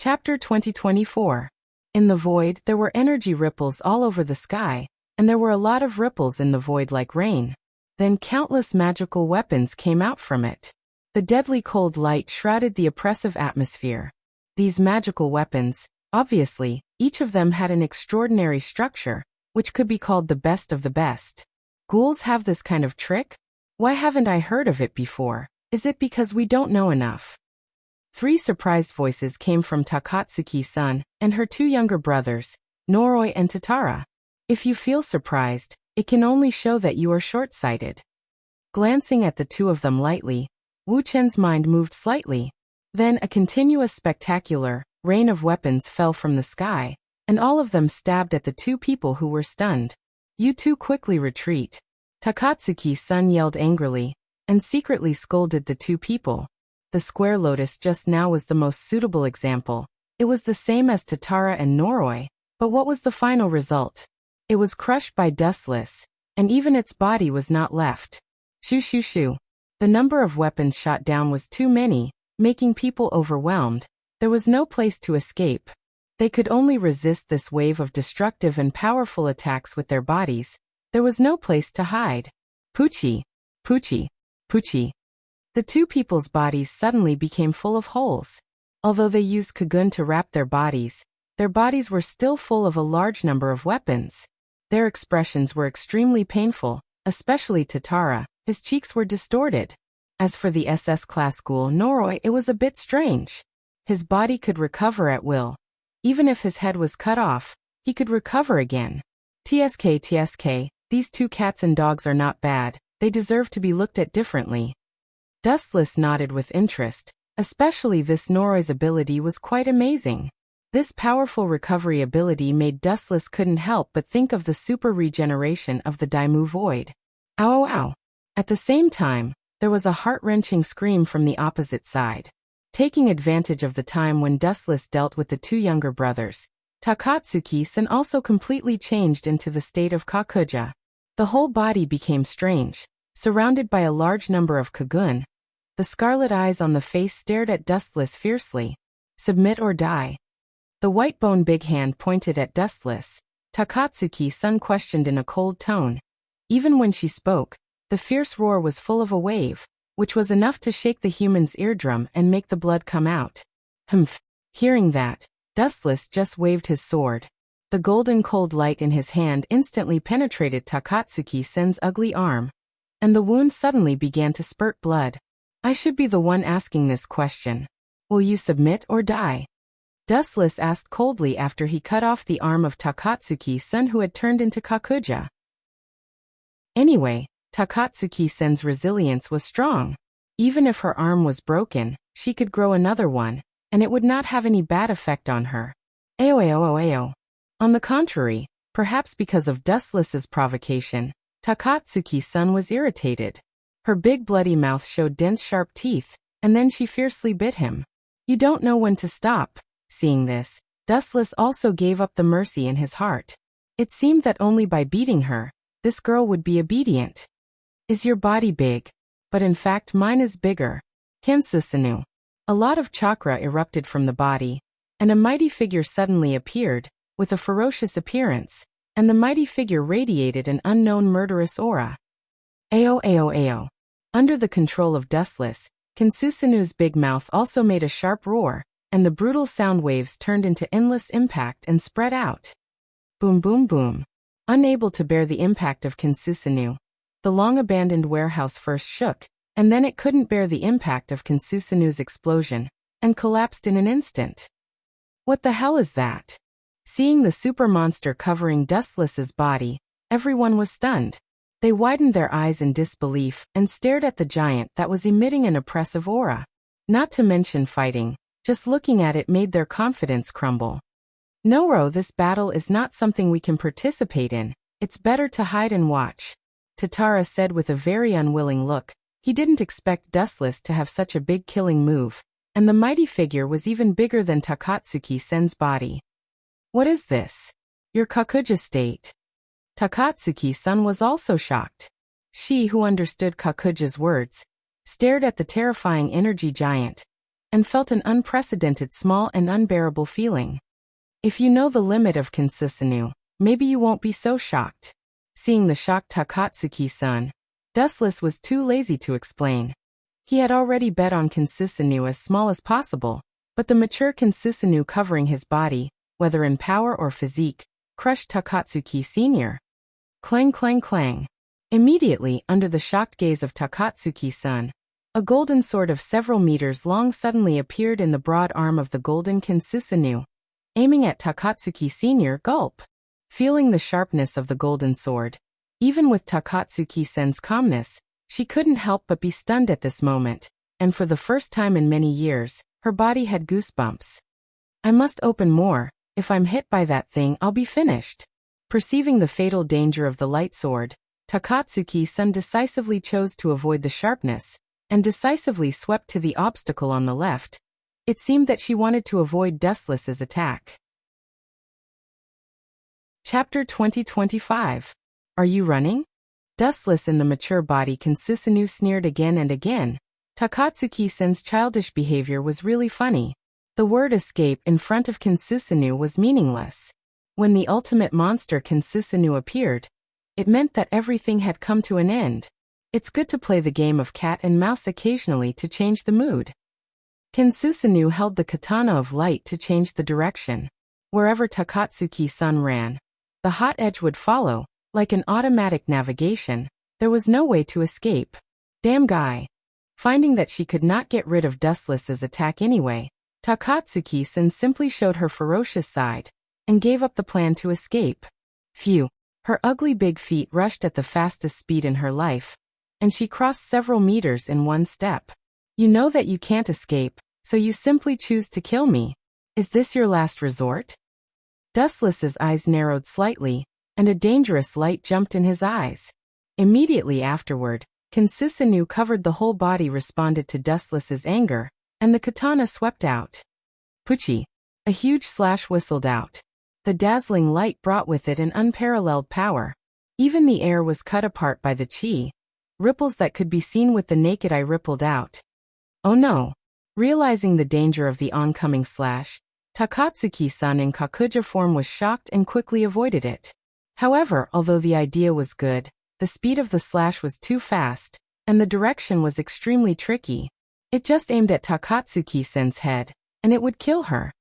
Chapter 2024. In the void, there were energy ripples all over the sky, and there were a lot of ripples in the void like rain. Then countless magical weapons came out from it. The deadly cold light shrouded the oppressive atmosphere. These magical weapons, obviously, each of them had an extraordinary structure, which could be called the best of the best. Ghouls have this kind of trick? Why haven't I heard of it before? Is it because we don't know enough? 3 surprised voices came from Takatsuki-san and her 2 younger brothers, Noroi and Tatara. If you feel surprised, it can only show that you are short-sighted. Glancing at the 2 of them lightly, Wu Chen's mind moved slightly. Then a continuous spectacular rain of weapons fell from the sky, and all of them stabbed at the 2 people who were stunned. You 2 quickly retreat. Takatsuki-san yelled angrily, and secretly scolded the 2 people. The square lotus just now was the most suitable example. It was the same as Tatara and Noroi, but what was the final result? It was crushed by Dustless, and even its body was not left. Shoo shoo shoo. The number of weapons shot down was too many, making people overwhelmed. There was no place to escape. They could only resist this wave of destructive and powerful attacks with their bodies. There was no place to hide. Poochie, Poochie, Poochie. The 2 people's bodies suddenly became full of holes. Although they used cocoon to wrap their bodies were still full of a large number of weapons. Their expressions were extremely painful, especially Tatara. His cheeks were distorted. As for the SS class ghoul Noroi, it was a bit strange. His body could recover at will. Even if his head was cut off, he could recover again. TSK, these 2 cats and dogs are not bad. They deserve to be looked at differently. Dustless nodded with interest, especially this Noroi's ability was quite amazing. This powerful recovery ability made Dustless couldn't help but think of the super regeneration of the Daimu Void. Ow ow ow. At the same time, there was a heart-wrenching scream from the opposite side. Taking advantage of the time when Dustless dealt with the 2 younger brothers, Takatsuki-san also completely changed into the state of Kakuja. The whole body became strange, surrounded by a large number of cocoon. The scarlet eyes on the face stared at Dustless fiercely. Submit or die. The white bone big hand pointed at Dustless. Takatsuki-san questioned in a cold tone. Even when she spoke, the fierce roar was full of a wave, which was enough to shake the human's eardrum and make the blood come out. Humph. Hearing that, Dustless just waved his sword. The golden cold light in his hand instantly penetrated Takatsuki-san's ugly arm, and the wound suddenly began to spurt blood. I should be the one asking this question. Will you submit or die? Dustless asked coldly after he cut off the arm of Takatsuki-san who had turned into Kakuja. Anyway, Takatsuki-san's resilience was strong. Even if her arm was broken, she could grow another one, and it would not have any bad effect on her. Ayo. On the contrary, perhaps because of Dustless's provocation, Takatsuki-san was irritated. Her big bloody mouth showed dense sharp teeth, and then she fiercely bit him. You don't know when to stop. Seeing this, Dustless also gave up the mercy in his heart. It seemed that only by beating her, this girl would be obedient. Is your body big? But in fact mine is bigger. Kensusunu. A lot of chakra erupted from the body, and a mighty figure suddenly appeared, with a ferocious appearance, and the mighty figure radiated an unknown murderous aura. Ayo. Under the control of Dustless, Kensusunu's big mouth also made a sharp roar, and the brutal sound waves turned into endless impact and spread out. Boom boom boom. Unable to bear the impact of Kensusunu, the long-abandoned warehouse first shook, and then it couldn't bear the impact of Kensusunu's explosion, and collapsed in an instant. What the hell is that? Seeing the super monster covering Dustless's body, everyone was stunned. They widened their eyes in disbelief and stared at the giant that was emitting an oppressive aura. Not to mention fighting, just looking at it made their confidence crumble. Noro, this battle is not something we can participate in. It's better to hide and watch. Tatara said with a very unwilling look. He didn't expect Dustless to have such a big killing move, and the mighty figure was even bigger than Takatsuki-sen's body. What is this? Your Kakuja state. Takatsuki-san was also shocked. She, who understood Kakuja's words, stared at the terrifying energy giant, and felt an unprecedented small and unbearable feeling. If you know the limit of Kinsusanoo, maybe you won't be so shocked. Seeing the shocked Takatsuki-san, Dustless was too lazy to explain. He had already bet on Kinsusanoo as small as possible, but the mature Kinsusanoo covering his body, whether in power or physique, crushed Takatsuki Sr. Clang clang clang. Immediately, under the shocked gaze of Takatsuki-san, a golden sword of several meters long suddenly appeared in the broad arm of the golden Kinsusanoo, aiming at Takatsuki Sr. Gulp. Feeling the sharpness of the golden sword, even with Takatsuki-san's calmness, she couldn't help but be stunned at this moment, and for the first time in many years, her body had goosebumps. I must open more. If I'm hit by that thing, I'll be finished. Perceiving the fatal danger of the light sword, Takatsuki-san decisively chose to avoid the sharpness, and decisively swept to the obstacle on the left. It seemed that she wanted to avoid Dustless's attack. Chapter 2025. Are you running? Dustless in the mature body Kinsusanoo sneered again and again. Takatsuki-san's childish behavior was really funny. The word escape in front of Kinsusanoo was meaningless. When the ultimate monster Kinsusanoo appeared, it meant that everything had come to an end. It's good to play the game of cat and mouse occasionally to change the mood. Kinsusanoo held the katana of light to change the direction. Wherever Takatsuki-san ran, the hot edge would follow, like an automatic navigation. There was no way to escape. Damn guy. Finding that she could not get rid of Dustless's attack anyway, Takatsuki-san simply showed her ferocious side, and gave up the plan to escape. Phew. Her ugly big feet rushed at the fastest speed in her life, and she crossed several meters in one step. You know that you can't escape, so you simply choose to kill me. Is this your last resort? Dustless's eyes narrowed slightly, and a dangerous light jumped in his eyes. Immediately afterward, Kinsusanoo covered the whole body responded to Dustless's anger, and the katana swept out. Puchi. A huge slash whistled out. The dazzling light brought with it an unparalleled power. Even the air was cut apart by the chi. Ripples that could be seen with the naked eye rippled out. Oh no. Realizing the danger of the oncoming slash, Takatsuki-san in Kakuja form was shocked and quickly avoided it. However, although the idea was good, the speed of the slash was too fast, and the direction was extremely tricky. It just aimed at Takatsuki-san's head, and it would kill her.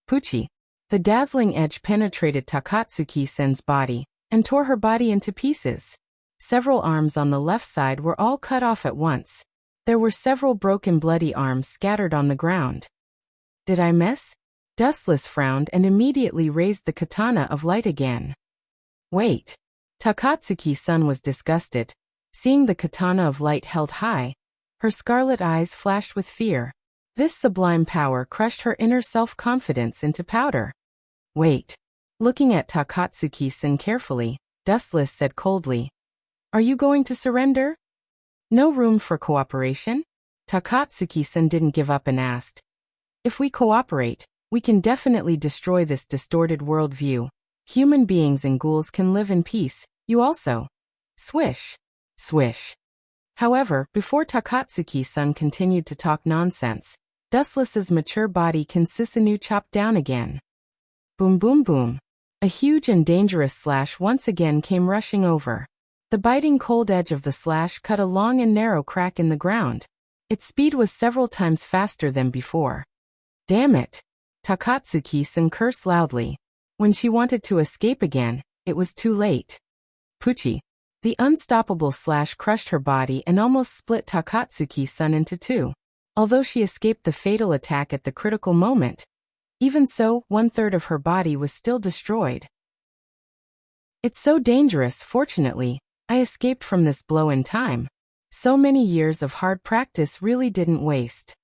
Puchi. The dazzling edge penetrated Takatsuki-san's body, and tore her body into pieces. Several arms on the left side were all cut off at once. There were several broken bloody arms scattered on the ground. Did I miss? Dustless frowned and immediately raised the katana of light again. Wait. Takatsuki-san was disgusted. Seeing the katana of light held high, her scarlet eyes flashed with fear. This sublime power crushed her inner self-confidence into powder. Wait. Looking at Takatsuki-san carefully, Dustless said coldly, "Are you going to surrender?" No room for cooperation? Takatsuki-san didn't give up and asked, "If we cooperate, we can definitely destroy this distorted worldview. Human beings and ghouls can live in peace, you also." Swish. Swish. However, before Takatsuki-san continued to talk nonsense, Dustless's mature body Kinsusanoo chopped down again. Boom boom boom. A huge and dangerous slash once again came rushing over. The biting cold edge of the slash cut a long and narrow crack in the ground. Its speed was several times faster than before. Damn it. Takatsuki-san cursed loudly. When she wanted to escape again, it was too late. Puchi. The unstoppable slash crushed her body and almost split Takatsuki-san into two. Although she escaped the fatal attack at the critical moment, even so, 1/3 of her body was still destroyed. It's so dangerous. Fortunately, I escaped from this blow in time. So many years of hard practice really didn't waste.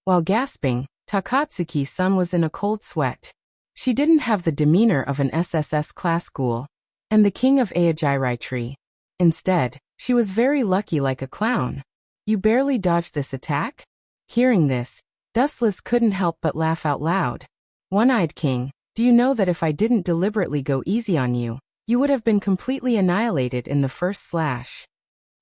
While gasping, Takatsuki-san was in a cold sweat. She didn't have the demeanor of an SSS class ghoul, and the king of Aojirai tree. Instead, she was very lucky like a clown. You barely dodged this attack? Hearing this, Dustless couldn't help but laugh out loud. One-eyed king, do you know that if I didn't deliberately go easy on you, you would have been completely annihilated in the first slash?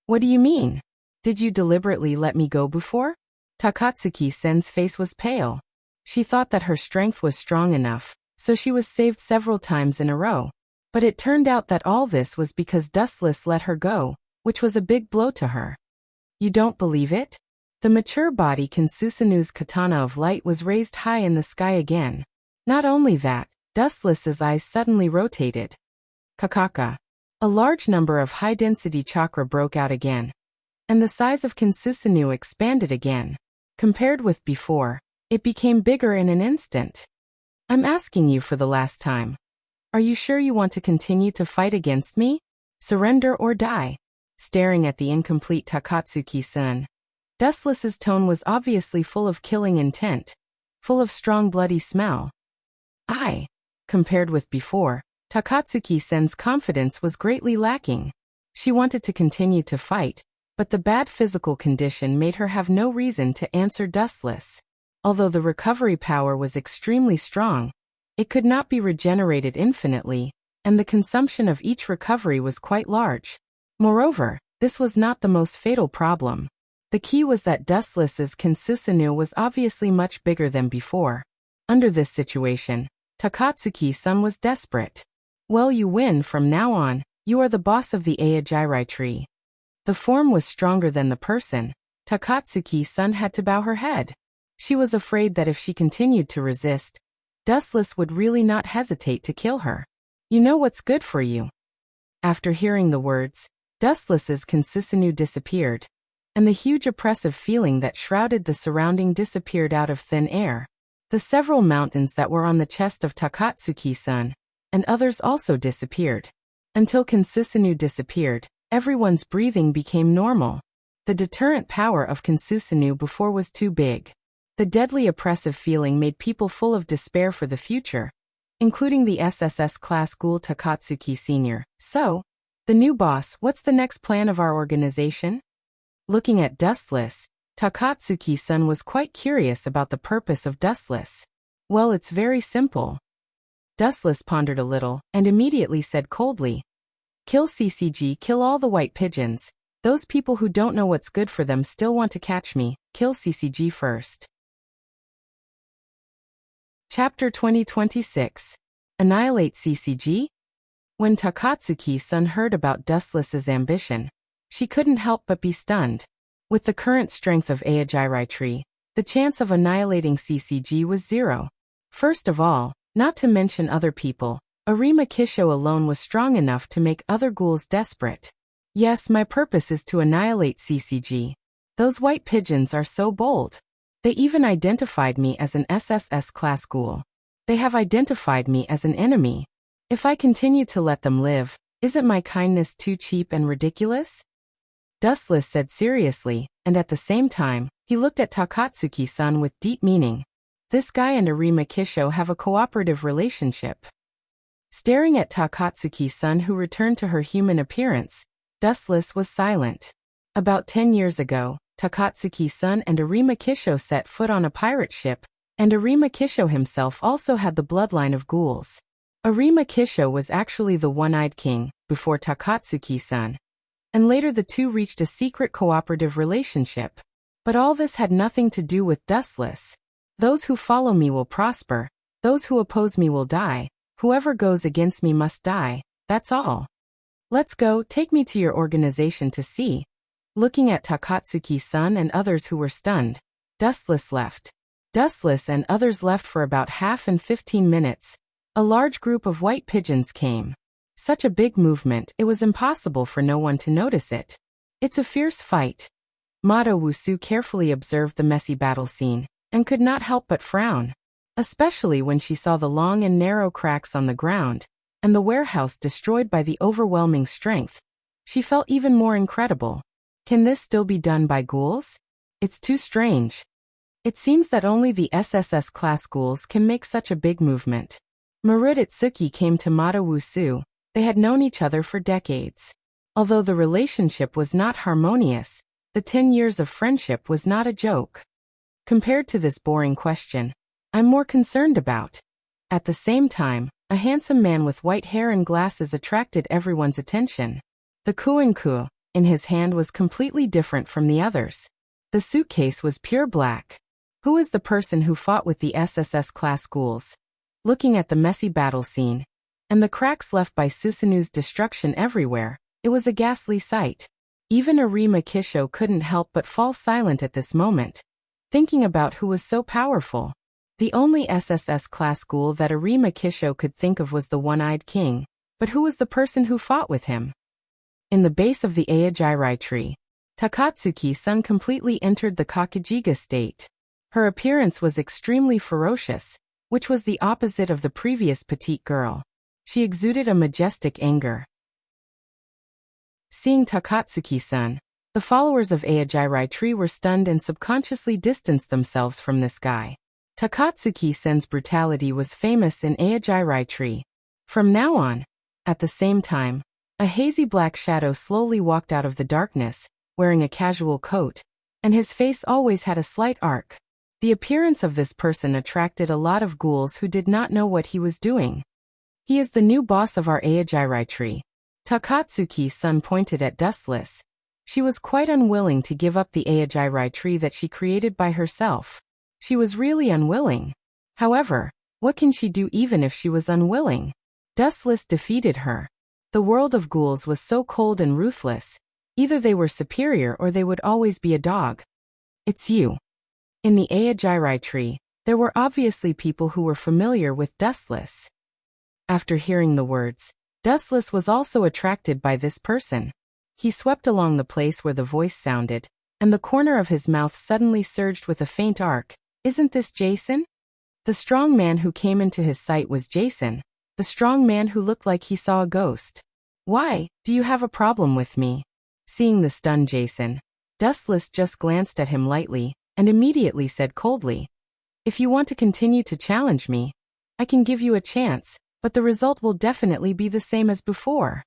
What do you mean? Did you deliberately let me go before? Takatsuki-sen's face was pale. She thought that her strength was strong enough, so she was saved several times in a row. But it turned out that all this was because Dustless let her go, which was a big blow to her. You don't believe it? The mature body Kansusanu's katana of light was raised high in the sky again. Not only that, Dustless's eyes suddenly rotated. Kakaka. A large number of high-density chakra broke out again. And the size of Kansusanu expanded again. Compared with before, it became bigger in an instant. I'm asking you for the last time. Are you sure you want to continue to fight against me? Surrender or die? Staring at the incomplete Takatsuki-san, Dustless's tone was obviously full of killing intent, full of strong bloody smell. Compared with before, Takatsuki-sen's confidence was greatly lacking. She wanted to continue to fight, but the bad physical condition made her have no reason to answer Dustless. Although the recovery power was extremely strong, it could not be regenerated infinitely, and the consumption of each recovery was quite large. Moreover, this was not the most fatal problem. The key was that Dustless's Kansusanu was obviously much bigger than before. Under this situation, Takatsuki-san was desperate. Well, you win from now on, you are the boss of the Aijairai tree. The form was stronger than the person. Takatsuki-san had to bow her head. She was afraid that if she continued to resist, Dustless would really not hesitate to kill her. You know what's good for you. After hearing the words, Dustless's Kansusanu disappeared, and the huge oppressive feeling that shrouded the surrounding disappeared out of thin air. The several mountains that were on the chest of Takatsuki-san, and others also disappeared. Until Kansusanu disappeared, everyone's breathing became normal. The deterrent power of Kansusanu before was too big. The deadly oppressive feeling made people full of despair for the future, including the SSS class ghoul Takatsuki Sr. So, the new boss, what's the next plan of our organization? Looking at Dustless, Takatsuki-san was quite curious about the purpose of Dustless. Well, it's very simple. Dustless pondered a little, and immediately said coldly, kill CCG, kill all the white pigeons. Those people who don't know what's good for them still want to catch me, kill CCG first. Chapter 2026. Annihilate CCG? When Takatsuki-san heard about Dustless's ambition, she couldn't help but be stunned. With the current strength of Aijairai tree, the chance of annihilating CCG was zero. First of all, not to mention other people, Arima Kisho alone was strong enough to make other ghouls desperate. Yes, my purpose is to annihilate CCG. Those white pigeons are so bold. They even identified me as an SSS class ghoul. They have identified me as an enemy. If I continue to let them live, isn't my kindness too cheap and ridiculous? Dustless said seriously, and at the same time, he looked at Takatsuki-san with deep meaning. This guy and Arima Kisho have a cooperative relationship. Staring at Takatsuki-san, who returned to her human appearance, Dustless was silent. About 10 years ago, Takatsuki-san and Arima Kisho set foot on a pirate ship, and Arima Kisho himself also had the bloodline of ghouls. Arima Kisho was actually the one-eyed king, before Takatsuki-san. And later the two reached a secret cooperative relationship. But all this had nothing to do with Dustless. Those who follow me will prosper, those who oppose me will die, whoever goes against me must die, that's all. Let's go, take me to your organization to see. Looking at Takatsuki-san and others who were stunned, Dustless left. Dustless and others left for about half and 15 minutes. A large group of white pigeons came. Such a big movement, it was impossible for no one to notice it. It's a fierce fight. Mado Wusu carefully observed the messy battle scene, and could not help but frown. Especially when she saw the long and narrow cracks on the ground, and the warehouse destroyed by the overwhelming strength. She felt even more incredible. Can this still be done by ghouls? It's too strange. It seems that only the SSS class ghouls can make such a big movement. Marudatsuki came to Mado Wusu. They had known each other for decades. Although the relationship was not harmonious, the 10 years of friendship was not a joke. Compared to this boring question, I'm more concerned about. At the same time, a handsome man with white hair and glasses attracted everyone's attention. The Kuinku in his hand was completely different from the others. The suitcase was pure black. Who is the person who fought with the SSS-class ghouls? Looking at the messy battle scene, and the cracks left by Susanu's destruction everywhere, it was a ghastly sight. Even Arima Kisho couldn't help but fall silent at this moment, thinking about who was so powerful. The only SSS-class ghoul that Arima Kisho could think of was the One-Eyed King, but who was the person who fought with him? In the base of the Aojirai tree, Takatsuki-san completely entered the Kakujiga state. Her appearance was extremely ferocious, which was the opposite of the previous petite girl. She exuded a majestic anger. Seeing Takatsuki-san, the followers of Aojirai tree were stunned and subconsciously distanced themselves from this guy. Takatsuki-san's brutality was famous in Aojirai tree. From now on, at the same time, a hazy black shadow slowly walked out of the darkness, wearing a casual coat, and his face always had a slight arc. The appearance of this person attracted a lot of ghouls who did not know what he was doing. He is the new boss of our Aojirai tree. Takatsuki-san pointed at Dustless. She was quite unwilling to give up the Aojirai tree that she created by herself. She was really unwilling. However, what can she do even if she was unwilling? Dustless defeated her. The world of ghouls was so cold and ruthless. Either they were superior or they would always be a dog. It's you. In the Aojirai tree, there were obviously people who were familiar with Dustless. After hearing the words, Dustless was also attracted by this person. He swept along the place where the voice sounded, and the corner of his mouth suddenly surged with a faint arc. Isn't this Jason? The strong man who came into his sight was Jason, the strong man who looked like he saw a ghost. Why, do you have a problem with me? Seeing the stunned Jason, Dustless just glanced at him lightly, and immediately said coldly, "If you want to continue to challenge me, I can give you a chance, but the result will definitely be the same as before."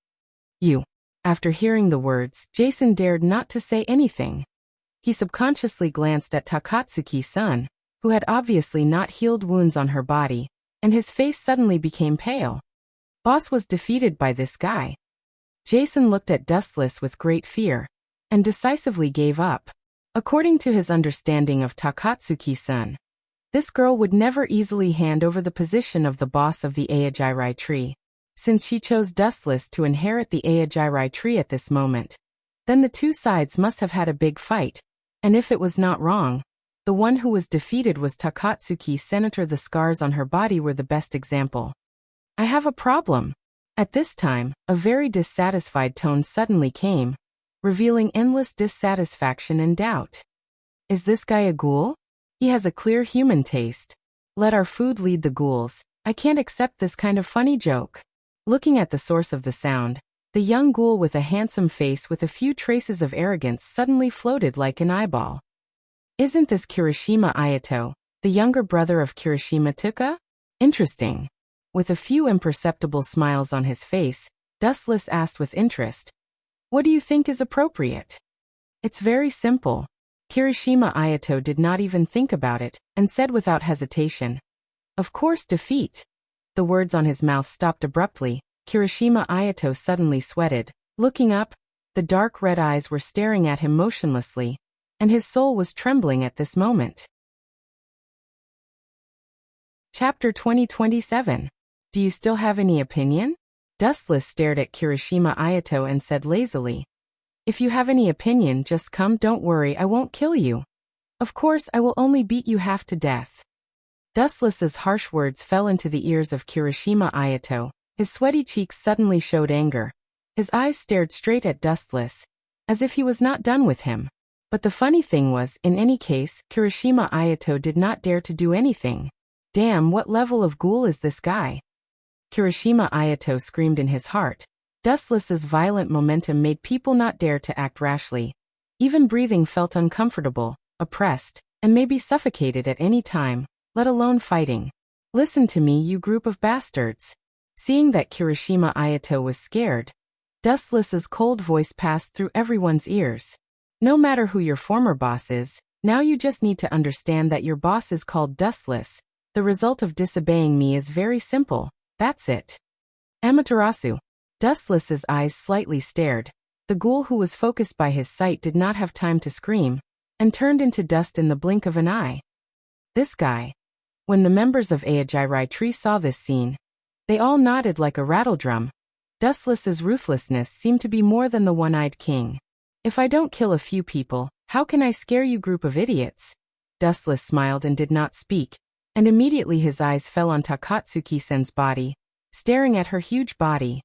You. After hearing the words, Jason dared not to say anything. He subconsciously glanced at Takatsuki-san, who had obviously not healed wounds on her body, and his face suddenly became pale. Boss was defeated by this guy. Jason looked at Dustless with great fear, and decisively gave up. According to his understanding of Takatsuki-san, this girl would never easily hand over the position of the boss of the Aojirai tree, since she chose Dustless to inherit the Aojirai tree at this moment. Then the two sides must have had a big fight, and if it was not wrong, the one who was defeated was Takatsuki-san. The scars on her body were the best example. I have a problem. At this time, a very dissatisfied tone suddenly came, revealing endless dissatisfaction and doubt. Is this guy a ghoul? He has a clear human taste. Let our food lead the ghouls. I can't accept this kind of funny joke. Looking at the source of the sound, the young ghoul with a handsome face with a few traces of arrogance suddenly floated like an eyeball. Isn't this Kirishima Ayato, the younger brother of Kirishima Tuka? Interesting. With a few imperceptible smiles on his face, Dustless asked with interest, "What do you think is appropriate?" It's very simple. Kirishima Ayato did not even think about it, and said without hesitation, "Of course, defeat." The words on his mouth stopped abruptly. Kirishima Ayato suddenly sweated. Looking up, the dark red eyes were staring at him motionlessly, and his soul was trembling at this moment. Chapter 2027. Do you still have any opinion? Dustless stared at Kirishima Ayato and said lazily, "If you have any opinion, just come, don't worry, I won't kill you. Of course, I will only beat you half to death." Dustless's harsh words fell into the ears of Kirishima Ayato. His sweaty cheeks suddenly showed anger. His eyes stared straight at Dustless, as if he was not done with him. But the funny thing was, in any case, Kirishima Ayato did not dare to do anything. Damn, what level of ghoul is this guy? Kirishima Ayato screamed in his heart. Dustless's violent momentum made people not dare to act rashly. Even breathing felt uncomfortable, oppressed, and maybe suffocated at any time, let alone fighting. Listen to me, you group of bastards. Seeing that Kirishima Ayato was scared, Dustless's cold voice passed through everyone's ears. No matter who your former boss is, now you just need to understand that your boss is called Dustless. The result of disobeying me is very simple. That's it. Amaterasu. Dustless's eyes slightly stared. The ghoul who was focused by his sight did not have time to scream. and turned into dust in the blink of an eye. This guy. When the members of Aojirai Tree saw this scene, they all nodded like a rattledrum. Dustless's ruthlessness seemed to be more than the one-eyed king. If I don't kill a few people, how can I scare you group of idiots? Dustless smiled and did not speak, and immediately his eyes fell on Takatsuki-sen's body, staring at her huge body.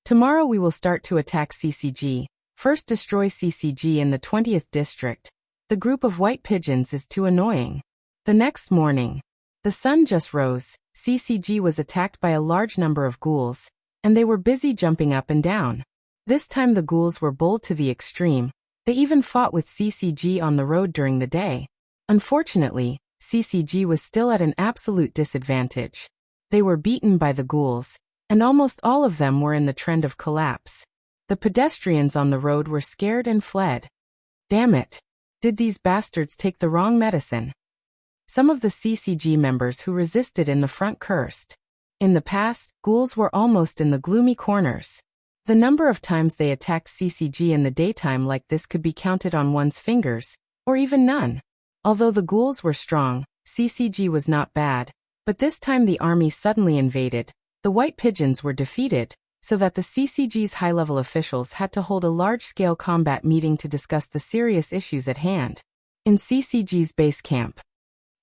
Tomorrow we will start to attack CCG. First destroy CCG in the 20th district. The group of white pigeons is too annoying. The next morning, the sun just rose. CCG was attacked by a large number of ghouls, and they were busy jumping up and down. This time the ghouls were bold to the extreme. They even fought with CCG on the road during the day. Unfortunately, CCG was still at an absolute disadvantage. They were beaten by the ghouls, and almost all of them were in the trend of collapse. The pedestrians on the road were scared and fled. Damn it! Did these bastards take the wrong medicine? Some of the CCG members who resisted in the front cursed. In the past, ghouls were almost in the gloomy corners. The number of times they attacked CCG in the daytime like this could be counted on one's fingers, or even none. Although the ghouls were strong, CCG was not bad, but this time the army suddenly invaded. The white pigeons were defeated, so that the CCG's high-level officials had to hold a large-scale combat meeting to discuss the serious issues at hand. In CCG's base camp,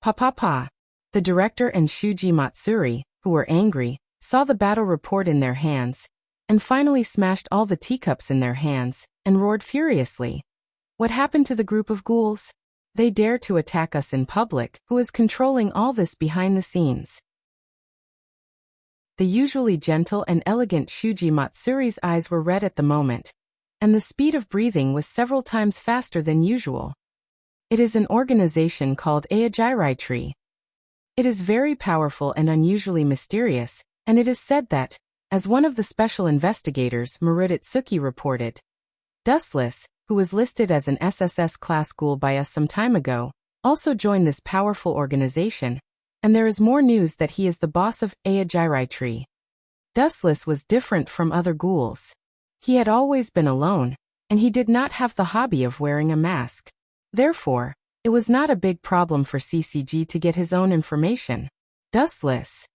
the director and Shuji Matsuri, who were angry, saw the battle report in their hands, and finally smashed all the teacups in their hands, and roared furiously. What happened to the group of ghouls? They dare to attack us in public. Who is controlling all this behind the scenes? The usually gentle and elegant Shuji Matsuri's eyes were red at the moment, and the speed of breathing was several times faster than usual. It is an organization called Aojirai Tree. It is very powerful and unusually mysterious, and it is said that, as one of the special investigators Marudatsuki reported, Dustless, who was listed as an SSS class ghoul by us some time ago, also joined this powerful organization, and there is more news that he is the boss of Aojirai Tree. Dustless was different from other ghouls. He had always been alone, and he did not have the hobby of wearing a mask. Therefore, it was not a big problem for CCG to get his own information. Dustless.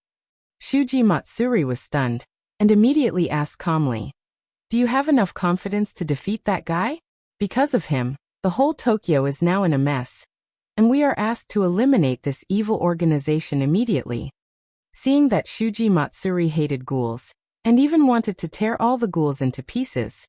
Shuji Matsuri was stunned, and immediately asked calmly, "Do you have enough confidence to defeat that guy? Because of him, the whole Tokyo is now in a mess, and we are asked to eliminate this evil organization immediately." Seeing that Shuji Matsuri hated ghouls, and even wanted to tear all the ghouls into pieces,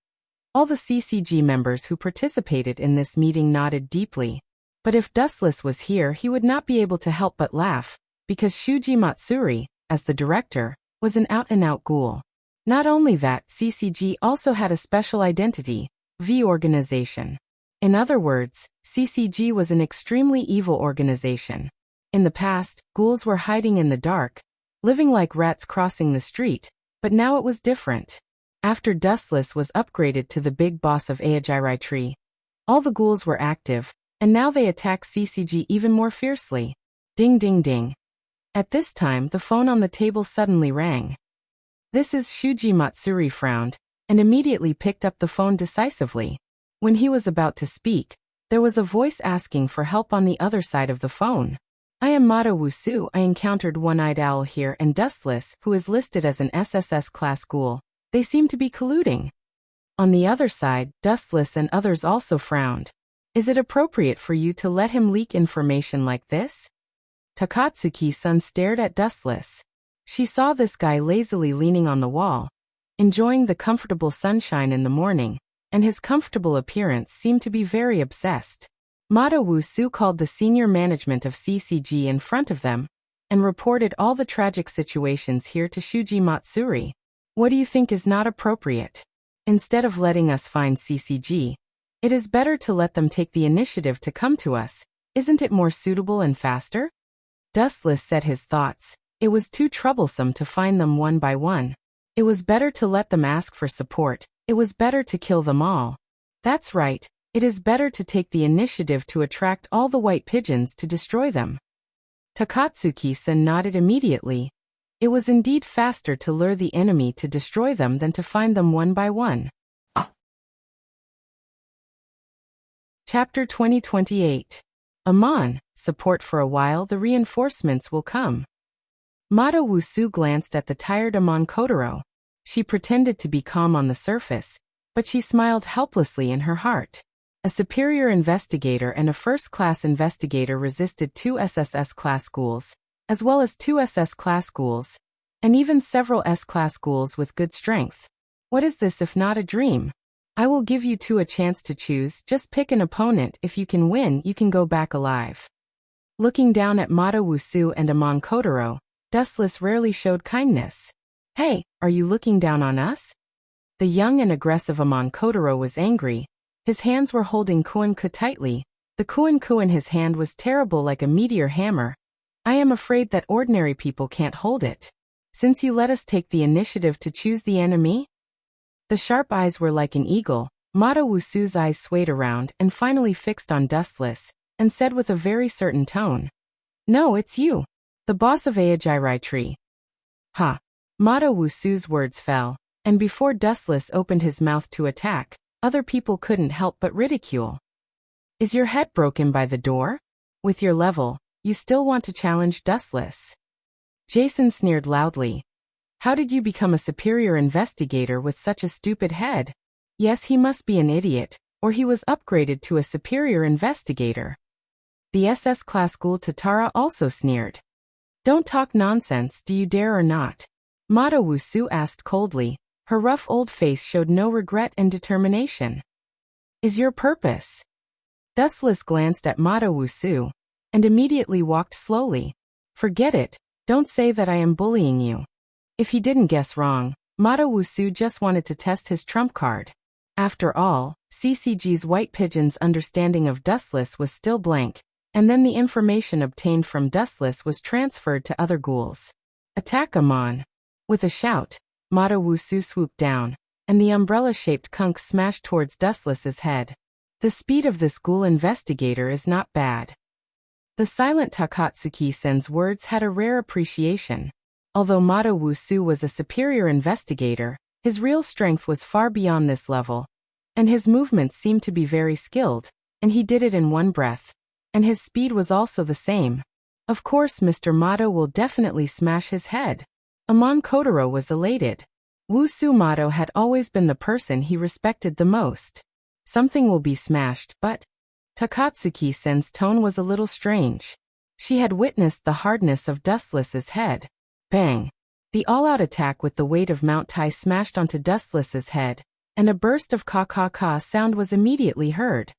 all the CCG members who participated in this meeting nodded deeply. But if Dustless was here, he would not be able to help but laugh, because Shuji Matsuri, as the director, was an out-and-out ghoul. Not only that, CCG also had a special identity, V organization. In other words, CCG was an extremely evil organization. In the past, ghouls were hiding in the dark, living like rats crossing the street, but now it was different. After Dustless was upgraded to the big boss of Aojirai Tree, all the ghouls were active, and now they attack CCG even more fiercely. Ding ding ding. At this time the phone on the table suddenly rang. This is Shuji Matsuri frowned, and immediately picked up the phone decisively. When he was about to speak, there was a voice asking for help on the other side of the phone. "I am Mata Wusu. I encountered One-Eyed Owl here and Dustless, who is listed as an SSS class ghoul. They seem to be colluding." On the other side, Dustless and others also frowned. "Is it appropriate for you to let him leak information like this?" Takatsuki-san stared at Dustless. She saw this guy lazily leaning on the wall, enjoying the comfortable sunshine in the morning, and his comfortable appearance seemed to be very obsessed. Mata Wusu called the senior management of CCG in front of them, and reported all the tragic situations here to Shuji Matsuri. "What do you think is not appropriate? Instead of letting us find CCG, it is better to let them take the initiative to come to us. Isn't it more suitable and faster?" Dustless said his thoughts. It was too troublesome to find them one by one. It was better to let them ask for support. It was better to kill them all. That's right. It is better to take the initiative to attract all the white pigeons to destroy them. Takatsuki-san nodded immediately. It was indeed faster to lure the enemy to destroy them than to find them one by one. Chapter 2028. Amon, support for a while, the reinforcements will come. Mado Wusu glanced at the tired Amon Kotaro. She pretended to be calm on the surface, but she smiled helplessly in her heart. A superior investigator and a first-class investigator resisted 2 SSS-class ghouls, as well as 2 SS-class ghouls, and even several S-class ghouls with good strength. What is this if not a dream? I will give you 2 a chance to choose. Just pick an opponent. If you can win, you can go back alive. Looking down at Mado Wusu and Amon Kotaro, Dustless rarely showed kindness. Hey, are you looking down on us? The young and aggressive Amon Kotaro was angry. His hands were holding Kuan-ku tightly. The Kuan-ku in his hand was terrible, like a meteor hammer. I am afraid that ordinary people can't hold it. Since you let us take the initiative to choose the enemy? The sharp eyes were like an eagle. Mado Wusu's eyes swayed around and finally fixed on Dustless, and said with a very certain tone, "No, it's you. The boss of Aojirai Tree." Ha! Mado Wusu's words fell, and before Dustless opened his mouth to attack, other people couldn't help but ridicule. Is your head broken by the door? With your level, you still want to challenge Dustless? Jason sneered loudly. How did you become a superior investigator with such a stupid head? Yes, he must be an idiot, or he was upgraded to a superior investigator. The SS-class ghoul Tatara also sneered. Don't talk nonsense, do you dare or not? Mado Wusu asked coldly. Her rough old face showed no regret and determination. Is your purpose? Dustless glanced at Mado Wusu, and immediately walked slowly. Forget it, don't say that I am bullying you. If he didn't guess wrong, Mado Wusu just wanted to test his trump card. After all, CCG's White Pigeon's understanding of Dustless was still blank, and then the information obtained from Dustless was transferred to other ghouls. Attack Amon! With a shout, Mado Wusu swooped down, and the umbrella-shaped kunk smashed towards Dustless's head. The speed of this ghoul investigator is not bad. The silent Takatsuki-sen's words had a rare appreciation. Although Mado Wusu was a superior investigator, his real strength was far beyond this level, and his movements seemed to be very skilled, and he did it in one breath. And his speed was also the same. Of course, Mr. Mado will definitely smash his head. Amon Kotaro was elated. Wusu Mado had always been the person he respected the most. Something will be smashed, but Takatsuki-sen's tone was a little strange. She had witnessed the hardness of Dustless's head. Bang! The all-out attack with the weight of Mount Tai smashed onto Dustless's head, and a burst of ka-ka-ka sound was immediately heard.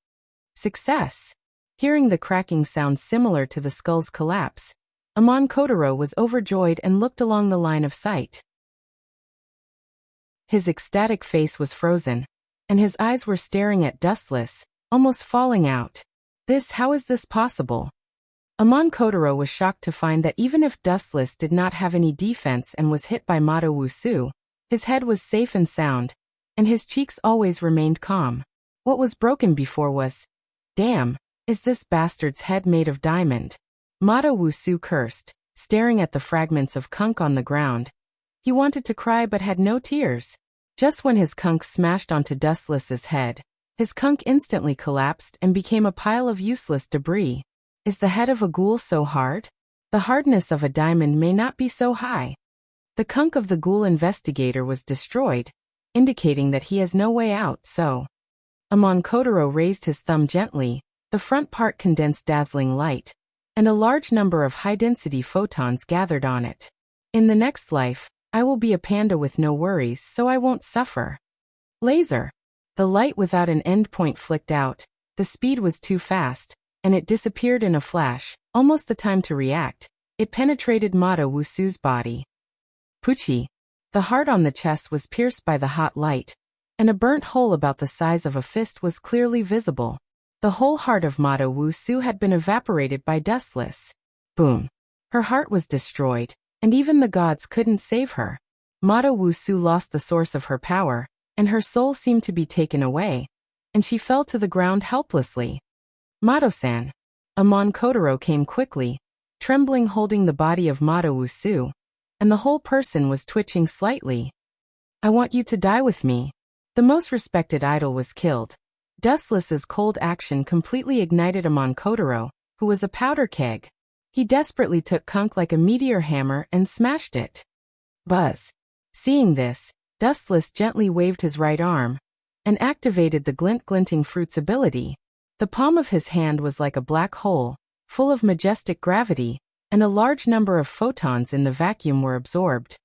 Success! Hearing the cracking sound similar to the skull's collapse, Amon Kotaro was overjoyed and looked along the line of sight. His ecstatic face was frozen, and his eyes were staring at Dustless, almost falling out. How is this possible? Amon Kotaro was shocked to find that even if Dustless did not have any defense and was hit by Mado Wusu, his head was safe and sound, and his cheeks always remained calm. What was broken before was, damn, is this bastard's head made of diamond? Mado Wusu cursed, staring at the fragments of kunk on the ground. He wanted to cry but had no tears. Just when his kunk smashed onto Dustless's head, his kunk instantly collapsed and became a pile of useless debris. Is the head of a ghoul so hard? The hardness of a diamond may not be so high. The kunk of the ghoul investigator was destroyed, indicating that he has no way out, so. Amon Kotaro raised his thumb gently. The front part condensed dazzling light, and a large number of high-density photons gathered on it. In the next life, I will be a panda with no worries, so I won't suffer. Laser. The light without an endpoint flicked out. The speed was too fast, and it disappeared in a flash, almost the time to react. It penetrated Mado Wusu's body. Puchi. The heart on the chest was pierced by the hot light, and a burnt hole about the size of a fist was clearly visible. The whole heart of Mado Wusu had been evaporated by Dustless. Boom. Her heart was destroyed, and even the gods couldn't save her. Mado Wusu lost the source of her power, and her soul seemed to be taken away, and she fell to the ground helplessly. Mado-san. Amon Kotaro came quickly, trembling, holding the body of Mado Wusu, and the whole person was twitching slightly. I want you to die with me. The most respected idol was killed. Dustless's cold action completely ignited Amon Kotaro, who was a powder keg. He desperately took Kunk like a meteor hammer and smashed it. Buzz. Seeing this, Dustless gently waved his right arm and activated the glinting fruits ability. The palm of his hand was like a black hole, full of majestic gravity, and a large number of photons in the vacuum were absorbed.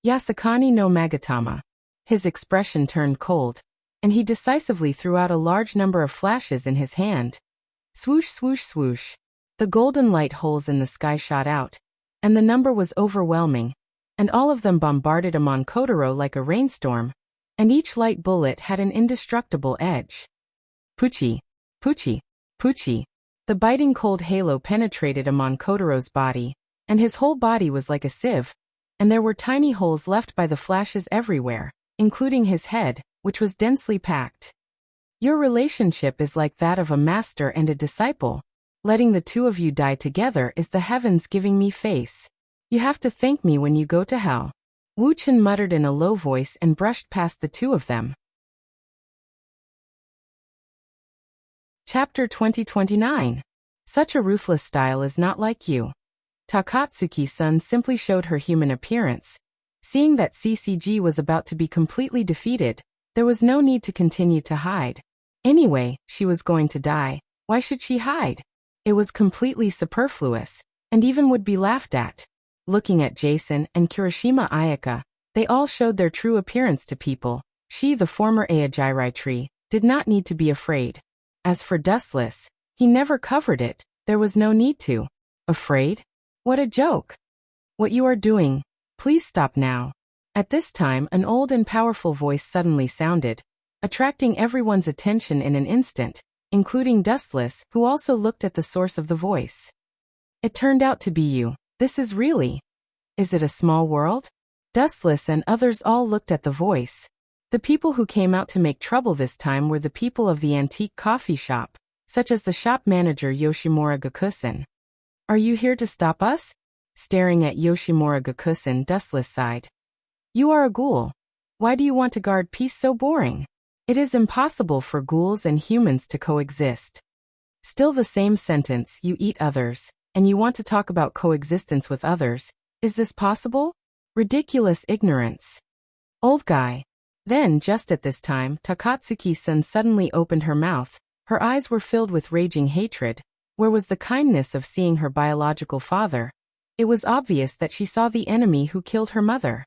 Yasukani no Magatama. His expression turned cold, and he decisively threw out a large number of flashes in his hand. Swoosh, swoosh, swoosh. The golden light holes in the sky shot out, and the number was overwhelming, and all of them bombarded Amon Kotaro like a rainstorm, and each light bullet had an indestructible edge. Poochie, Poochie, Poochie. The biting cold halo penetrated Amon Kotaro's body, and his whole body was like a sieve, and there were tiny holes left by the flashes everywhere, including his head, which was densely packed. Your relationship is like that of a master and a disciple. Letting the two of you die together is the heavens giving me face. You have to thank me when you go to hell. Wu Chen muttered in a low voice and brushed past the two of them. Chapter 2029. Such a ruthless style is not like you. Takatsuki-san simply showed her human appearance. Seeing that CCG was about to be completely defeated, there was no need to continue to hide. Anyway, she was going to die. Why should she hide? It was completely superfluous, and even would be laughed at. Looking at Jason and Kirishima Ayaka, they all showed their true appearance to people. She, the former Aojirai tree, did not need to be afraid. As for Dustless, he never covered it. There was no need to. Afraid? What a joke. What you are doing, please stop now. At this time, an old and powerful voice suddenly sounded, attracting everyone's attention in an instant, including Dustless, who also looked at the source of the voice. It turned out to be you. This is really. Is it a small world? Dustless and others all looked at the voice. The people who came out to make trouble this time were the people of the antique coffee shop, such as the shop manager Yoshimura Gakusen. Are you here to stop us? Staring at Yoshimura Gakusen, Dustless sighed. You are a ghoul. Why do you want to guard peace so boring? It is impossible for ghouls and humans to coexist. Still the same sentence, you eat others, and you want to talk about coexistence with others. Is this possible? Ridiculous ignorance. Old guy. Then, just at this time, Takatsuki-san suddenly opened her mouth. Her eyes were filled with raging hatred. Where was the kindness of seeing her biological father? It was obvious that she saw the enemy who killed her mother.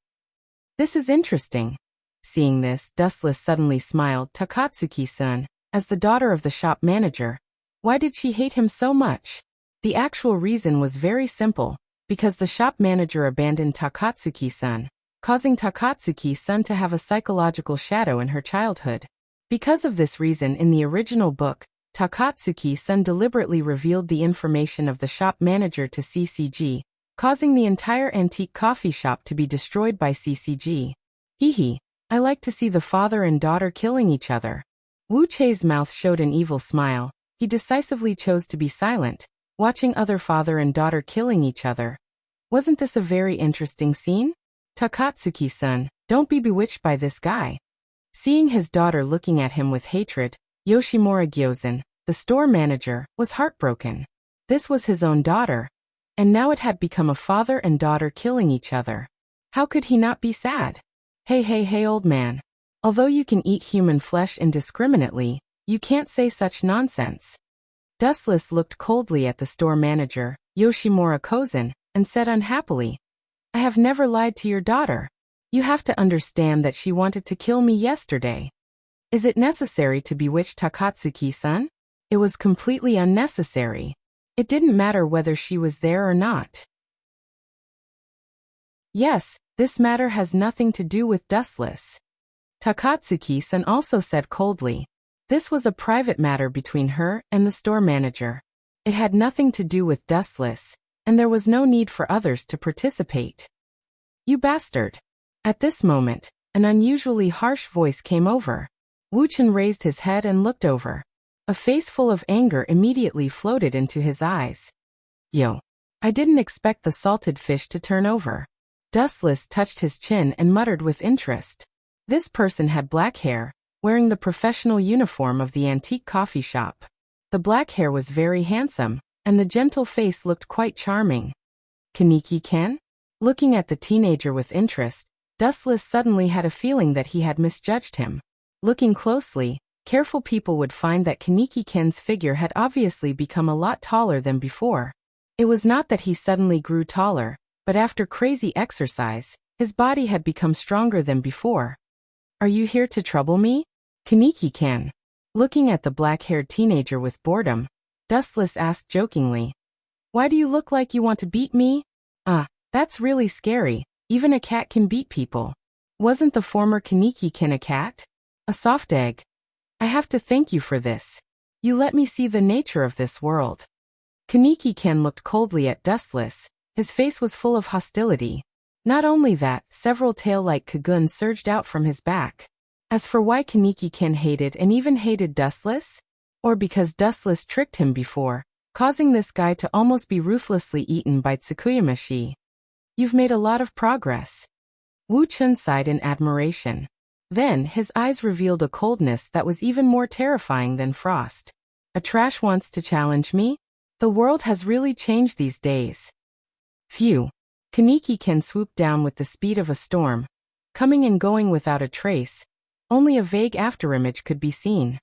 This is interesting. Seeing this, Dustless suddenly smiled. Takatsuki-san, as the daughter of the shop manager, why did she hate him so much? The actual reason was very simple, because the shop manager abandoned Takatsuki-san, causing Takatsuki-san to have a psychological shadow in her childhood. Because of this reason, in the original book, Takatsuki-san deliberately revealed the information of the shop manager to CCG, causing the entire antique coffee shop to be destroyed by CCG. Hee. I like to see the father and daughter killing each other. Wu Chei's mouth showed an evil smile. He decisively chose to be silent, watching other father and daughter killing each other. Wasn't this a very interesting scene? Takatsuki-san, don't be bewitched by this guy. Seeing his daughter looking at him with hatred, Yoshimura Gyozen, the store manager, was heartbroken. This was his own daughter, and now it had become a father and daughter killing each other. How could he not be sad? Hey, old man. Although you can eat human flesh indiscriminately, you can't say such nonsense. Dustless looked coldly at the store manager, Yoshimura Kozen, and said unhappily, I have never lied to your daughter. You have to understand that she wanted to kill me yesterday. Is it necessary to bewitch Takatsuki-san? It was completely unnecessary. It didn't matter whether she was there or not. Yes, this matter has nothing to do with Dustless. Takatsuki-san also said coldly. This was a private matter between her and the store manager. It had nothing to do with Dustless, and there was no need for others to participate. You bastard. At this moment, an unusually harsh voice came over. Wu Chen raised his head and looked over. A face full of anger immediately floated into his eyes. Yo. I didn't expect the salted fish to turn over. Dustless touched his chin and muttered with interest. This person had black hair, wearing the professional uniform of the antique coffee shop. The black hair was very handsome, and the gentle face looked quite charming. Kaneki-ken? Looking at the teenager with interest, Dustless suddenly had a feeling that he had misjudged him. Looking closely, careful people would find that Kaneki-ken's figure had obviously become a lot taller than before. It was not that he suddenly grew taller, but after crazy exercise, his body had become stronger than before. Are you here to trouble me? Kaneki-ken. Looking at the black-haired teenager with boredom, Dustless asked jokingly. Why do you look like you want to beat me? That's really scary. Even a cat can beat people. Wasn't the former Kaneki-ken a cat? A soft egg. I have to thank you for this. You let me see the nature of this world. Kaneki-ken looked coldly at Dustless. His face was full of hostility. Not only that, several tail-like kaguns surged out from his back. As for why Kaneki-ken hated and even hated Dustless? Or because Dustless tricked him before, causing this guy to almost be ruthlessly eaten by Tsukuyamashi. You've made a lot of progress. Wu Chun sighed in admiration. Then, his eyes revealed a coldness that was even more terrifying than frost. A trash wants to challenge me? The world has really changed these days. Phew. Kaneki-ken swooped down with the speed of a storm, coming and going without a trace. Only a vague afterimage could be seen.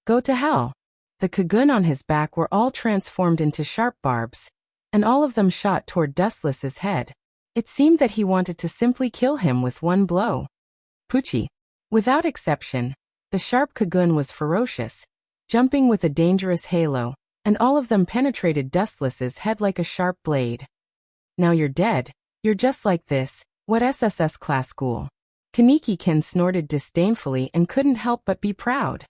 Go to hell. The kagun on his back were all transformed into sharp barbs, and all of them shot toward Dustless's head. It seemed that he wanted to simply kill him with one blow. Puchi. Without exception, the sharp kagun was ferocious, jumping with a dangerous halo, and all of them penetrated Dustless's head like a sharp blade. Now you're dead. You're just like this. What SSS class school? Kaneki-ken snorted disdainfully and couldn't help but be proud.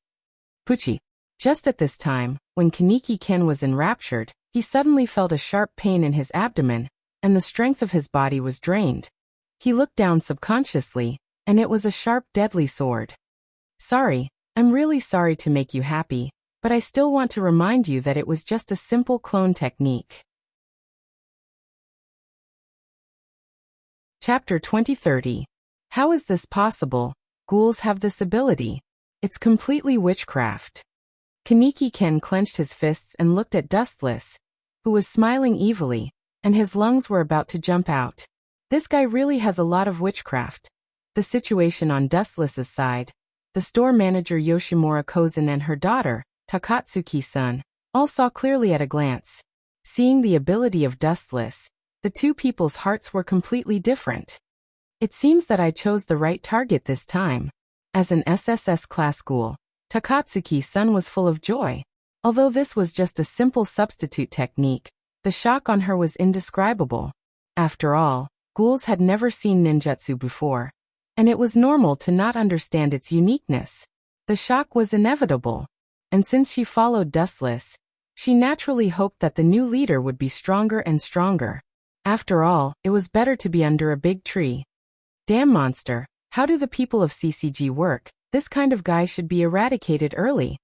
Puchi. Just at this time, when Kaneki-ken was enraptured, he suddenly felt a sharp pain in his abdomen, and the strength of his body was drained. He looked down subconsciously, and it was a sharp, deadly sword. Sorry, I'm really sorry to make you happy, but I still want to remind you that it was just a simple clone technique. Chapter 2030. How is this possible? Ghouls have this ability. It's completely witchcraft. Kaneki-ken clenched his fists and looked at Dustless, who was smiling evilly, and his lungs were about to jump out. This guy really has a lot of witchcraft. The situation on Dustless's side, the store manager Yoshimura Kozen and her daughter, Takatsuki-san, all saw clearly at a glance. Seeing the ability of Dustless, the two people's hearts were completely different. It seems that I chose the right target this time. As an SSS class ghoul, Takatsuki-san was full of joy. Although this was just a simple substitute technique, the shock on her was indescribable. After all, ghouls had never seen ninjutsu before, and it was normal to not understand its uniqueness. The shock was inevitable, and since she followed Dustless, she naturally hoped that the new leader would be stronger and stronger. After all, it was better to be under a big tree. Damn monster, how do the people of CCG work? This kind of guy should be eradicated early.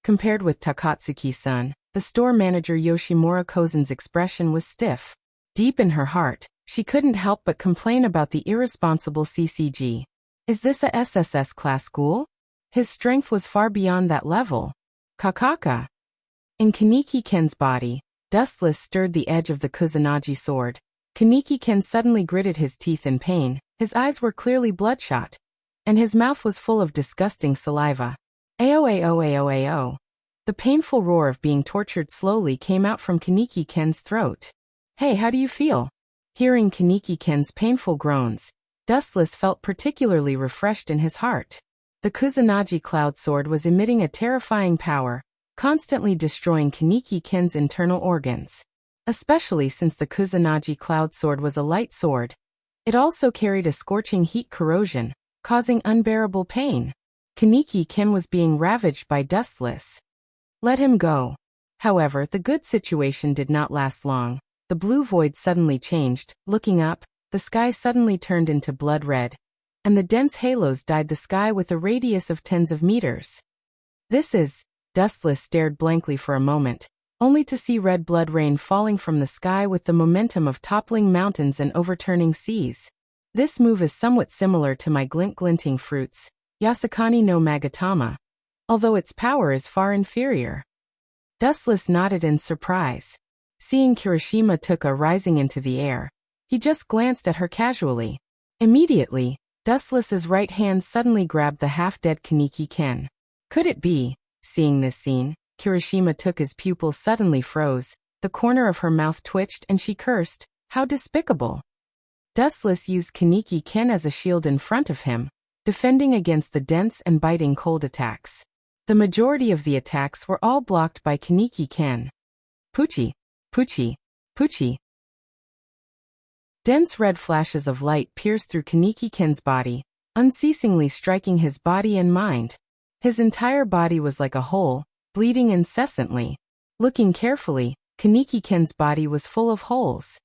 Compared with Takatsuki-san, the store manager Yoshimura Kozen's expression was stiff. Deep in her heart, she couldn't help but complain about the irresponsible CCG. Is this a SSS class ghoul? His strength was far beyond that level. Kakaka. In Kaneki-ken's body, Dustless stirred the edge of the Kusanagi sword. Kaneki-ken suddenly gritted his teeth in pain, his eyes were clearly bloodshot, and his mouth was full of disgusting saliva. Ao. The painful roar of being tortured slowly came out from Kaneki-ken's throat. Hey, how do you feel? Hearing Kaneki-ken's painful groans, Dustless felt particularly refreshed in his heart. The Kusanagi cloud sword was emitting a terrifying power, constantly destroying Kaneki-ken's internal organs. Especially since the Kusanagi cloud sword was a light sword, it also carried a scorching heat corrosion, causing unbearable pain. Kaneki-ken was being ravaged by Dustless. Let him go. However, the good situation did not last long. The blue void suddenly changed. Looking up, the sky suddenly turned into blood red, and the dense halos dyed the sky with a radius of tens of meters. This is... Dustless stared blankly for a moment, only to see red blood rain falling from the sky with the momentum of toppling mountains and overturning seas. This move is somewhat similar to my glint-glinting fruits. Yasakani no Magatama, although its power is far inferior. Dustless nodded in surprise. Seeing Kirishima Tuka rising into the air, he just glanced at her casually. Immediately, Dustless's right hand suddenly grabbed the half-dead Kaneki Ken. Could it be? Seeing this scene, Kirishima Tuka's pupils suddenly froze, the corner of her mouth twitched and she cursed, "How despicable!" Dustless used Kaneki Ken as a shield in front of him, defending against the dense and biting cold attacks. The majority of the attacks were all blocked by Kaneki Ken. Puchi, Puchi, Puchi. Dense red flashes of light pierced through Kaneki Ken's body, unceasingly striking his body and mind. His entire body was like a hole, bleeding incessantly. Looking carefully, Kaneki Ken's body was full of holes.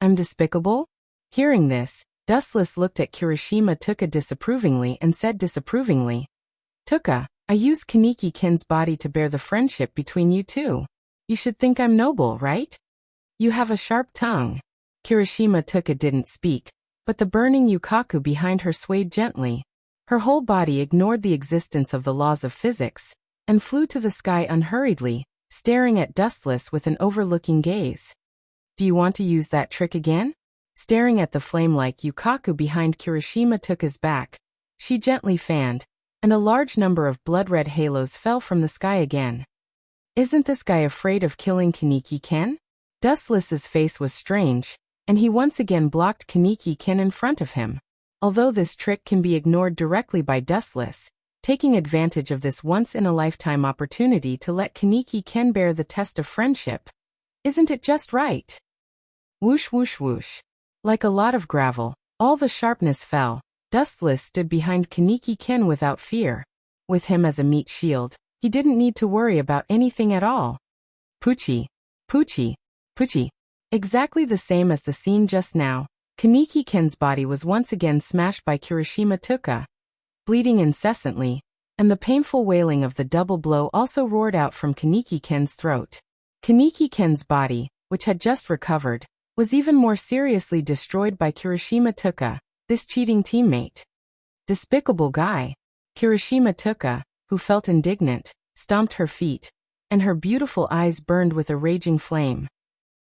"I'm despicable?" Hearing this, Dustless looked at Kirishima Tuka disapprovingly and said disapprovingly, "Tuka, I used Kaneki Ken's body to bear the friendship between you two. You should think I'm noble, right? You have a sharp tongue." Kirishima Tuka didn't speak, but the burning yukaku behind her swayed gently. Her whole body ignored the existence of the laws of physics, and flew to the sky unhurriedly, staring at Dustless with an overlooking gaze. "Do you want to use that trick again?" Staring at the flame-like yukaku behind Kirishima Tuka's back, she gently fanned, and a large number of blood-red halos fell from the sky again. "Isn't this guy afraid of killing Kaneki Ken?" Dustless's face was strange, and he once again blocked Kaneki Ken in front of him. Although this trick can be ignored directly by Dustless, taking advantage of this once-in-a-lifetime opportunity to let Kaneki Ken bear the test of friendship. Isn't it just right? Whoosh whoosh whoosh. Like a lot of gravel, all the sharpness fell. Dustless stood behind Kaneki Ken without fear. With him as a meat shield, he didn't need to worry about anything at all. Puchi, Puchi, Puchi. Exactly the same as the scene just now, Kaneki Ken's body was once again smashed by Kirishima Tuka, bleeding incessantly, and the painful wailing of the double blow also roared out from Kaneki Ken's throat. Kaneki Ken's body, which had just recovered, was even more seriously destroyed by Kirishima Tuka, this cheating teammate. Despicable guy. Kirishima Tuka, who felt indignant, stomped her feet, and her beautiful eyes burned with a raging flame.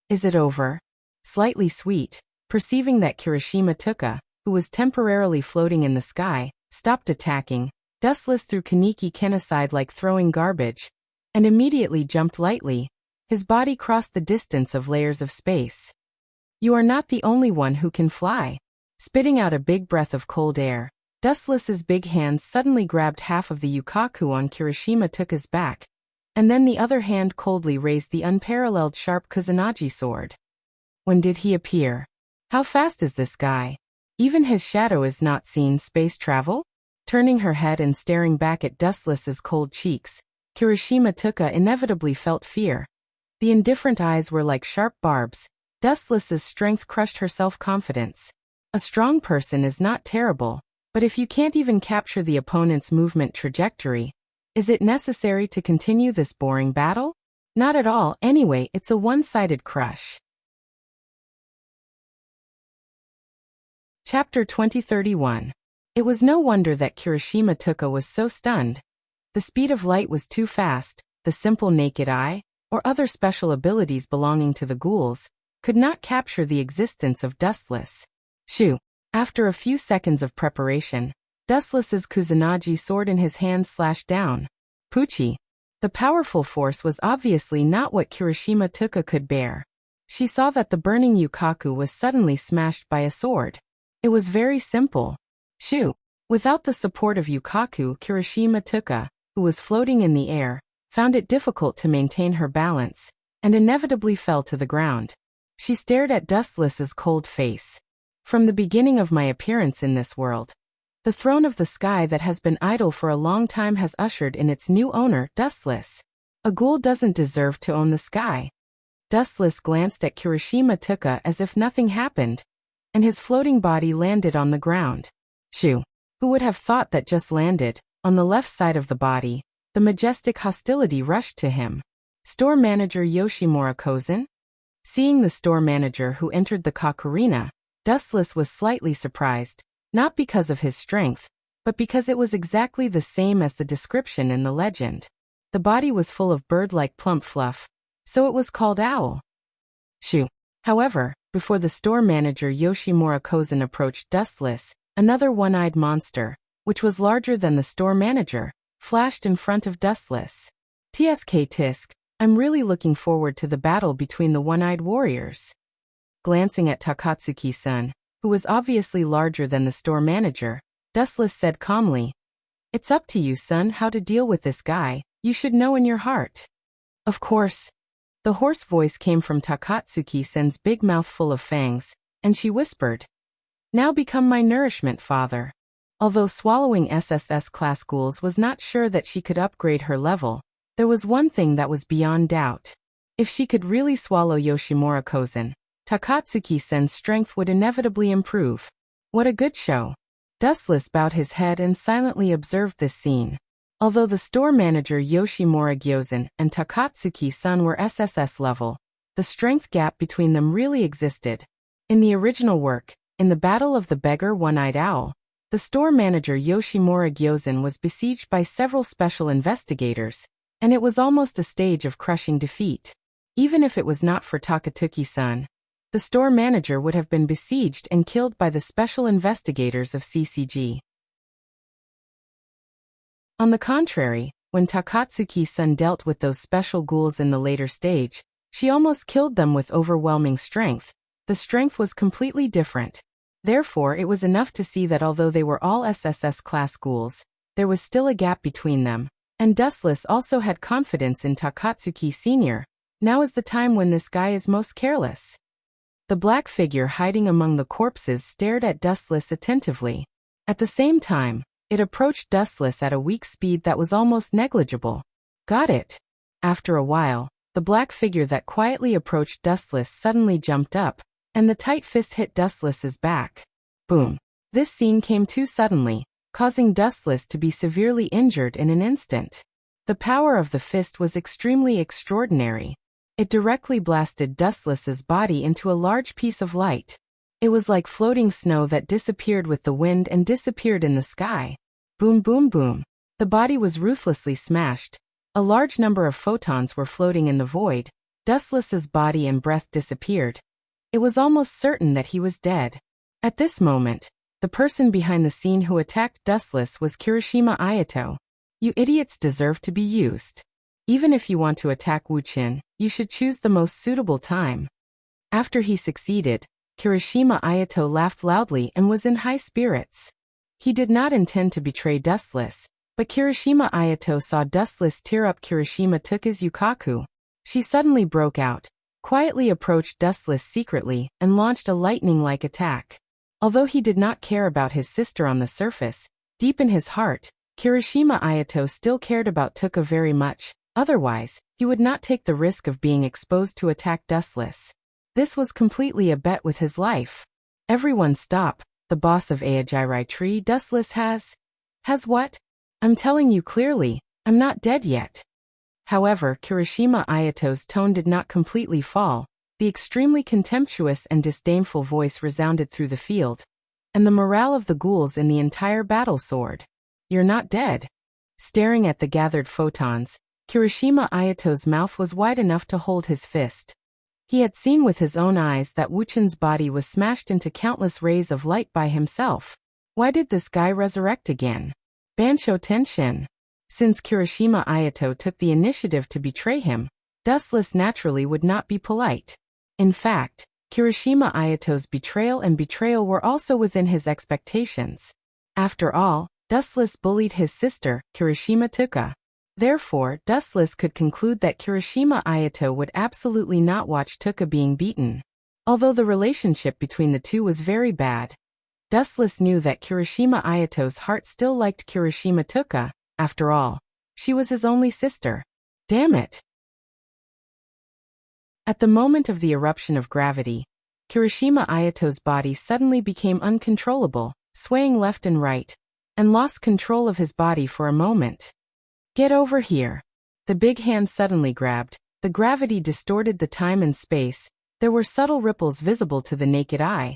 "Is it over?" Slightly sweet, perceiving that Kirishima Tuka, who was temporarily floating in the sky, stopped attacking, Dustless threw Kaneki Ken aside like throwing garbage, and immediately jumped lightly. His body crossed the distance of layers of space. "You are not the only one who can fly." Spitting out a big breath of cold air, Dustless's big hands suddenly grabbed half of the yukaku on Kirishima Tuka's back, and then the other hand coldly raised the unparalleled sharp Kusanagi sword. When did he appear? How fast is this guy? Even his shadow is not seen. Space travel? Turning her head and staring back at Dustless's cold cheeks, Kirishima Tuka inevitably felt fear. The indifferent eyes were like sharp barbs. Dustless's strength crushed her self-confidence. A strong person is not terrible, but if you can't even capture the opponent's movement trajectory, is it necessary to continue this boring battle? Not at all. Anyway, it's a one-sided crush. Chapter 2031. It was no wonder that Kirishima Tuka was so stunned. The speed of light was too fast. The simple naked eye, or other special abilities belonging to the ghouls, could not capture the existence of Dustless. Shoo! After a few seconds of preparation, Dustless's Kusanagi sword in his hand slashed down. Puchi! The powerful force was obviously not what Kirishima Tuka could bear. She saw that the burning yukaku was suddenly smashed by a sword. It was very simple. Shoo! Without the support of yukaku, Kirishima Tuka, who was floating in the air, found it difficult to maintain her balance, and inevitably fell to the ground. She stared at Dustless's cold face. From the beginning of my appearance in this world, the throne of the sky that has been idle for a long time has ushered in its new owner, Dustless. A ghoul doesn't deserve to own the sky. Dustless glanced at Kirishima Tuka as if nothing happened, and his floating body landed on the ground. Shoo! Who would have thought that just landed, on the left side of the body, the majestic hostility rushed to him. Store manager Yoshimura Kozen? Seeing the store manager who entered the Kakurina, Dustless was slightly surprised, not because of his strength, but because it was exactly the same as the description in the legend. The body was full of bird-like plump fluff, so it was called owl. Shoo. However, before the store manager Yoshimura Kozen approached Dustless, another one-eyed monster, which was larger than the store manager, flashed in front of Dustless. Tsk tisk, I'm really looking forward to the battle between the one-eyed warriors. Glancing at Takatsuki-san, who was obviously larger than the store manager, Dustless said calmly, It's up to you, son, how to deal with this guy, you should know in your heart. Of course. The hoarse voice came from Takatsuki-san's big mouth full of fangs, and she whispered, Now become my nourishment, father. Although swallowing SSS class ghouls was not sure that she could upgrade her level, there was one thing that was beyond doubt. If she could really swallow Yoshimura Kozen, Takatsuki-san's strength would inevitably improve. What a good show. Dustless bowed his head and silently observed this scene. Although the store manager Yoshimura Gyozen and Takatsuki-san were SSS level, the strength gap between them really existed. In the original work, in the Battle of the Beggar One-Eyed Owl, the store manager Yoshimura Gyozen was besieged by several special investigators, and it was almost a stage of crushing defeat. Even if it was not for Takatsuki-san, the store manager would have been besieged and killed by the special investigators of CCG. On the contrary, when Takatsuki-san dealt with those special ghouls in the later stage, she almost killed them with overwhelming strength. The strength was completely different. Therefore, it was enough to see that although they were all SSS class ghouls, there was still a gap between them, and Dustless also had confidence in Takatsuki Sr. Now is the time when this guy is most careless. The black figure hiding among the corpses stared at Dustless attentively. At the same time, it approached Dustless at a weak speed that was almost negligible. Got it. After a while, the black figure that quietly approached Dustless suddenly jumped up, and the tight fist hit Dustless's back. Boom. This scene came too suddenly, causing Dustless to be severely injured in an instant. The power of the fist was extremely extraordinary. It directly blasted Dustless's body into a large piece of light. It was like floating snow that disappeared with the wind and disappeared in the sky. Boom boom boom. The body was ruthlessly smashed. A large number of photons were floating in the void. Dustless's body and breath disappeared. It was almost certain that he was dead. At this moment, the person behind the scene who attacked Dustless was Kirishima Ayato. You idiots deserve to be used. Even if you want to attack Wuchin, you should choose the most suitable time. After he succeeded, Kirishima Ayato laughed loudly and was in high spirits. He did not intend to betray Dustless, but Kirishima Ayato saw Dustless tear up Kirishima Tuka's yukaku. She suddenly broke out, quietly approached Dustless secretly, and launched a lightning-like attack. Although he did not care about his sister on the surface, deep in his heart, Kirishima Ayato still cared about Tuka very much. Otherwise, he would not take the risk of being exposed to attack Dustless. This was completely a bet with his life. Everyone stop, the boss of Aojirai Tree Dustless has what? I'm telling you clearly, I'm not dead yet. However, Kirishima Ayato's tone did not completely fall. The extremely contemptuous and disdainful voice resounded through the field, and the morale of the ghouls in the entire battle soared. You're not dead. Staring at the gathered photons, Kirishima Ayato's mouth was wide enough to hold his fist. He had seen with his own eyes that Wuchin's body was smashed into countless rays of light by himself. Why did this guy resurrect again? Bansho Tenshin. Since Kirishima Ayato took the initiative to betray him, Dustless naturally would not be polite. In fact, Kirishima Ayato's betrayal were also within his expectations. After all, Dustless bullied his sister, Kirishima Tuka. Therefore, Dustless could conclude that Kirishima Ayato would absolutely not watch Tuka being beaten. Although the relationship between the two was very bad, Dustless knew that Kirishima Ayato's heart still liked Kirishima Tuka. After all, she was his only sister. Damn it. At the moment of the eruption of gravity, Kirishima Ayato's body suddenly became uncontrollable, swaying left and right, and lost control of his body for a moment. Get over here. The big hand suddenly grabbed. The gravity distorted the time and space. There were subtle ripples visible to the naked eye.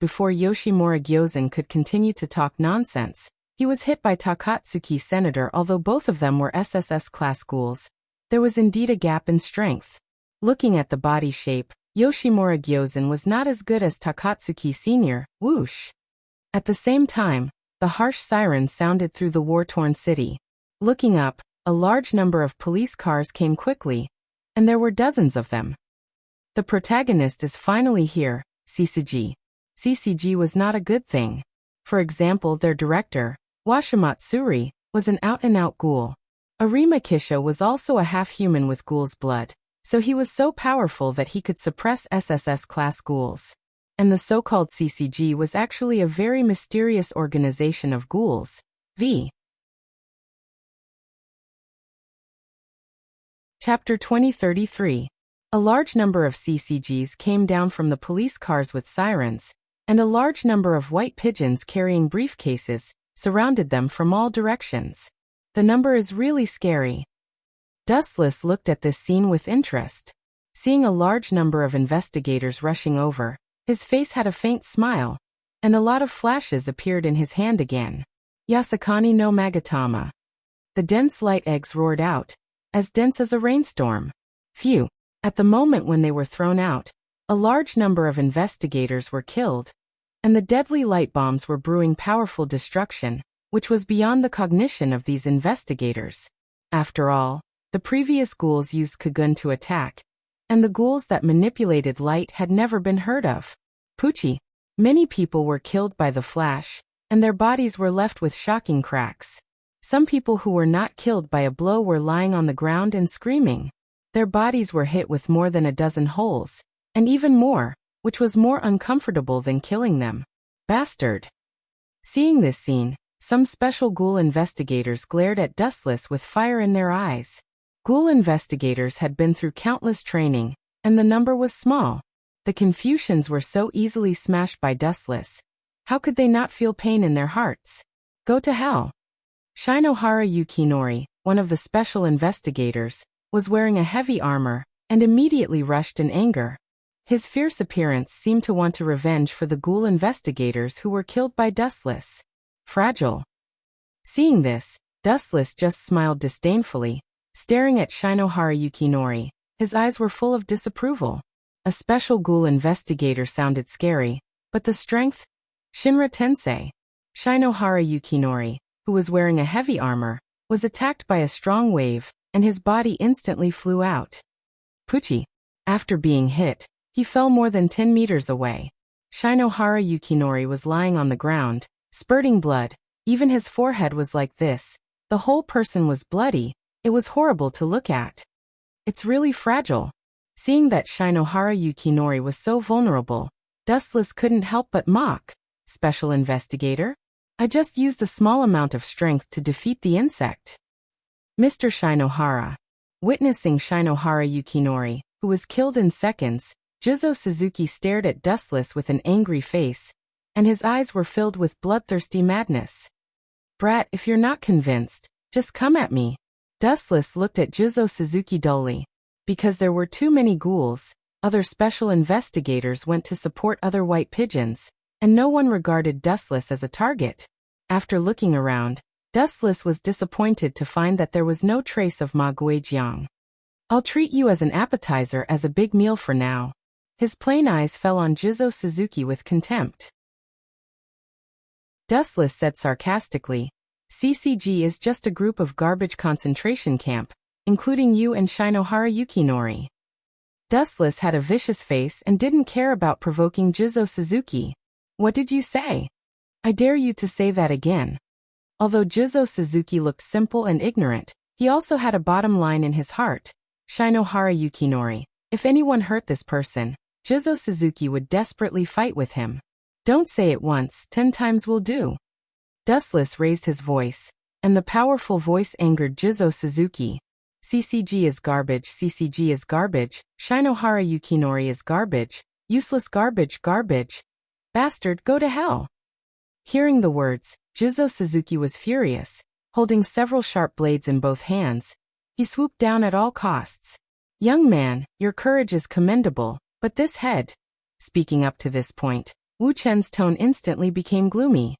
Before Yoshimura Gyozen could continue to talk nonsense, he was hit by Takatsuki Senator. Although both of them were SSS class ghouls, there was indeed a gap in strength. Looking at the body shape, Yoshimura Gyozen was not as good as Takatsuki Sr. Whoosh! At the same time, the harsh siren sounded through the war-torn city. Looking up, a large number of police cars came quickly, and there were dozens of them. The protagonist is finally here, CCG. CCG was not a good thing. For example, their director, Washimatsuri, was an out-and-out ghoul. Arima Kisha was also a half-human with ghoul's blood, so he was so powerful that he could suppress SSS class ghouls. And the so-called CCG was actually a very mysterious organization of ghouls. V. Chapter 2033. A large number of CCGs came down from the police cars with sirens, and a large number of white pigeons carrying briefcases surrounded them from all directions. The number is really scary. Dustless looked at this scene with interest. Seeing a large number of investigators rushing over, his face had a faint smile, and a lot of flashes appeared in his hand again. Yasakani no Magatama. The dense light eggs roared out, as dense as a rainstorm. Phew! At the moment when they were thrown out, a large number of investigators were killed, and the deadly light bombs were brewing powerful destruction, which was beyond the cognition of these investigators. After all, the previous ghouls used Kagun to attack, and the ghouls that manipulated light had never been heard of. Poochie. Many people were killed by the flash, and their bodies were left with shocking cracks. Some people who were not killed by a blow were lying on the ground and screaming. Their bodies were hit with more than a dozen holes, and even more, which was more uncomfortable than killing them. Bastard! Seeing this scene, some special ghoul investigators glared at Dustless with fire in their eyes. Ghoul investigators had been through countless training, and the number was small. The Confucians were so easily smashed by Dustless. How could they not feel pain in their hearts? Go to hell! Shinohara Yukinori, one of the special investigators, was wearing a heavy armor, and immediately rushed in anger. His fierce appearance seemed to want to revenge for the ghoul investigators who were killed by Dustless. Fragile. Seeing this, Dustless just smiled disdainfully, staring at Shinohara Yukinori. His eyes were full of disapproval. A special ghoul investigator sounded scary, but the strength? Shinra Tensei. Shinohara Yukinori, who was wearing a heavy armor, was attacked by a strong wave, and his body instantly flew out. Poochie. After being hit, he fell more than 10 meters away. Shinohara Yukinori was lying on the ground, spurting blood. Even his forehead was like this. The whole person was bloody. It was horrible to look at. It's really fragile. Seeing that Shinohara Yukinori was so vulnerable, Dustless couldn't help but mock. Special investigator? I just used a small amount of strength to defeat the insect. Mr. Shinohara. Witnessing Shinohara Yukinori, who was killed in seconds, Juzo Suzuki stared at Dustless with an angry face, and his eyes were filled with bloodthirsty madness. Brat, if you're not convinced, just come at me. Dustless looked at Juzo Suzuki dully. Because there were too many ghouls, other special investigators went to support other white pigeons, and no one regarded Dustless as a target. After looking around, Dustless was disappointed to find that there was no trace of Ma Guijiang. I'll treat you as an appetizer as a big meal for now. His plain eyes fell on Juzo Suzuki with contempt. Dustless said sarcastically, CCG is just a group of garbage concentration camp, including you and Shinohara Yukinori. Dustless had a vicious face and didn't care about provoking Juzo Suzuki. What did you say? I dare you to say that again. Although Juzo Suzuki looked simple and ignorant, he also had a bottom line in his heart. Shinohara Yukinori. If anyone hurt this person, Juzo Suzuki would desperately fight with him. Don't say it once, 10 times will do. Dustless raised his voice, and the powerful voice angered Juzo Suzuki. CCG is garbage, CCG is garbage, Shinohara Yukinori is garbage, useless garbage, garbage. Bastard, go to hell. Hearing the words, Juzo Suzuki was furious. Holding several sharp blades in both hands, he swooped down at all costs. Young man, your courage is commendable, but this head. Speaking up to this point, Wu Chen's tone instantly became gloomy.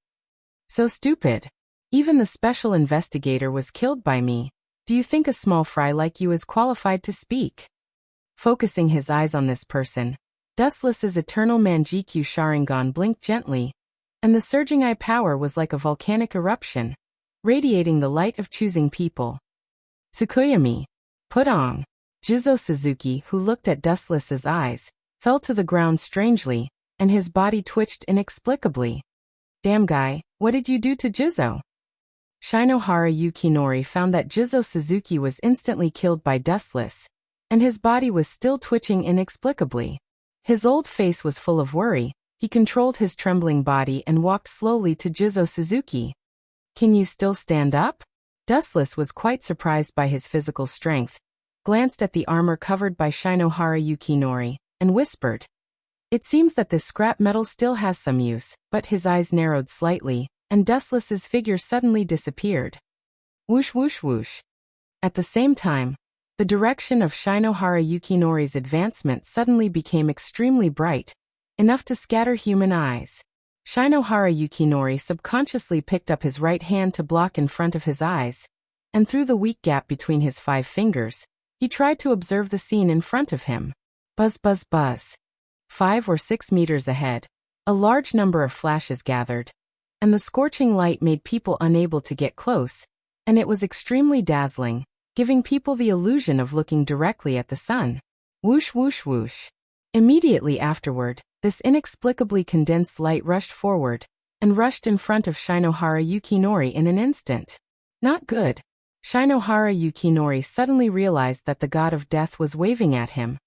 So stupid. Even the special investigator was killed by me. Do you think a small fry like you is qualified to speak? Focusing his eyes on this person, Dustless's eternal Manjikyu Sharingan blinked gently, and the surging eye power was like a volcanic eruption, radiating the light of choosing people. Tsukuyami. Put on. Jizo Suzuki, who looked at Dustless's eyes, fell to the ground strangely, and his body twitched inexplicably. Damn guy, what did you do to Jizo? Shinohara Yukinori found that Jizo Suzuki was instantly killed by Dustless, and his body was still twitching inexplicably. His old face was full of worry. He controlled his trembling body and walked slowly to Jizo Suzuki. Can you still stand up? Dustless was quite surprised by his physical strength, glanced at the armor covered by Shinohara Yukinori, and whispered. It seems that this scrap metal still has some use, but his eyes narrowed slightly, and Dustless's figure suddenly disappeared. Whoosh whoosh whoosh. At the same time, the direction of Shinohara Yukinori's advancement suddenly became extremely bright, enough to scatter human eyes. Shinohara Yukinori subconsciously picked up his right hand to block in front of his eyes, and through the weak gap between his 5 fingers, he tried to observe the scene in front of him. Buzz buzz buzz. 5 or 6 meters ahead, a large number of flashes gathered, and the scorching light made people unable to get close, and it was extremely dazzling, giving people the illusion of looking directly at the sun. Whoosh whoosh whoosh. Immediately afterward, this inexplicably condensed light rushed forward, and rushed in front of Shinohara Yukinori in an instant. Not good. Shinohara Yukinori suddenly realized that the god of death was waving at him,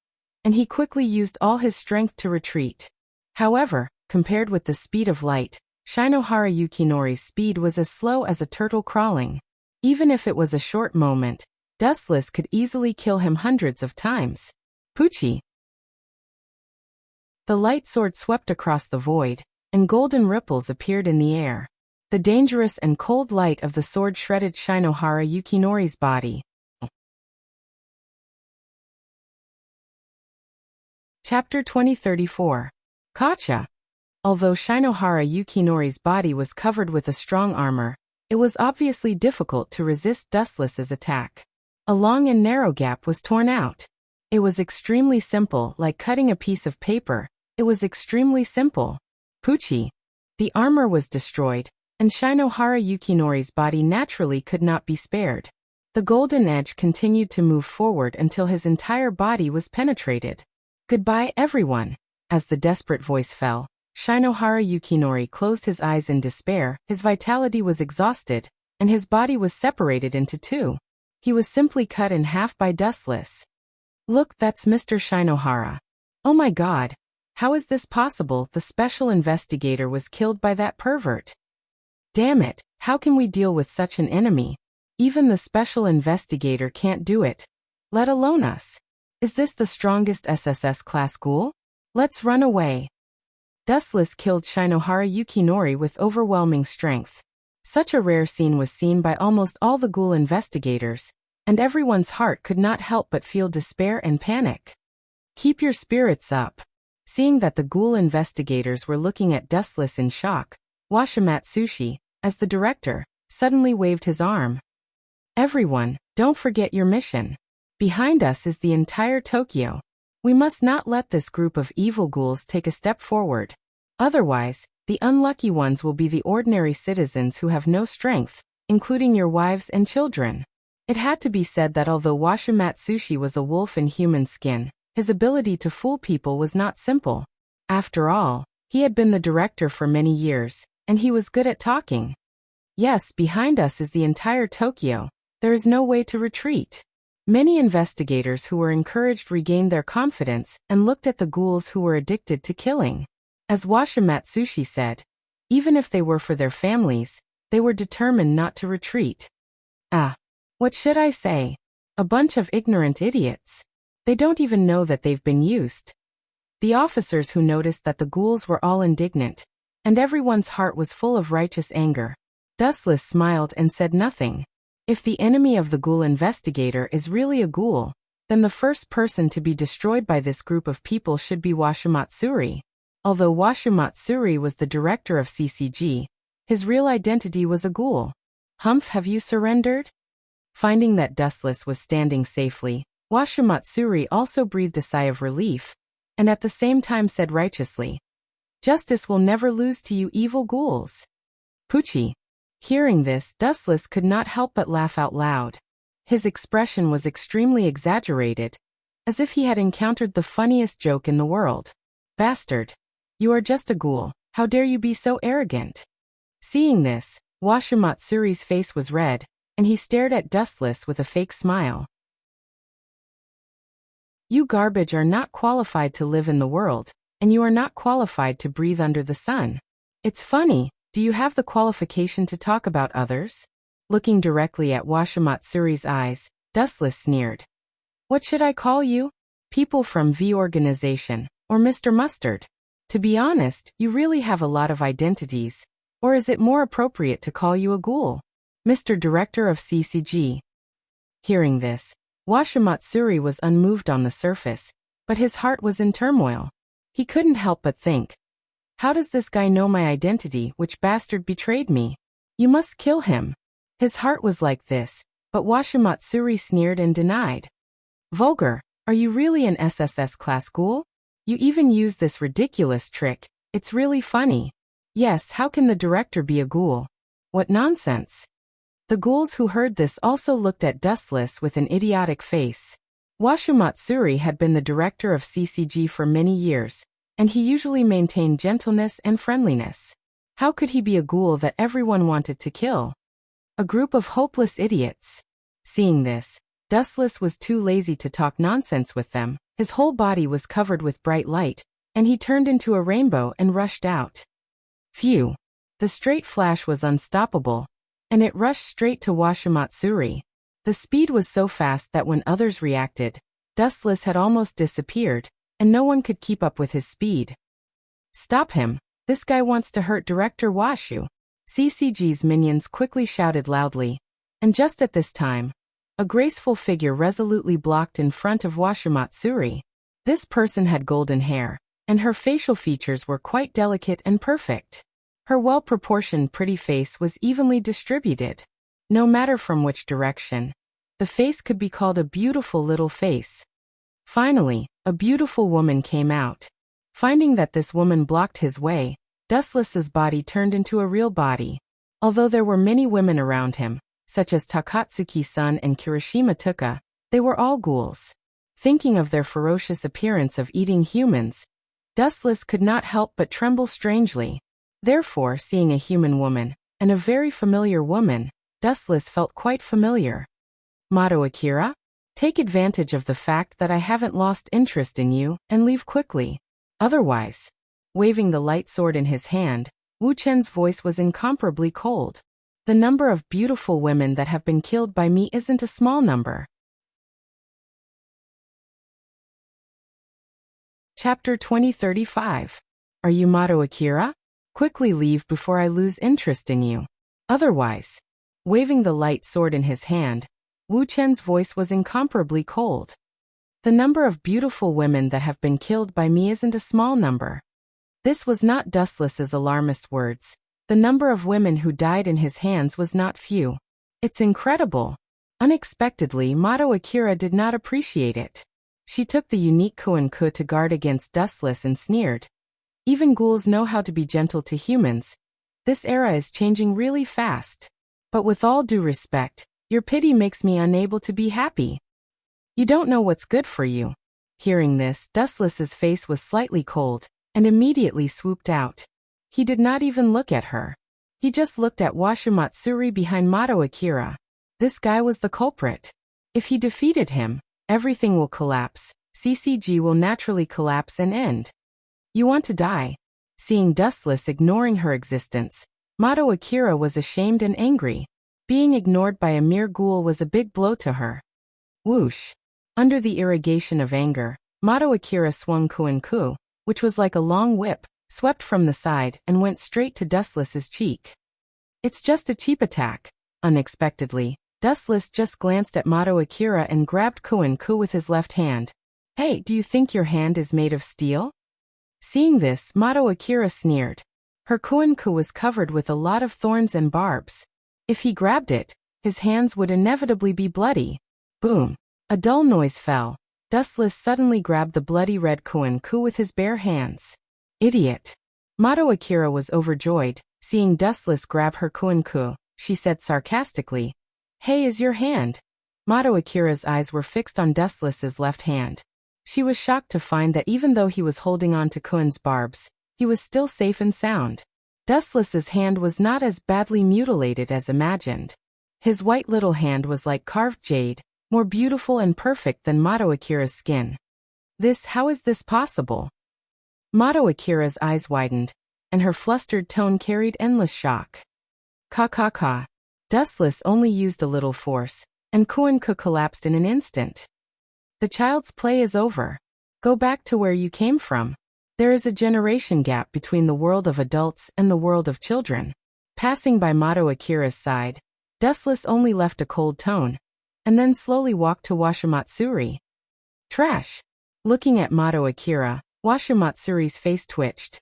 and he quickly used all his strength to retreat. However, compared with the speed of light, Shinohara Yukinori's speed was as slow as a turtle crawling. Even if it was a short moment, Dustless could easily kill him hundreds of times. Poochie. The light sword swept across the void, and golden ripples appeared in the air. The dangerous and cold light of the sword shredded Shinohara Yukinori's body. Chapter 2034. Kacha. Although Shinohara Yukinori's body was covered with a strong armor, it was obviously difficult to resist Dustless's attack. A long and narrow gap was torn out. It was extremely simple, like cutting a piece of paper. It was extremely simple. Poochie. The armor was destroyed, and Shinohara Yukinori's body naturally could not be spared. The golden edge continued to move forward until his entire body was penetrated. Goodbye, everyone. As the desperate voice fell, Shinohara Yukinori closed his eyes in despair. His vitality was exhausted, and his body was separated into 2. He was simply cut in half by Dustless. Look, that's Mr. Shinohara. Oh my god. How is this possible? The special investigator was killed by that pervert. Damn it, how can we deal with such an enemy? Even the special investigator can't do it, let alone us. Is this the strongest SSS class ghoul? Let's run away. Dustless killed Shinohara Yukinori with overwhelming strength. Such a rare scene was seen by almost all the ghoul investigators, and everyone's heart could not help but feel despair and panic. Keep your spirits up. Seeing that the ghoul investigators were looking at Dustless in shock, Washimatsushi, as the director, suddenly waved his arm. Everyone, don't forget your mission. Behind us is the entire Tokyo. We must not let this group of evil ghouls take a step forward. Otherwise, the unlucky ones will be the ordinary citizens who have no strength, including your wives and children. It had to be said that although Washimatsushi was a wolf in human skin, his ability to fool people was not simple. After all, he had been the director for many years, and he was good at talking. Yes, behind us is the entire Tokyo. There is no way to retreat. Many investigators who were encouraged regained their confidence and looked at the ghouls who were addicted to killing. As Washimatsushi said, even if they were for their families, they were determined not to retreat. What should I say? A bunch of ignorant idiots. They don't even know that they've been used. The officers who noticed that the ghouls were all indignant, and everyone's heart was full of righteous anger. Dustless smiled and said nothing. If the enemy of the ghoul investigator is really a ghoul, then the first person to be destroyed by this group of people should be Washimatsuri. Although Washimatsuri was the director of CCG, his real identity was a ghoul. Humph, have you surrendered? Finding that Dustless was standing safely, Washimatsuri also breathed a sigh of relief, and at the same time said righteously, "Justice will never lose to you evil ghouls." Poochie. Hearing this, Dustless could not help but laugh out loud. His expression was extremely exaggerated, as if he had encountered the funniest joke in the world. "Bastard. You are just a ghoul, how dare you be so arrogant?" Seeing this, Washimatsuri's face was red, and he stared at Dustless with a fake smile. "You garbage are not qualified to live in the world, and you are not qualified to breathe under the sun. It's funny, do you have the qualification to talk about others?" Looking directly at Washimatsuri's eyes, Dustless sneered. "What should I call you? People from V Organization, or Mr. Mustard? To be honest, you really have a lot of identities, or is it more appropriate to call you a ghoul? Mr. Director of CCG." Hearing this, Washimatsuri was unmoved on the surface, but his heart was in turmoil. He couldn't help but think, how does this guy know my identity? Which bastard betrayed me? You must kill him. His heart was like this, but Washimatsuri sneered and denied. "Vulgar, are you really an SSS class ghoul? You even use this ridiculous trick, it's really funny. Yes, how can the director be a ghoul? What nonsense." The ghouls who heard this also looked at Dustless with an idiotic face. Washimatsuri had been the director of CCG for many years, and he usually maintained gentleness and friendliness. How could he be a ghoul that everyone wanted to kill? A group of hopeless idiots. Seeing this, Dustless was too lazy to talk nonsense with them. His whole body was covered with bright light, and he turned into a rainbow and rushed out. Phew! The straight flash was unstoppable, and it rushed straight to Washimatsuri. The speed was so fast that when others reacted, Dustless had almost disappeared, and no one could keep up with his speed. "Stop him! This guy wants to hurt Director Washu!" CCG's minions quickly shouted loudly, and just at this time, a graceful figure resolutely blocked in front of Washimatsuri. This person had golden hair, and her facial features were quite delicate and perfect. Her well-proportioned pretty face was evenly distributed. No matter from which direction, the face could be called a beautiful little face. Finally, a beautiful woman came out. Finding that this woman blocked his way, Dustless's body turned into a real body. Although there were many women around him, such as Takatsuki-san and Kirishima Tuka, they were all ghouls. Thinking of their ferocious appearance of eating humans, Dustless could not help but tremble strangely. Therefore, seeing a human woman, and a very familiar woman, Dustless felt quite familiar. "Mato Akira? Take advantage of the fact that I haven't lost interest in you, and leave quickly. Otherwise..." Waving the light sword in his hand, Wu Chen's voice was incomparably cold. "The number of beautiful women that have been killed by me isn't a small number." Chapter 2035. Are you Mato Akira? Quickly leave before I lose interest in you. Otherwise. Waving the light sword in his hand, Wu Chen's voice was incomparably cold. "The number of beautiful women that have been killed by me isn't a small number." This was not Dustless's alarmist words. The number of women who died in his hands was not few. It's incredible. Unexpectedly, Mato Akira did not appreciate it. She took the unique Kuan-ku to guard against Dustless and sneered. "Even ghouls know how to be gentle to humans. This era is changing really fast. But with all due respect, your pity makes me unable to be happy. You don't know what's good for you." Hearing this, Dustless's face was slightly cold, and immediately swooped out. He did not even look at her. He just looked at Washimatsuri behind Mato Akira. This guy was the culprit. If he defeated him, everything will collapse. CCG will naturally collapse and end. "You want to die?" Seeing Dustless ignoring her existence, Mato Akira was ashamed and angry. Being ignored by a mere ghoul was a big blow to her. Whoosh! Under the irrigation of anger, Mato Akira swung Kuan-ku, which was like a long whip, swept from the side and went straight to Dustless's cheek. "It's just a cheap attack." Unexpectedly, Dustless just glanced at Mato Akira and grabbed Kuan-ku with his left hand. "Hey, do you think your hand is made of steel?" Seeing this, Mato Akira sneered. Her kuenku was covered with a lot of thorns and barbs. If he grabbed it, his hands would inevitably be bloody. Boom! A dull noise fell. Dustless suddenly grabbed the bloody red kuenku with his bare hands. Idiot! Mato Akira was overjoyed, seeing Dustless grab her kuenku. She said sarcastically, "Hey, is your hand?" Mato Akira's eyes were fixed on Dustless's left hand. She was shocked to find that even though he was holding on to Kuen's barbs, he was still safe and sound. Dustless's hand was not as badly mutilated as imagined. His white little hand was like carved jade, more beautiful and perfect than Mato Akira's skin. How is this possible? Mato Akira's eyes widened, and her flustered tone carried endless shock. Ka. Dustless only used a little force, and Kuenku collapsed in an instant. The child's play is over. Go back to where you came from. There is a generation gap between the world of adults and the world of children. Passing by Mato Akira's side, Dustless only left a cold tone, and then slowly walked to Washimatsuri. Trash! Looking at Mato Akira, Washimatsuri's face twitched.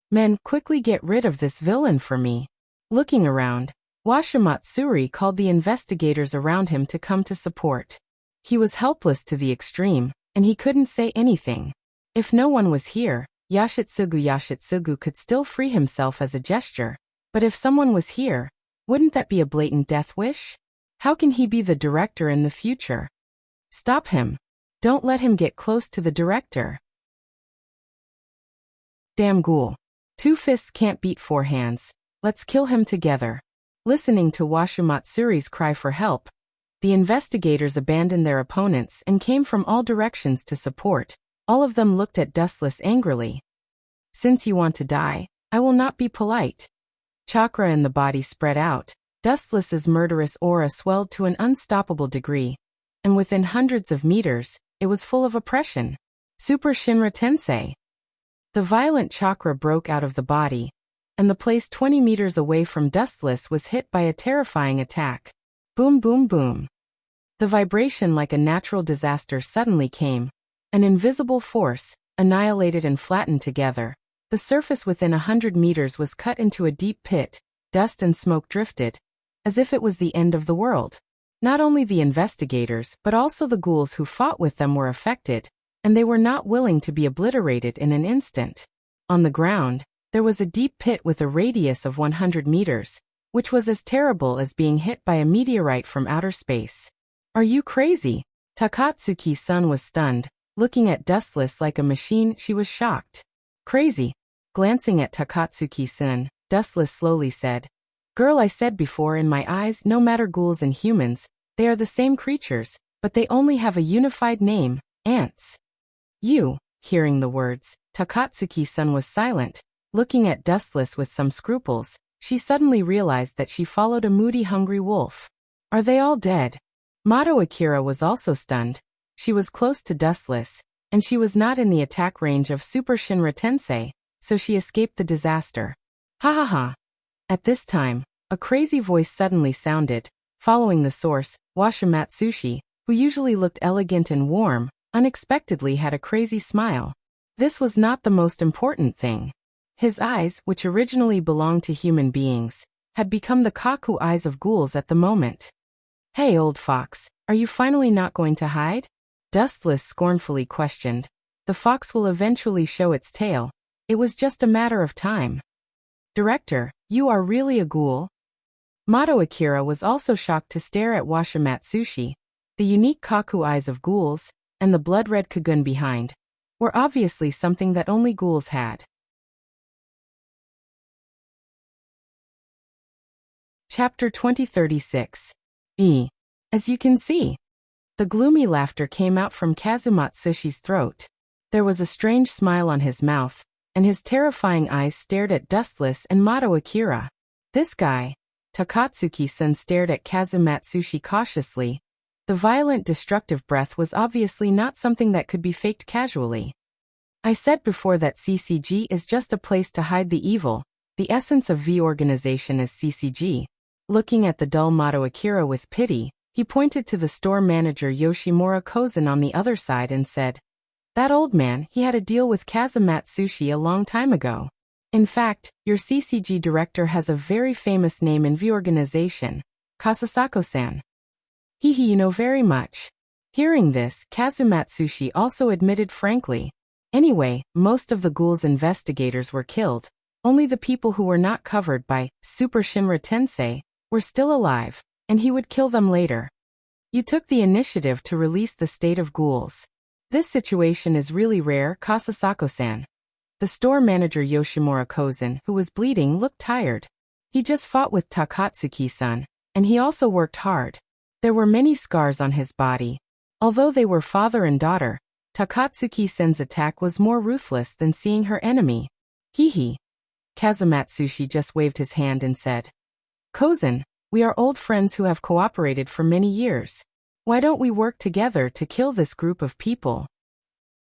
Men, quickly get rid of this villain for me. Looking around, Washimatsuri called the investigators around him to come to support. He was helpless to the extreme, and he couldn't say anything. If no one was here, Yashitsugu could still free himself as a gesture. But if someone was here, wouldn't that be a blatant death wish? How can he be the director in the future? Stop him. Don't let him get close to the director. Damn ghoul. 2 fists can't beat 4 hands. Let's kill him together. Listening to Washimatsuri's cry for help, the investigators abandoned their opponents and came from all directions to support. All of them looked at Dustless angrily. Since you want to die, I will not be polite. Chakra in the body spread out. Dustless's murderous aura swelled to an unstoppable degree, and within hundreds of meters, it was full of oppression. Super Shinra Tensei. The violent chakra broke out of the body, and the place 20 meters away from Dustless was hit by a terrifying attack. Boom boom boom. The vibration like a natural disaster suddenly came. An invisible force, annihilated and flattened together. The surface within 100 meters was cut into a deep pit. Dust and smoke drifted, as if it was the end of the world. Not only the investigators but also the ghouls who fought with them were affected, and they were not willing to be obliterated in an instant. On the ground, there was a deep pit with a radius of 100 meters, which was as terrible as being hit by a meteorite from outer space. Are you crazy? Takatsuki-san was stunned. Looking at Dustless like a machine, she was shocked. Crazy. Glancing at Takatsuki-san, Dustless slowly said, "Girl, I said before, in my eyes, no matter ghouls and humans, they are the same creatures, but they only have a unified name, ants." Hearing the words, Takatsuki-san was silent. Looking at Dustless with some scruples, she suddenly realized that she followed a moody, hungry wolf. Are they all dead? Mato Akira was also stunned. She was close to Dustless, and she was not in the attack range of Super Shinra Tensei, so she escaped the disaster. Ha ha ha. At this time, a crazy voice suddenly sounded. Following the source, Washimatsushi, who usually looked elegant and warm, unexpectedly had a crazy smile. This was not the most important thing. His eyes, which originally belonged to human beings, had become the kaku eyes of ghouls at the moment. Hey old fox, are you finally not going to hide? Dustless scornfully questioned. The fox will eventually show its tail. It was just a matter of time. Director, you are really a ghoul? Mato Akira was also shocked to stare at Washimatsushi. The unique kaku eyes of ghouls, and the blood-red kagun behind, were obviously something that only ghouls had. Chapter 2036. As you can see. The gloomy laughter came out from Kazumatsushi's throat. There was a strange smile on his mouth, and his terrifying eyes stared at Dustless and Mato Akira. This guy. Takatsuki-san stared at Kazumatsushi cautiously. The violent, destructive breath was obviously not something that could be faked casually. I said before that CCG is just a place to hide the evil. The essence of V organization is CCG. Looking at the dull Mato Akira with pity, he pointed to the store manager Yoshimura Kozan on the other side and said, That old man, he had a deal with Kazumatsushi a long time ago. In fact, your CCG director has a very famous name in the organization, Kasasako-san. You know very much. Hearing this, Kazumatsushi also admitted frankly. Anyway, most of the ghoul's investigators were killed. Only the people who were not covered by Super Shinra Tensei were still alive, and he would kill them later. You took the initiative to release the state of ghouls. This situation is really rare, Kasasako-san. The store manager Yoshimura Kozen, who was bleeding, looked tired. He just fought with Takatsuki-san, and he also worked hard. There were many scars on his body. Although they were father and daughter, Takatsuki-san's attack was more ruthless than seeing her enemy. Kazumatsushi just waved his hand and said, Kozen, we are old friends who have cooperated for many years. Why don't we work together to kill this group of people?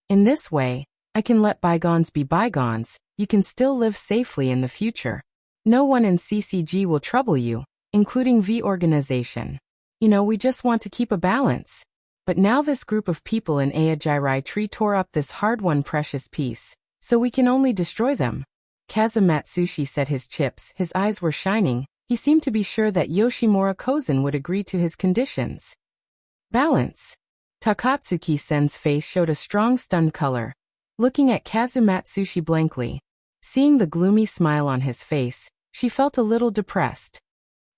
In this way, I can let bygones be bygones, you can still live safely in the future. No one in CCG will trouble you, including the organization. We just want to keep a balance. But now this group of people in Aojirai Tree tore up this hard-won precious piece, so we can only destroy them. Kazumatsushi set his chips, his eyes were shining, he seemed to be sure that Yoshimura Kozen would agree to his conditions. Balance. Takatsuki-sen's face showed a strong stunned color, looking at Kazumatsushi blankly. Seeing the gloomy smile on his face, she felt a little depressed.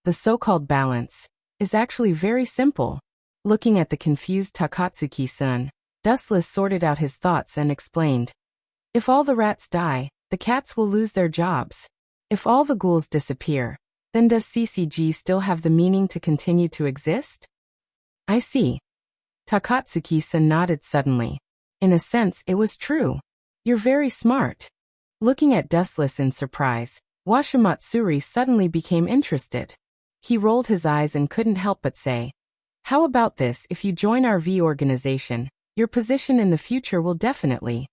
The so-called balance is actually very simple. Looking at the confused Takatsuki-san, Dustless sorted out his thoughts and explained. If all the rats die, the cats will lose their jobs. If all the ghouls disappear, then does CCG still have the meaning to continue to exist? I see. Takatsuki-san nodded suddenly. In a sense, it was true. You're very smart. Looking at Dustless in surprise, Washimatsuri suddenly became interested. He rolled his eyes and couldn't help but say, how about this? If you join our V organization, your position in the future will definitely.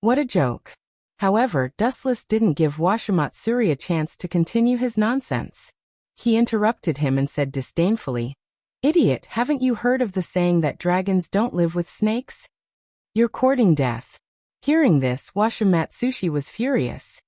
What a joke. However, Dustless didn't give Washimatsuri a chance to continue his nonsense. He interrupted him and said disdainfully, Idiot, haven't you heard of the saying that dragons don't live with snakes? You're courting death. Hearing this, Washimatsushi was furious.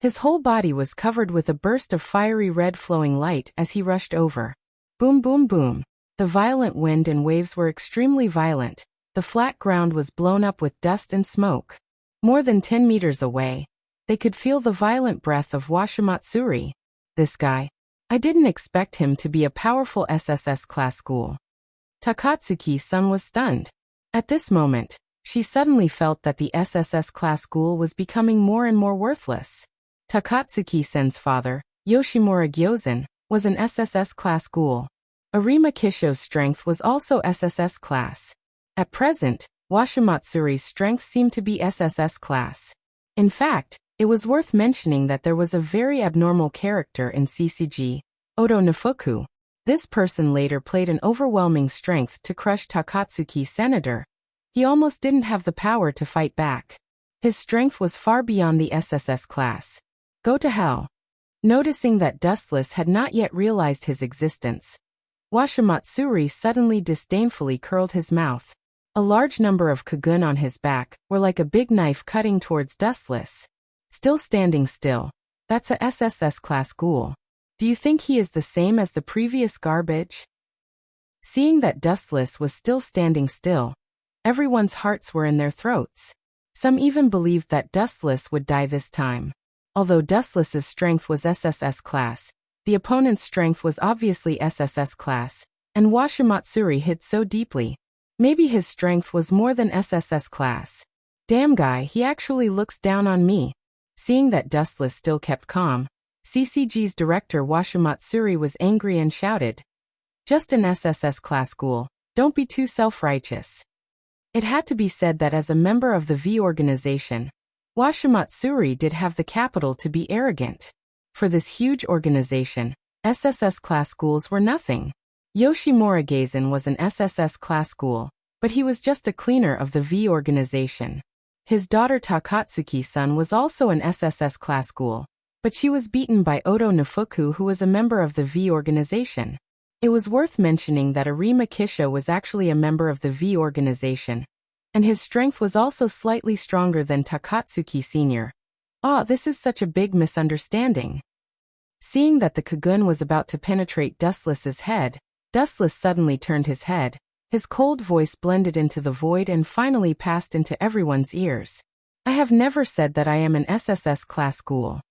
His whole body was covered with a burst of fiery red flowing light as he rushed over. Boom boom boom. The violent wind and waves were extremely violent. The flat ground was blown up with dust and smoke. More than 10 meters away, they could feel the violent breath of Washimatsuri. This guy. I didn't expect him to be a powerful SSS-class ghoul. Takatsuki-san was stunned. At this moment, she suddenly felt that the SSS-class ghoul was becoming more and more worthless. Takatsuki-san's father, Yoshimura Gyozen, was an SSS-class ghoul. Arima Kisho's strength was also SSS-class. At present, Washimatsuri's strength seemed to be SSS-class. In fact, it was worth mentioning that there was a very abnormal character in CCG, Odo Nifuku. This person later played an overwhelming strength to crush Takatsuki's senator. He almost didn't have the power to fight back. His strength was far beyond the SSS class. Go to hell. Noticing that Dustless had not yet realized his existence, Washimatsuri suddenly disdainfully curled his mouth. A large number of Kagun on his back were like a big knife cutting towards Dustless. Still standing still. That's a SSS-class ghoul. Do you think he is the same as the previous garbage? Seeing that Dustless was still standing still, everyone's hearts were in their throats. Some even believed that Dustless would die this time. Although Dustless's strength was SSS class, the opponent's strength was obviously SSS class, and Washimatsuri hit so deeply. Maybe his strength was more than SSS class. Damn guy, he actually looks down on me. Seeing that Dustless still kept calm, CCG's director Washimatsuri was angry and shouted, Just an SSS class ghoul, don't be too self-righteous. It had to be said that as a member of the V organization, Washimatsuri did have the capital to be arrogant. For this huge organization, SSS class ghouls were nothing. Yoshimura Gazen was an SSS class ghoul, but he was just a cleaner of the V organization. His daughter Takatsuki-san was also an SSS class ghoul, but she was beaten by Odo Nifuku, who was a member of the V organization. It was worth mentioning that Arima Kisha was actually a member of the V organization, and his strength was also slightly stronger than Takatsuki Sr. This is such a big misunderstanding. Seeing that the Kagun was about to penetrate Dustless's head, Dustless suddenly turned his head. His cold voice blended into the void and finally passed into everyone's ears. I have never said that I am an SSS class ghoul.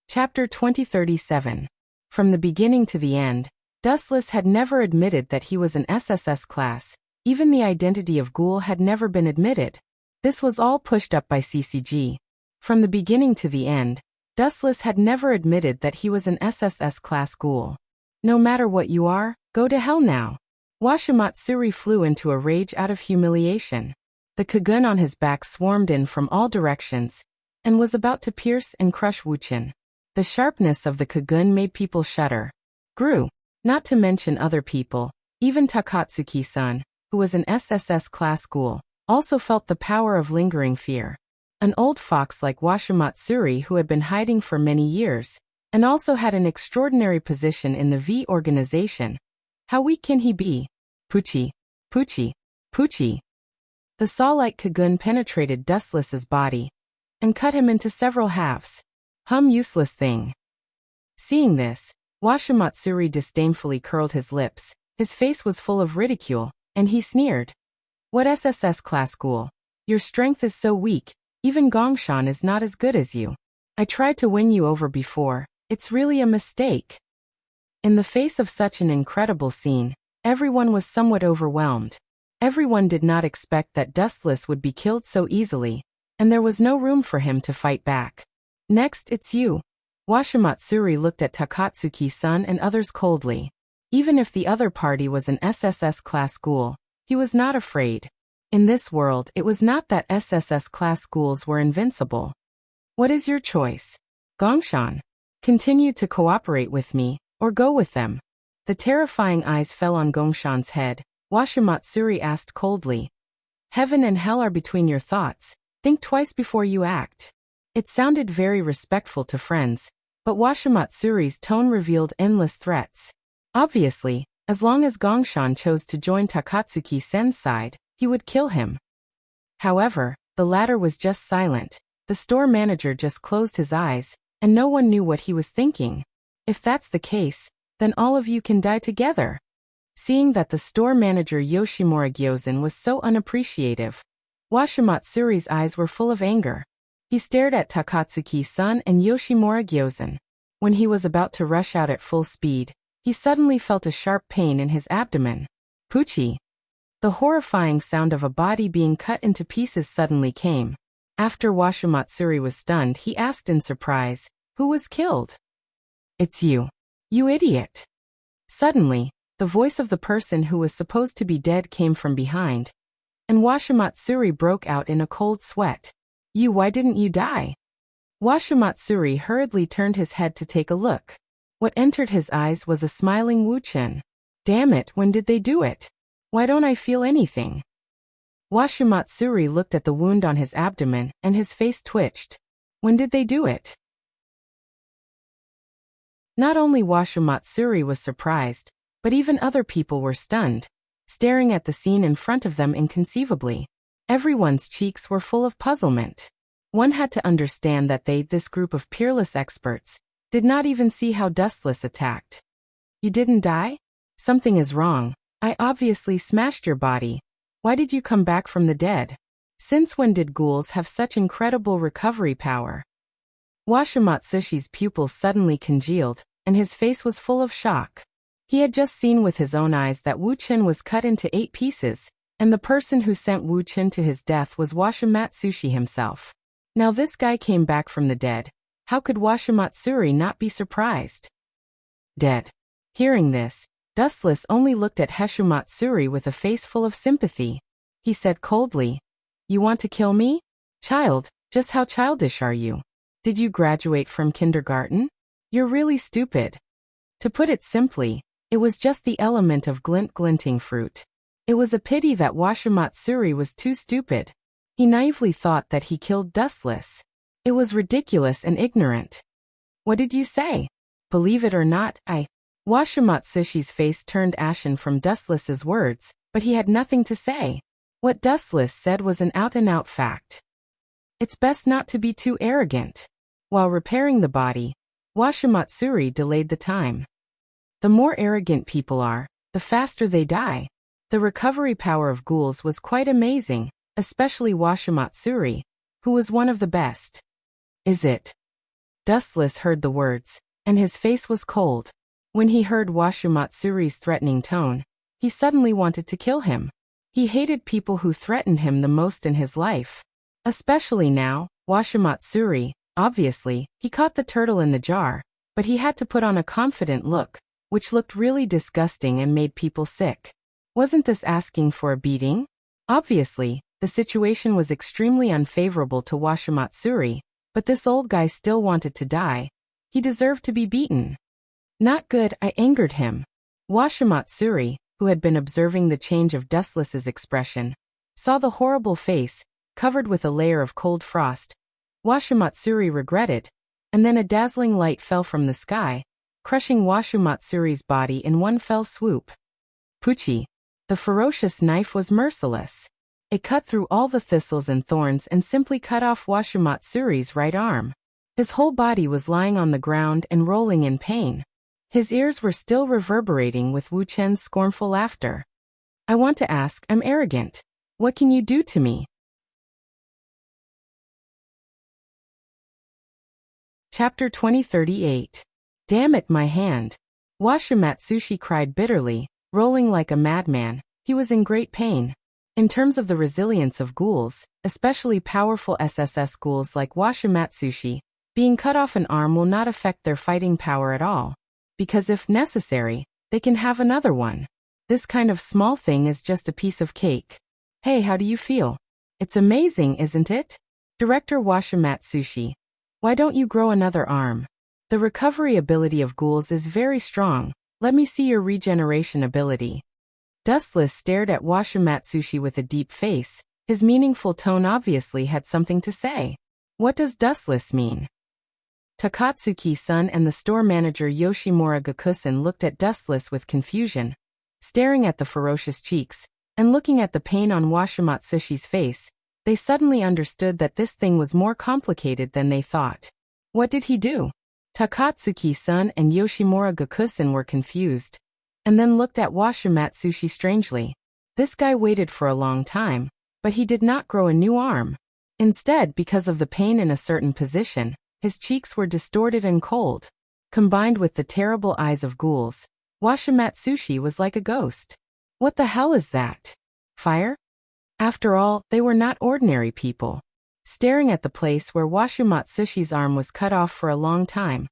Chapter 2037. From the beginning to the end, Dustless had never admitted that he was an SSS class. Even the identity of ghoul had never been admitted. This was all pushed up by CCG. From the beginning to the end, Dustless had never admitted that he was an SSS class ghoul. No matter what you are, go to hell now. Washimatsuri flew into a rage out of humiliation. The Kagun on his back swarmed in from all directions, and was about to pierce and crush Wuchen. The sharpness of the Kagun made people shudder. Grew. Not to mention other people, even Takatsuki-san, who was an SSS class ghoul, also felt the power of lingering fear. An old fox like Washimatsuri who had been hiding for many years, and also had an extraordinary position in the V organization. How weak can he be? Puchi, Puchi, Puchi. The saw-like Kagun penetrated Dustless's body, and cut him into several halves. Useless thing. Seeing this, Washimatsuri disdainfully curled his lips. His face was full of ridicule, and he sneered. What SSS class ghoul? Your strength is so weak, even Gongshan is not as good as you. I tried to win you over before, it's really a mistake. In the face of such an incredible scene, everyone was somewhat overwhelmed. Everyone did not expect that Dustless would be killed so easily, and there was no room for him to fight back. Next, it's you. Washimatsuri looked at Takatsuki-san and others coldly. Even if the other party was an SSS class ghoul, he was not afraid. In this world, it was not that SSS class ghouls were invincible. What is your choice? Gongshan. Continue to cooperate with me, or go with them. The terrifying eyes fell on Gongshan's head. Washimatsuri asked coldly. Heaven and hell are between your thoughts. Think twice before you act. It sounded very respectful to friends, but Washimatsuri's tone revealed endless threats. Obviously, as long as Gongshan chose to join Takatsuki-sen's side, he would kill him. However, the latter was just silent. The store manager just closed his eyes, and no one knew what he was thinking. If that's the case, then all of you can die together. Seeing that the store manager Yoshimura Gyozen was so unappreciative, Washimatsuri's eyes were full of anger. He stared at Takatsuki-san and Yoshimura Gyozen. When he was about to rush out at full speed, he suddenly felt a sharp pain in his abdomen. Puchi. The horrifying sound of a body being cut into pieces suddenly came. After Washimatsuri was stunned, he asked in surprise, "Who was killed?" "It's you. You idiot." Suddenly, the voice of the person who was supposed to be dead came from behind, and Washimatsuri broke out in a cold sweat. Why didn't you die?" Washimatsuri hurriedly turned his head to take a look. What entered his eyes was a smiling Wuchen. Damn it, when did they do it? Why don't I feel anything? Washimatsuri looked at the wound on his abdomen, and his face twitched. When did they do it? Not only Washimatsuri was surprised, but even other people were stunned, staring at the scene in front of them inconceivably. Everyone's cheeks were full of puzzlement. One had to understand that this group of peerless experts, did not even see how Dustless attacked. You didn't die? Something is wrong. I obviously smashed your body. Why did you come back from the dead? Since when did ghouls have such incredible recovery power? Washimatsushi's pupils suddenly congealed, and his face was full of shock. He had just seen with his own eyes that Wuchen was cut into 8 pieces, and the person who sent Wuchen to his death was Washimatsushi himself. Now this guy came back from the dead. How could Washimatsuri not be surprised? Dead. Hearing this, Dustless only looked at Heshimatsuri with a face full of sympathy. He said coldly, "You want to kill me? Child, just how childish are you? Did you graduate from kindergarten? You're really stupid." To put it simply, it was just the element of glinting fruit. It was a pity that Washimatsuri was too stupid. He naively thought that he killed Dustless. It was ridiculous and ignorant. What did you say? Believe it or not, Washimatsushi's face turned ashen from Dustless's words, but he had nothing to say. What Dustless said was an out-and-out fact. It's best not to be too arrogant. While repairing the body, Washimatsuri delayed the time. The more arrogant people are, the faster they die. The recovery power of ghouls was quite amazing, especially Washimatsuri, who was one of the best. Is it? Dustless heard the words, and his face was cold. When he heard Washimatsuri's threatening tone, he suddenly wanted to kill him. He hated people who threatened him the most in his life. Especially now, Washimatsuri, obviously, he caught the turtle in the jar, but he had to put on a confident look, which looked really disgusting and made people sick. Wasn't this asking for a beating? Obviously, the situation was extremely unfavorable to Washimatsuri, but this old guy still wanted to die. He deserved to be beaten. Not good, I angered him. Washimatsuri, who had been observing the change of Dustless's expression, saw the horrible face, covered with a layer of cold frost. Washimatsuri regretted, and then a dazzling light fell from the sky, crushing Washimatsuri's body in one fell swoop. Puchi. The ferocious knife was merciless. It cut through all the thistles and thorns and simply cut off Washimatsuri's right arm. His whole body was lying on the ground and rolling in pain. His ears were still reverberating with Wu Chen's scornful laughter. I want to ask, I'm arrogant. What can you do to me? Chapter 2038. Damn it, my hand. Washimatsushi cried bitterly, rolling like a madman. He was in great pain. In terms of the resilience of ghouls, especially powerful SSS ghouls like Washimatsushi, being cut off an arm will not affect their fighting power at all. Because if necessary, they can have another one. This kind of small thing is just a piece of cake. Hey, how do you feel? It's amazing, isn't it? Director Washimatsushi. Why don't you grow another arm? The recovery ability of ghouls is very strong. Let me see your regeneration ability. Dustless stared at Washimatsushi with a deep face. His meaningful tone obviously had something to say. What does Dustless mean? Takatsuki-san and the store manager Yoshimura Gakusen looked at Dustless with confusion, staring at the ferocious cheeks, and looking at the pain on Washimatsushi's face. They suddenly understood that this thing was more complicated than they thought. What did he do? Takatsuki-san and Yoshimura Gakusen were confused, and then looked at Washimatsushi strangely. This guy waited for a long time, but he did not grow a new arm. Instead, because of the pain in a certain position, his cheeks were distorted and cold. Combined with the terrible eyes of ghouls, Washimatsushi was like a ghost. What the hell is that? Fire? After all, they were not ordinary people. Staring at the place where Washimatsushi's arm was cut off for a long time,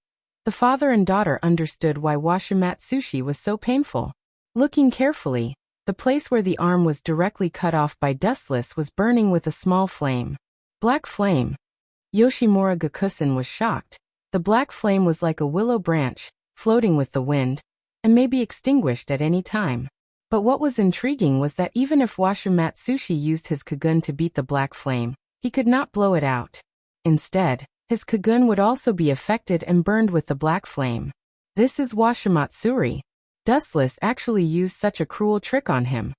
the father and daughter understood why Washimatsushi was so painful. Looking carefully, the place where the arm was directly cut off by Dustless was burning with a small flame. Black flame. Yoshimura Gakusen was shocked. The black flame was like a willow branch, floating with the wind, and may be extinguished at any time. But what was intriguing was that even if Washimatsushi used his Kagun to beat the black flame, he could not blow it out. Instead, his Kagun would also be affected and burned with the black flame. This is Washimatsuri. Dustless actually used such a cruel trick on him.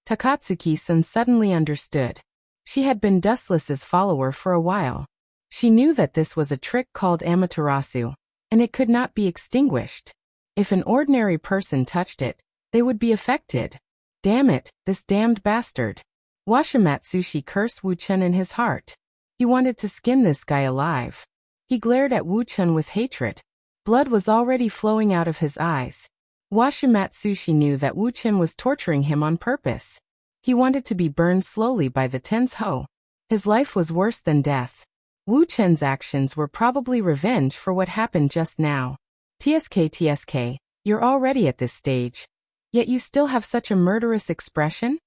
Takatsuki-san suddenly understood. She had been Dustless's follower for a while. She knew that this was a trick called Amaterasu, and it could not be extinguished. If an ordinary person touched it, they would be affected. Damn it, this damned bastard. Washimatsushi cursed Wu Chen in his heart. He wanted to skin this guy alive. He glared at Wu Chen with hatred. Blood was already flowing out of his eyes. Washimatsushi knew that Wu Chen was torturing him on purpose. He wanted to be burned slowly by the Tensho. His life was worse than death. Wu Chen's actions were probably revenge for what happened just now. TSK, you're already at this stage. Yet you still have such a murderous expression?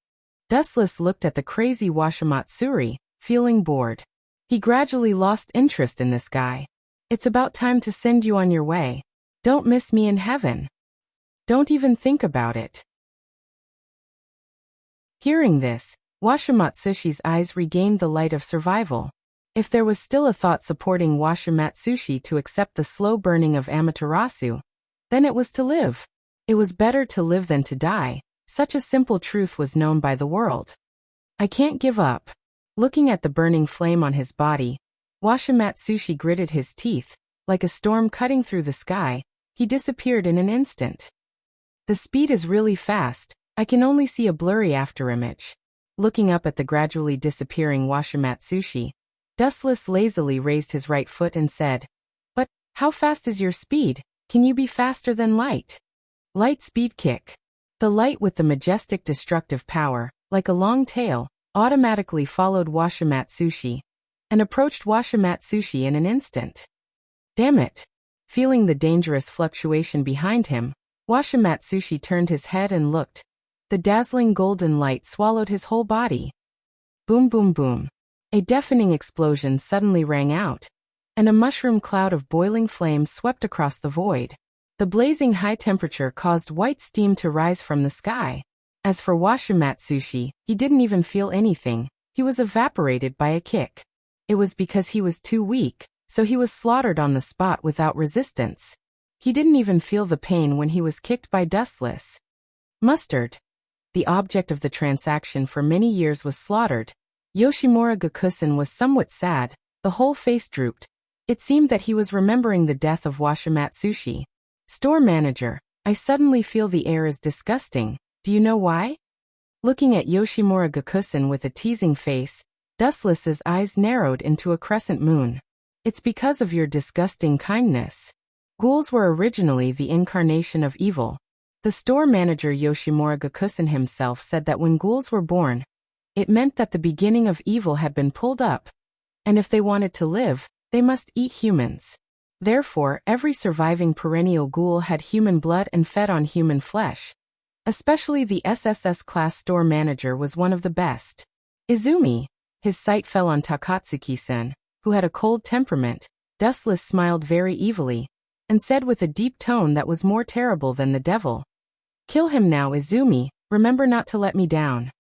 Dustless looked at the crazy Washimatsuri, feeling bored. He gradually lost interest in this guy. It's about time to send you on your way. Don't miss me in heaven. Don't even think about it. Hearing this, Washimatsushi's eyes regained the light of survival. If there was still a thought supporting Washimatsushi to accept the slow burning of Amaterasu, then it was to live. It was better to live than to die. Such a simple truth was known by the world. I can't give up. Looking at the burning flame on his body, Washimatsushi gritted his teeth. Like a storm cutting through the sky, he disappeared in an instant. The speed is really fast. I can only see a blurry afterimage. Looking up at the gradually disappearing Washimatsushi, Dustless lazily raised his right foot and said, "But, how fast is your speed? Can you be faster than light?" Light speed kick. The light with the majestic destructive power, like a long tail, automatically followed Washimatsushi and approached Washimatsushi in an instant. Damn it! Feeling the dangerous fluctuation behind him, Washimatsushi turned his head and looked. The dazzling golden light swallowed his whole body. Boom boom boom. A deafening explosion suddenly rang out, and a mushroom cloud of boiling flames swept across the void. The blazing high temperature caused white steam to rise from the sky. As for Washimatsushi, he didn't even feel anything. He was evaporated by a kick. It was because he was too weak, so he was slaughtered on the spot without resistance. He didn't even feel the pain when he was kicked by Dustless. Mustard. The object of the transaction for many years was slaughtered. Yoshimura Gakusen was somewhat sad, the whole face drooped. It seemed that he was remembering the death of Washimatsushi. Store manager, I suddenly feel the air is disgusting. Do you know why? Looking at Yoshimura Gakusen with a teasing face, Dustless's eyes narrowed into a crescent moon. It's because of your disgusting kindness. Ghouls were originally the incarnation of evil. The store manager Yoshimura Gakusen himself said that when ghouls were born, it meant that the beginning of evil had been pulled up, and if they wanted to live, they must eat humans. Therefore, every surviving perennial ghoul had human blood and fed on human flesh. Especially the SSS class store manager was one of the best. Izumi. His sight fell on Takatsuki-sen, who had a cold temperament. Dustless smiled very evilly, and said with a deep tone that was more terrible than the devil, "Kill him now, Izumi, remember not to let me down."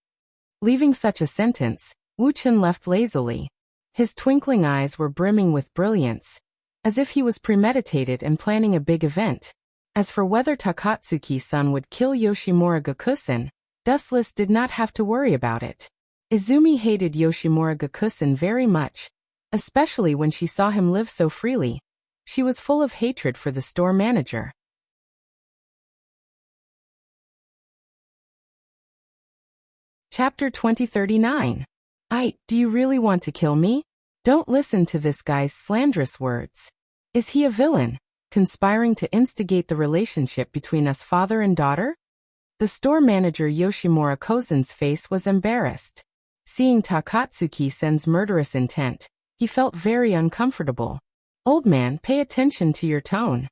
Leaving such a sentence, Wu-chan left lazily. His twinkling eyes were brimming with brilliance, as if he was premeditated and planning a big event. As for whether Takatsuki-san would kill Yoshimura Gakusen, Dustless did not have to worry about it. Izumi hated Yoshimura Gakusen very much, especially when she saw him live so freely. She was full of hatred for the store manager. Chapter 2039. Do you really want to kill me? Don't listen to this guy's slanderous words. Is he a villain, conspiring to instigate the relationship between us father and daughter? The store manager Yoshimura Kozen's face was embarrassed. Seeing Takatsuki-sen's murderous intent, he felt very uncomfortable. Old man, pay attention to your tone.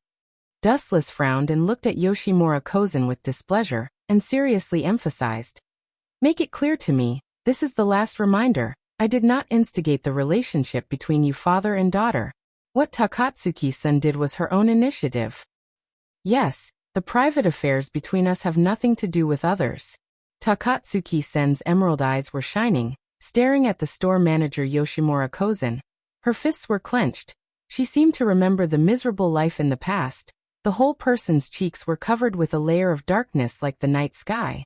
Dustless frowned and looked at Yoshimura Kozen with displeasure, and seriously emphasized, "Make it clear to me, this is the last reminder. I did not instigate the relationship between you father and daughter. What Takatsuki-san did was her own initiative. Yes, the private affairs between us have nothing to do with others." Takatsuki-sen's emerald eyes were shining, staring at the store manager Yoshimura Kozen. Her fists were clenched. She seemed to remember the miserable life in the past. The whole person's cheeks were covered with a layer of darkness like the night sky.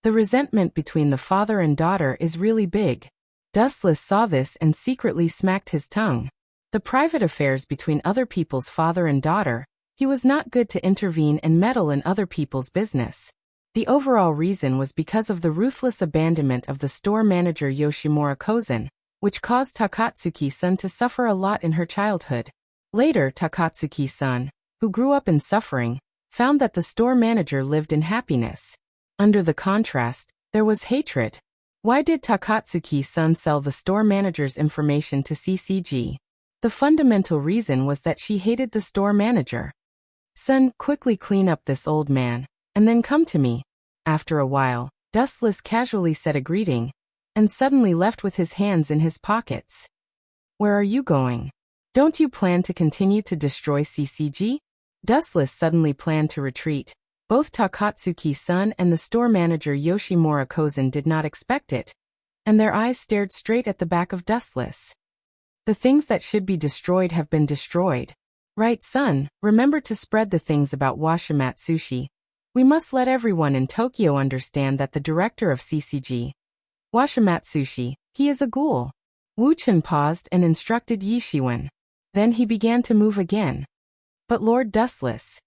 The resentment between the father and daughter is really big. Dustless saw this and secretly smacked his tongue. The private affairs between other people's father and daughter, he was not good to intervene and meddle in other people's business. The overall reason was because of the ruthless abandonment of the store manager Yoshimura Kozen, which caused Takatsuki-san to suffer a lot in her childhood. Later, Takatsuki-san, who grew up in suffering, found that the store manager lived in happiness. Under the contrast, there was hatred. Why did Takatsuki-san sell the store manager's information to CCG? The fundamental reason was that she hated the store manager. "Son, quickly clean up this old man, and then come to me." After a while, Dustless casually said a greeting, and suddenly left with his hands in his pockets. "Where are you going? Don't you plan to continue to destroy CCG?" Dustless suddenly planned to retreat. Both Takatsuki-san and the store manager Yoshimura Kozen did not expect it, and their eyes stared straight at the back of Dustless. The things that should be destroyed have been destroyed. Right, son, remember to spread the things about Washimatsushi. We must let everyone in Tokyo understand that the director of CCG, Washimatsushi, he is a ghoul. Wu-chan paused and instructed Yishiwen. Then he began to move again. But Lord Dustless.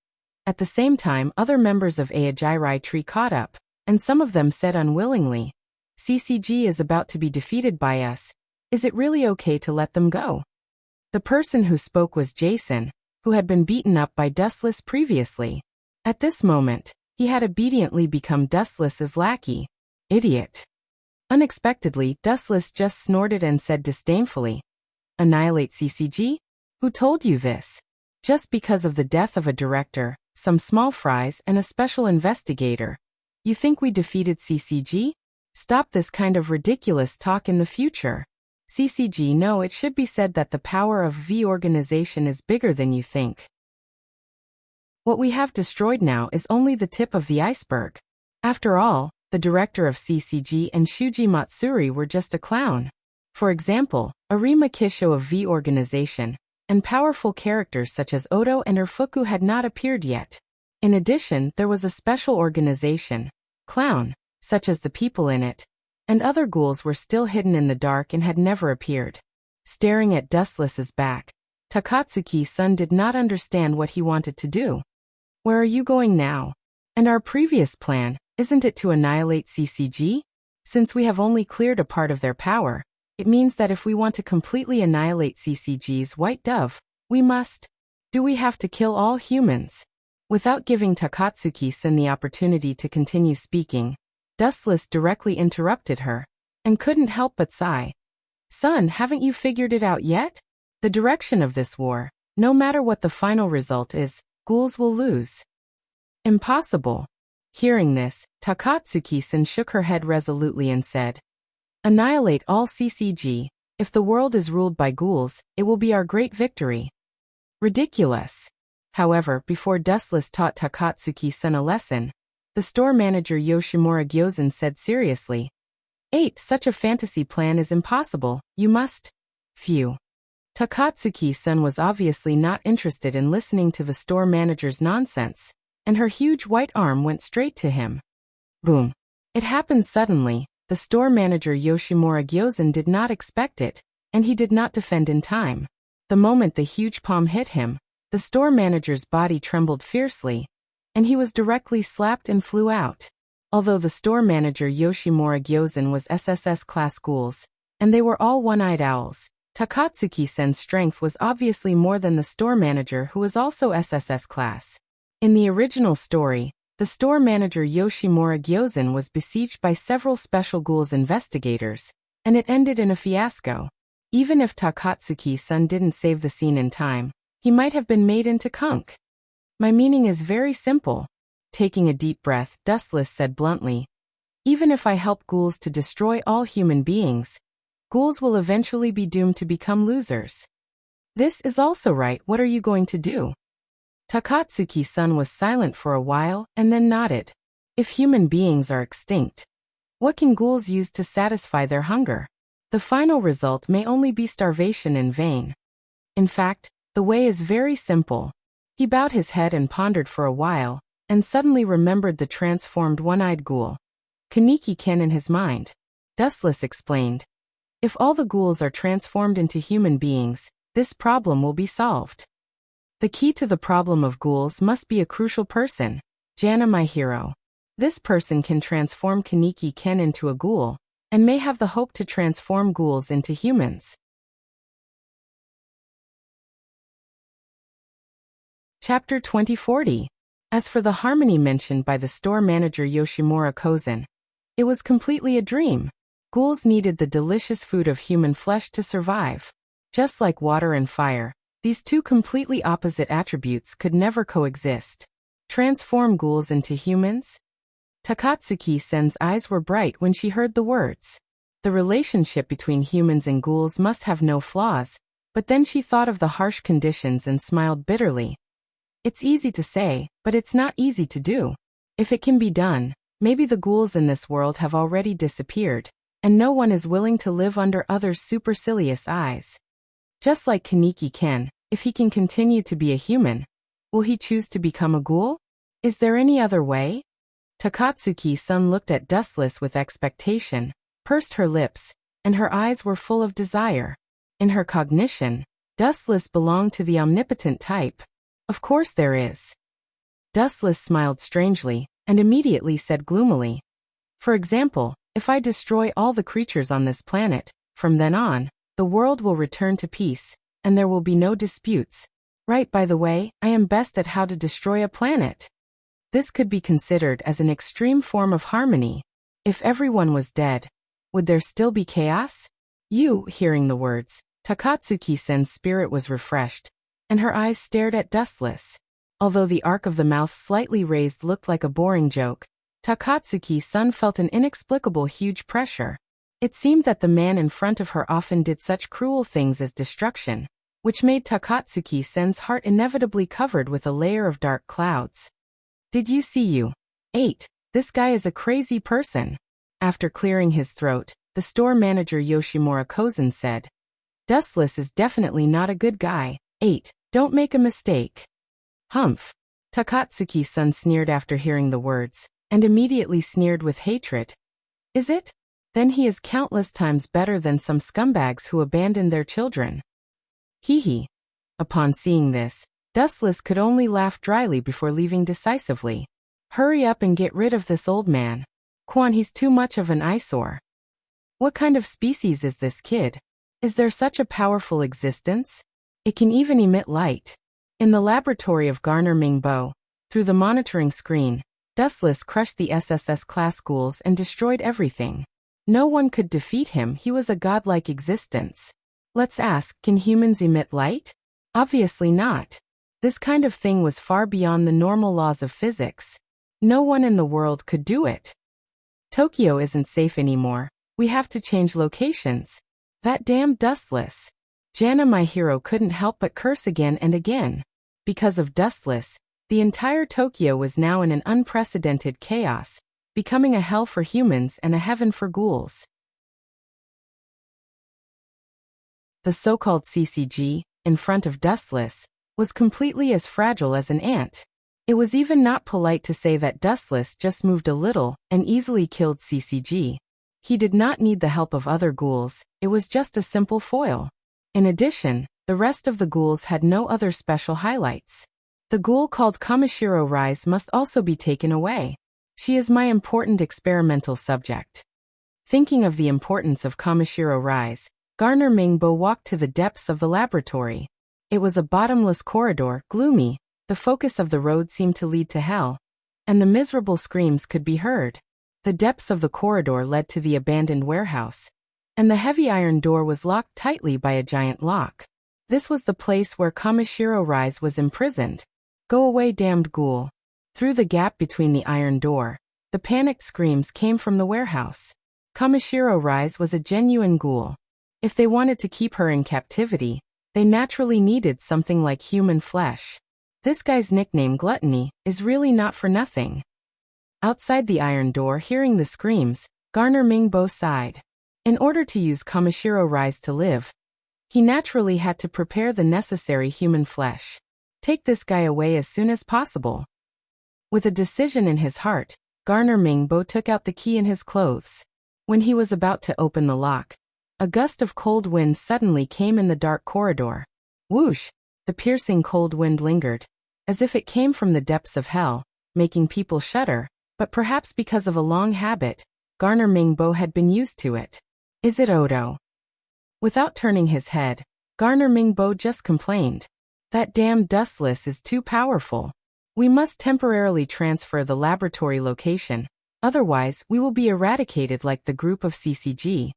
At the same time, other members of Aojirai Tree caught up, and some of them said unwillingly, CCG is about to be defeated by us. Is it really okay to let them go? The person who spoke was Jason, who had been beaten up by Dustless previously. At this moment, he had obediently become Dustless's lackey. Idiot. Unexpectedly, Dustless just snorted and said disdainfully, Annihilate CCG? Who told you this? Just because of the death of a director, some small fries, and a special investigator. You think we defeated CCG? Stop this kind of ridiculous talk in the future. CCG, no, it should be said that the power of V organization is bigger than you think. What we have destroyed now is only the tip of the iceberg. After all, the director of CCG and Shuji Matsuri were just a clown. For example, Arima Kisho of V organization, and powerful characters such as Odo and Urfuku had not appeared yet. In addition, there was a special organization, Clown, such as the people in it, and other ghouls were still hidden in the dark and had never appeared. Staring at Dustless's back, Takatsuki-san did not understand what he wanted to do. Where are you going now? And our previous plan, isn't it to annihilate CCG? Since we have only cleared a part of their power, it means that if we want to completely annihilate CCG's White Dove, we must. Do we have to kill all humans? Without giving Takatsuki-san the opportunity to continue speaking, Dustless directly interrupted her, and couldn't help but sigh. Son, haven't you figured it out yet? The direction of this war, no matter what the final result is, ghouls will lose. Impossible. Hearing this, Takatsuki-san shook her head resolutely and said, Annihilate all CCG. If the world is ruled by ghouls, it will be our great victory. Ridiculous. However, before Dustless taught Takatsuki-san a lesson, the store manager Yoshimura Gyozen said seriously, 8. Such a fantasy plan is impossible, you must. Phew. Takatsuki-san was obviously not interested in listening to the store manager's nonsense, and her huge white arm went straight to him. Boom. It happened suddenly. The store manager Yoshimura Gyozen did not expect it, and he did not defend in time. The moment the huge palm hit him, the store manager's body trembled fiercely, and he was directly slapped and flew out. Although the store manager Yoshimura Gyozen was SSS class ghouls, and they were all one-eyed owls, Takatsuki-san's strength was obviously more than the store manager who was also SSS class. In the original story, the store manager Yoshimura Gyozen was besieged by several special ghouls investigators, and it ended in a fiasco. Even if Takatsuki-san didn't save the scene in time, he might have been made into kunk. My meaning is very simple. Taking a deep breath, Dustless said bluntly, even if I help ghouls to destroy all human beings, ghouls will eventually be doomed to become losers. This is also right. What are you going to do? Takatsuki-san was silent for a while and then nodded. If human beings are extinct, what can ghouls use to satisfy their hunger? The final result may only be starvation in vain. In fact, the way is very simple. He bowed his head and pondered for a while, and suddenly remembered the transformed one-eyed ghoul, Kaneki-ken, in his mind. Dustless explained, if all the ghouls are transformed into human beings, this problem will be solved. The key to the problem of ghouls must be a crucial person, Jana, my hero. This person can transform Kaneki-ken into a ghoul, and may have the hope to transform ghouls into humans. Chapter 2040. As for the harmony mentioned by the store manager Yoshimura Kozen, it was completely a dream. Ghouls needed the delicious food of human flesh to survive. Just like water and fire, these two completely opposite attributes could never coexist. Transform ghouls into humans? Takatsuki-san's eyes were bright when she heard the words. The relationship between humans and ghouls must have no flaws, but then she thought of the harsh conditions and smiled bitterly. It's easy to say, but it's not easy to do. If it can be done, maybe the ghouls in this world have already disappeared, and no one is willing to live under others' supercilious eyes. Just like Kaneki Ken, if he can continue to be a human, will he choose to become a ghoul? Is there any other way? Takatsuki-san looked at Dustless with expectation, pursed her lips, and her eyes were full of desire. In her cognition, Dustless belonged to the omnipotent type. Of course there is. Dustless smiled strangely, and immediately said gloomily, for example, if I destroy all the creatures on this planet, from then on, the world will return to peace, and there will be no disputes. Right, by the way, I am best at how to destroy a planet. This could be considered as an extreme form of harmony. If everyone was dead, would there still be chaos? Hearing the words, Takatsuki-sen's spirit was refreshed, and her eyes stared at Dustless. Although the arc of the mouth slightly raised looked like a boring joke, Takatsuki-san felt an inexplicable huge pressure. It seemed that the man in front of her often did such cruel things as destruction, which made Takatsuki-sen's heart inevitably covered with a layer of dark clouds. Did you see you? 8. This guy is a crazy person. After clearing his throat, the store manager Yoshimura Kozen said, Dustless is definitely not a good guy. 8. Don't make a mistake. Humph. Takatsuki-san sneered after hearing the words, and immediately sneered with hatred. Is it? Then he is countless times better than some scumbags who abandoned their children. Hee. Upon seeing this, Dustless could only laugh dryly before leaving decisively. Hurry up and get rid of this old man. Quan, he's too much of an eyesore. What kind of species is this kid? Is there such a powerful existence? It can even emit light. In the laboratory of Garner Mingbo, through the monitoring screen, Dustless crushed the SSS-class ghouls and destroyed everything. No one could defeat him, he was a godlike existence. Let's ask, can humans emit light? Obviously not. This kind of thing was far beyond the normal laws of physics. No one in the world could do it. Tokyo isn't safe anymore. We have to change locations. That damn Dustless. Jana, my hero, couldn't help but curse again and again. Because of Dustless, the entire Tokyo was now in an unprecedented chaos, becoming a hell for humans and a heaven for ghouls. The so-called CCG, in front of Dustless, was completely as fragile as an ant. It was even not polite to say that Dustless just moved a little and easily killed CCG. He did not need the help of other ghouls, it was just a simple foil. In addition, the rest of the ghouls had no other special highlights. The ghoul called Kamishiro Rise must also be taken away. She is my important experimental subject. Thinking of the importance of Kamishiro Rise, Garner Mingbo walked to the depths of the laboratory. It was a bottomless corridor, gloomy, the focus of the road seemed to lead to hell, and the miserable screams could be heard. The depths of the corridor led to the abandoned warehouse, and the heavy iron door was locked tightly by a giant lock. This was the place where Kamishiro Rise was imprisoned. Go away, damned ghoul. Through the gap between the iron door, the panicked screams came from the warehouse. Kamishiro Rise was a genuine ghoul. If they wanted to keep her in captivity, they naturally needed something like human flesh. This guy's nickname, Gluttony, is really not for nothing. Outside the iron door, hearing the screams, Garner Mingbo sighed. In order to use Kamishiro Rise to live, he naturally had to prepare the necessary human flesh. Take this guy away as soon as possible. With a decision in his heart, Garner Mingbo took out the key in his clothes. When he was about to open the lock, a gust of cold wind suddenly came in the dark corridor. Whoosh! The piercing cold wind lingered, as if it came from the depths of hell, making people shudder, but perhaps because of a long habit, Garner Mingbo had been used to it. Is it Odo? Without turning his head, Garner Mingbo just complained. That damn Dustless is too powerful. We must temporarily transfer the laboratory location, otherwise we will be eradicated like the group of CCG.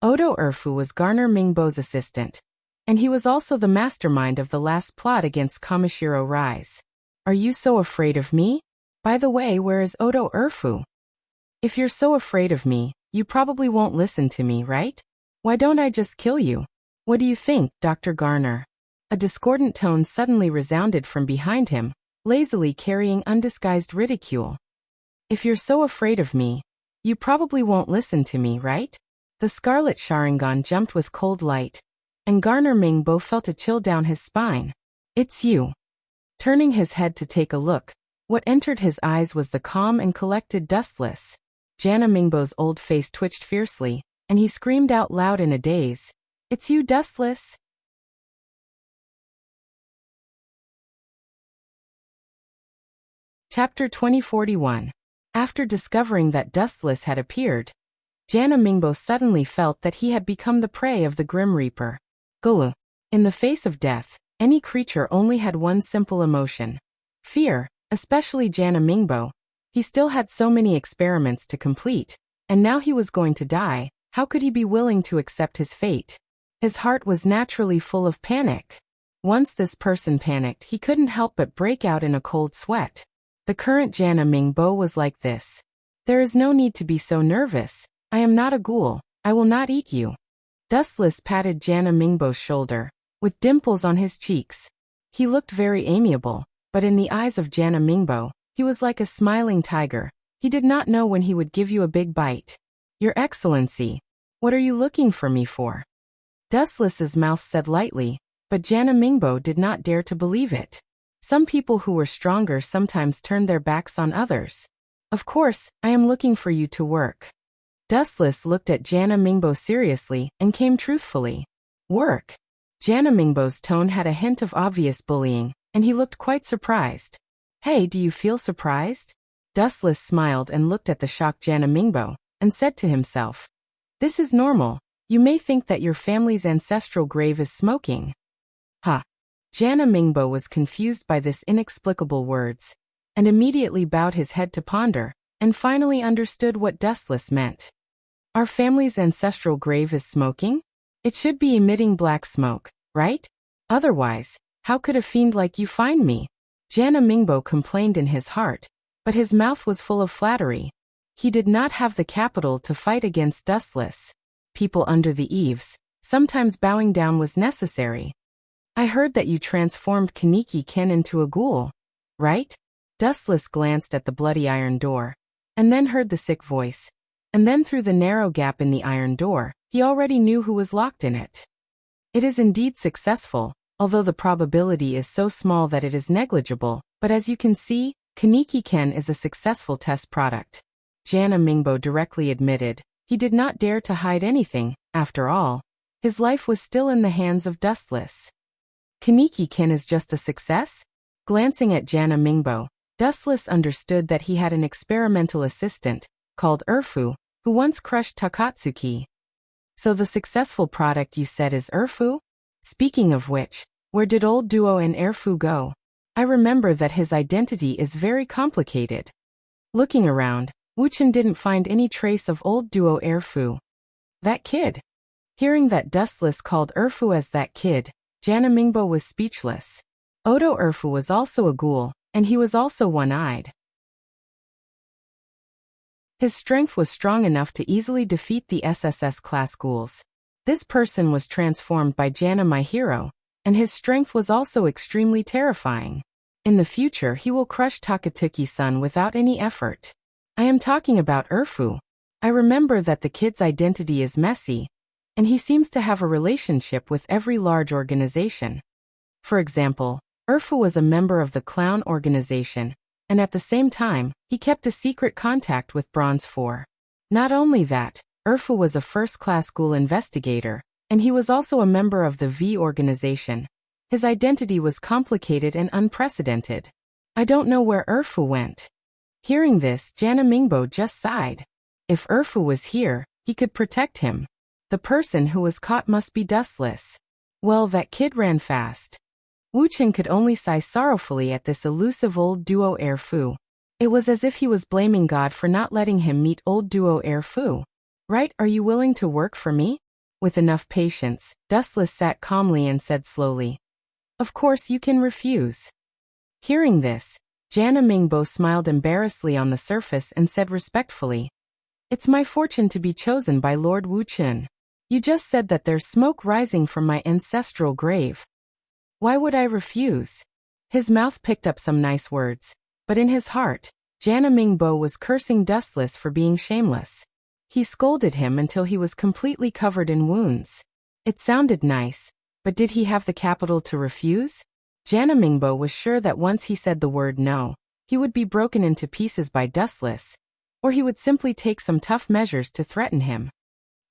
Odo Urfu was Garner Mingbo's assistant, and he was also the mastermind of the last plot against Kamishiro Rise. Are you so afraid of me? By the way, where is Odo Urfu? If you're so afraid of me, you probably won't listen to me, right? Why don't I just kill you? What do you think, Dr. Garner? A discordant tone suddenly resounded from behind him, lazily carrying undisguised ridicule. If you're so afraid of me, you probably won't listen to me, right? The scarlet Sharingan jumped with cold light, and Garner Mingbo felt a chill down his spine. It's you. Turning his head to take a look, what entered his eyes was the calm and collected Dustless. Jana Mingbo's old face twitched fiercely, and he screamed out loud in a daze. It's you, Dustless? Chapter 2041. After discovering that Dustless had appeared, Jana Mingbo suddenly felt that he had become the prey of the Grim Reaper. Gulu. In the face of death, any creature only had one simple emotion. Fear, especially Jana Mingbo. He still had so many experiments to complete, and now he was going to die. How could he be willing to accept his fate? His heart was naturally full of panic. Once this person panicked, he couldn't help but break out in a cold sweat. The current Jana Mingbo was like this. There is no need to be so nervous. I am not a ghoul. I will not eat you. Dustless patted Jana Mingbo's shoulder, with dimples on his cheeks. He looked very amiable, but in the eyes of Jana Mingbo, he was like a smiling tiger. He did not know when he would give you a big bite. Your Excellency, what are you looking for me for? Dustless's mouth said lightly, but Jana Mingbo did not dare to believe it. Some people who were stronger sometimes turned their backs on others. Of course, I am looking for you to work. Dustless looked at Jana Mingbo seriously and came truthfully. Work? Jana Mingbo's tone had a hint of obvious bullying, and he looked quite surprised. Hey, do you feel surprised? Dustless smiled and looked at the shocked Jana Mingbo, and said to himself, this is normal. You may think that your family's ancestral grave is smoking. Ha! Jana Mingbo was confused by this inexplicable words, and immediately bowed his head to ponder, and finally understood what Dustless meant. Our family's ancestral grave is smoking? It should be emitting black smoke, right? Otherwise, how could a fiend like you find me? Jana Mingbo complained in his heart, but his mouth was full of flattery. He did not have the capital to fight against Dustless. People under the eaves, sometimes bowing down was necessary. I heard that you transformed Kaneki Ken into a ghoul, right? Dustless glanced at the bloody iron door, and then heard the sick voice. And then through the narrow gap in the iron door, he already knew who was locked in it. It is indeed successful, although the probability is so small that it is negligible, but as you can see, Kaneki Ken is a successful test product. Jana Mingbo directly admitted. He did not dare to hide anything, after all. His life was still in the hands of Dustless. Kaneki Ken is just a success? Glancing at Jana Mingbo, Dustless understood that he had an experimental assistant, called Urfu, who once crushed Takatsuki. So the successful product you said is Urfu? Speaking of which, where did old Duo and Urfu go? I remember that his identity is very complicated. Looking around, Wuchen didn't find any trace of old Duo Urfu. That kid. Hearing that Dustless called Urfu as that kid, Jana Mingbo was speechless. Odo Urfu was also a ghoul, and he was also one-eyed. His strength was strong enough to easily defeat the SSS-class ghouls. This person was transformed by Jana my hero, and his strength was also extremely terrifying. In the future he will crush Takatsuki-san without any effort. I am talking about Urfu. I remember that the kid's identity is messy, and he seems to have a relationship with every large organization. For example, Urfu was a member of the Clown organization, and at the same time, he kept a secret contact with Bronze 4. Not only that, Urfu was a first-class ghoul investigator, and he was also a member of the V organization. His identity was complicated and unprecedented. I don't know where Urfu went. Hearing this, Jana Mingbo just sighed. If Urfu was here, he could protect him. The person who was caught must be Dustless. Well, that kid ran fast. Wuchen could only sigh sorrowfully at this elusive old Duo Urfu. It was as if he was blaming God for not letting him meet old Duo Urfu. Right, are you willing to work for me? With enough patience, Dustless sat calmly and said slowly, of course you can refuse. Hearing this, Jana Mingbo smiled embarrassedly on the surface and said respectfully, it's my fortune to be chosen by Lord Wuchen. You just said that there's smoke rising from my ancestral grave. Why would I refuse? His mouth picked up some nice words, but in his heart, Jana Mingbo was cursing Dustless for being shameless. He scolded him until he was completely covered in wounds. It sounded nice, But did he have the capital to refuse? Janamingbo was sure that once he said the word no, he would be broken into pieces by Dustless, or he would simply take some tough measures to threaten him.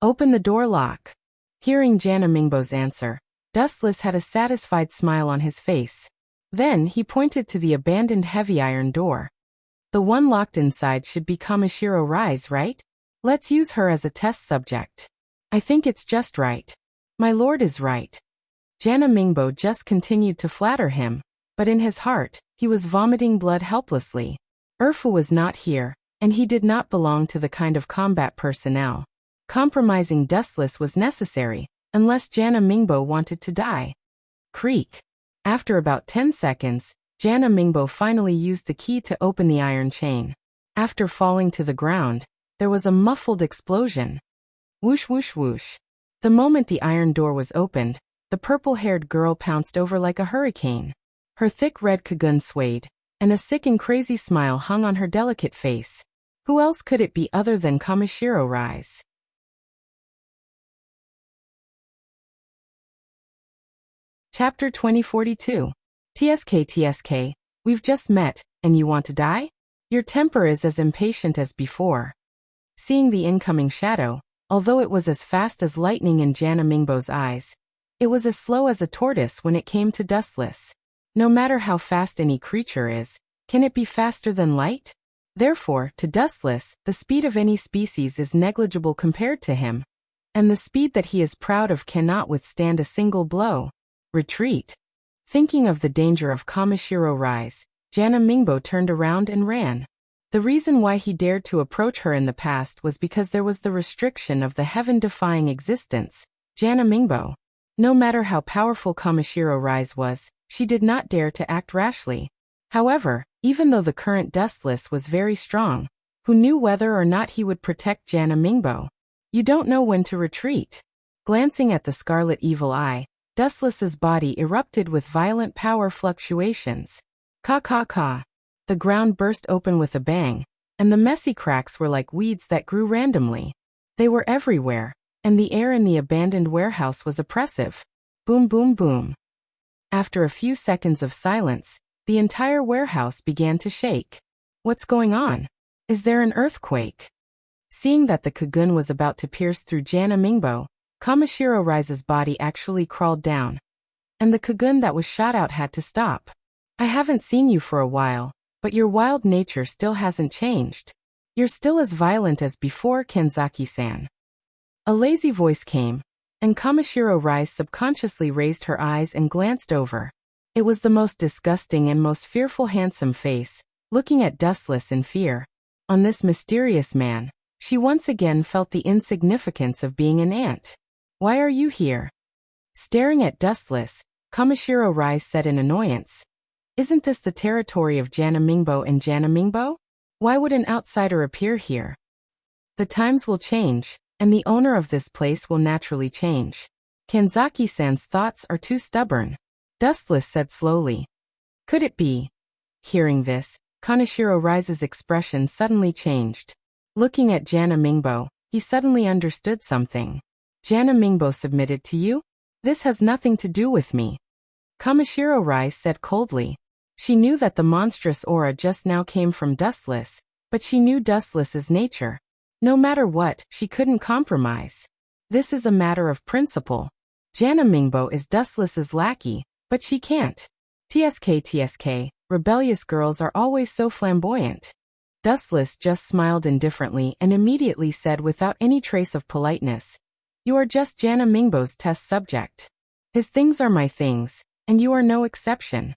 Open the door lock. Hearing Janamingbo's answer, Dustless had a satisfied smile on his face. Then he pointed to the abandoned heavy iron door. The one locked inside should be Kamishiro Rai's, right? Let's use her as a test subject. I think it's just right. My lord is right. Janamingbo just continued to flatter him, but in his heart, he was vomiting blood helplessly. Urfu was not here, and he did not belong to the kind of combat personnel. Compromising Dustless was necessary, unless Janamingbo wanted to die. Creak. After about 10 seconds, Janamingbo finally used the key to open the iron chain. After falling to the ground, there was a muffled explosion. Whoosh whoosh whoosh. The moment the iron door was opened, the purple-haired girl pounced over like a hurricane. Her thick red kagun swayed, and a sick and crazy smile hung on her delicate face. Who else could it be other than Kamishiro Rise? Chapter 2042. TSK, we've just met, and you want to die? Your temper is as impatient as before. Seeing the incoming shadow, although it was as fast as lightning in Janamingbo's eyes, it was as slow as a tortoise when it came to Dustless. No matter how fast any creature is, can it be faster than light? Therefore, to Dustless, the speed of any species is negligible compared to him, and the speed that he is proud of cannot withstand a single blow. Retreat. Thinking of the danger of Kamishiro Rise, Janamingbo turned around and ran. The reason why he dared to approach her in the past was because there was the restriction of the heaven-defying existence. Janamingbo. No matter how powerful Kamishiro Rise was, she did not dare to act rashly. However, even though the current Dustless was very strong, who knew whether or not he would protect Janamingbo? You don't know when to retreat. Glancing at the scarlet evil eye, Dustless's body erupted with violent power fluctuations. Ka. The ground burst open with a bang, and the messy cracks were like weeds that grew randomly. They were everywhere, and the air in the abandoned warehouse was oppressive. Boom boom boom. After a few seconds of silence, the entire warehouse began to shake. What's going on? Is there an earthquake? Seeing that the Kagun was about to pierce through Janamingbo, Kamishiro Rise's body actually crawled down, and the Kagun that was shot out had to stop. I haven't seen you for a while, but your wild nature still hasn't changed. You're still as violent as before, Kenzaki-san. A lazy voice came, and Kamishiro Rise subconsciously raised her eyes and glanced over. It was the most disgusting and most fearful handsome face, looking at Dustless in fear. On this mysterious man, she once again felt the insignificance of being an ant. Why are you here? Staring at Dustless, Kamishiro Rise said in annoyance. Isn't this the territory of Janamingbo and Janamingbo? Why would an outsider appear here? The times will change, and the owner of this place will naturally change. Kenzaki-san's thoughts are too stubborn. Dustless said slowly. Could it be? Hearing this, Kamishiro Rise's expression suddenly changed. Looking at Janamingbo, he suddenly understood something. Janamingbo submitted to you? This has nothing to do with me. Kamishiro Rise said coldly. She knew that the monstrous aura just now came from Dustless, but she knew Dustless's nature. No matter what, she couldn't compromise. This is a matter of principle. Janamingbo is Dustless's lackey, but she can't. TSK, rebellious girls are always so flamboyant. Dustless just smiled indifferently and immediately said without any trace of politeness, You are just Janamingbo's test subject. His things are my things, and you are no exception.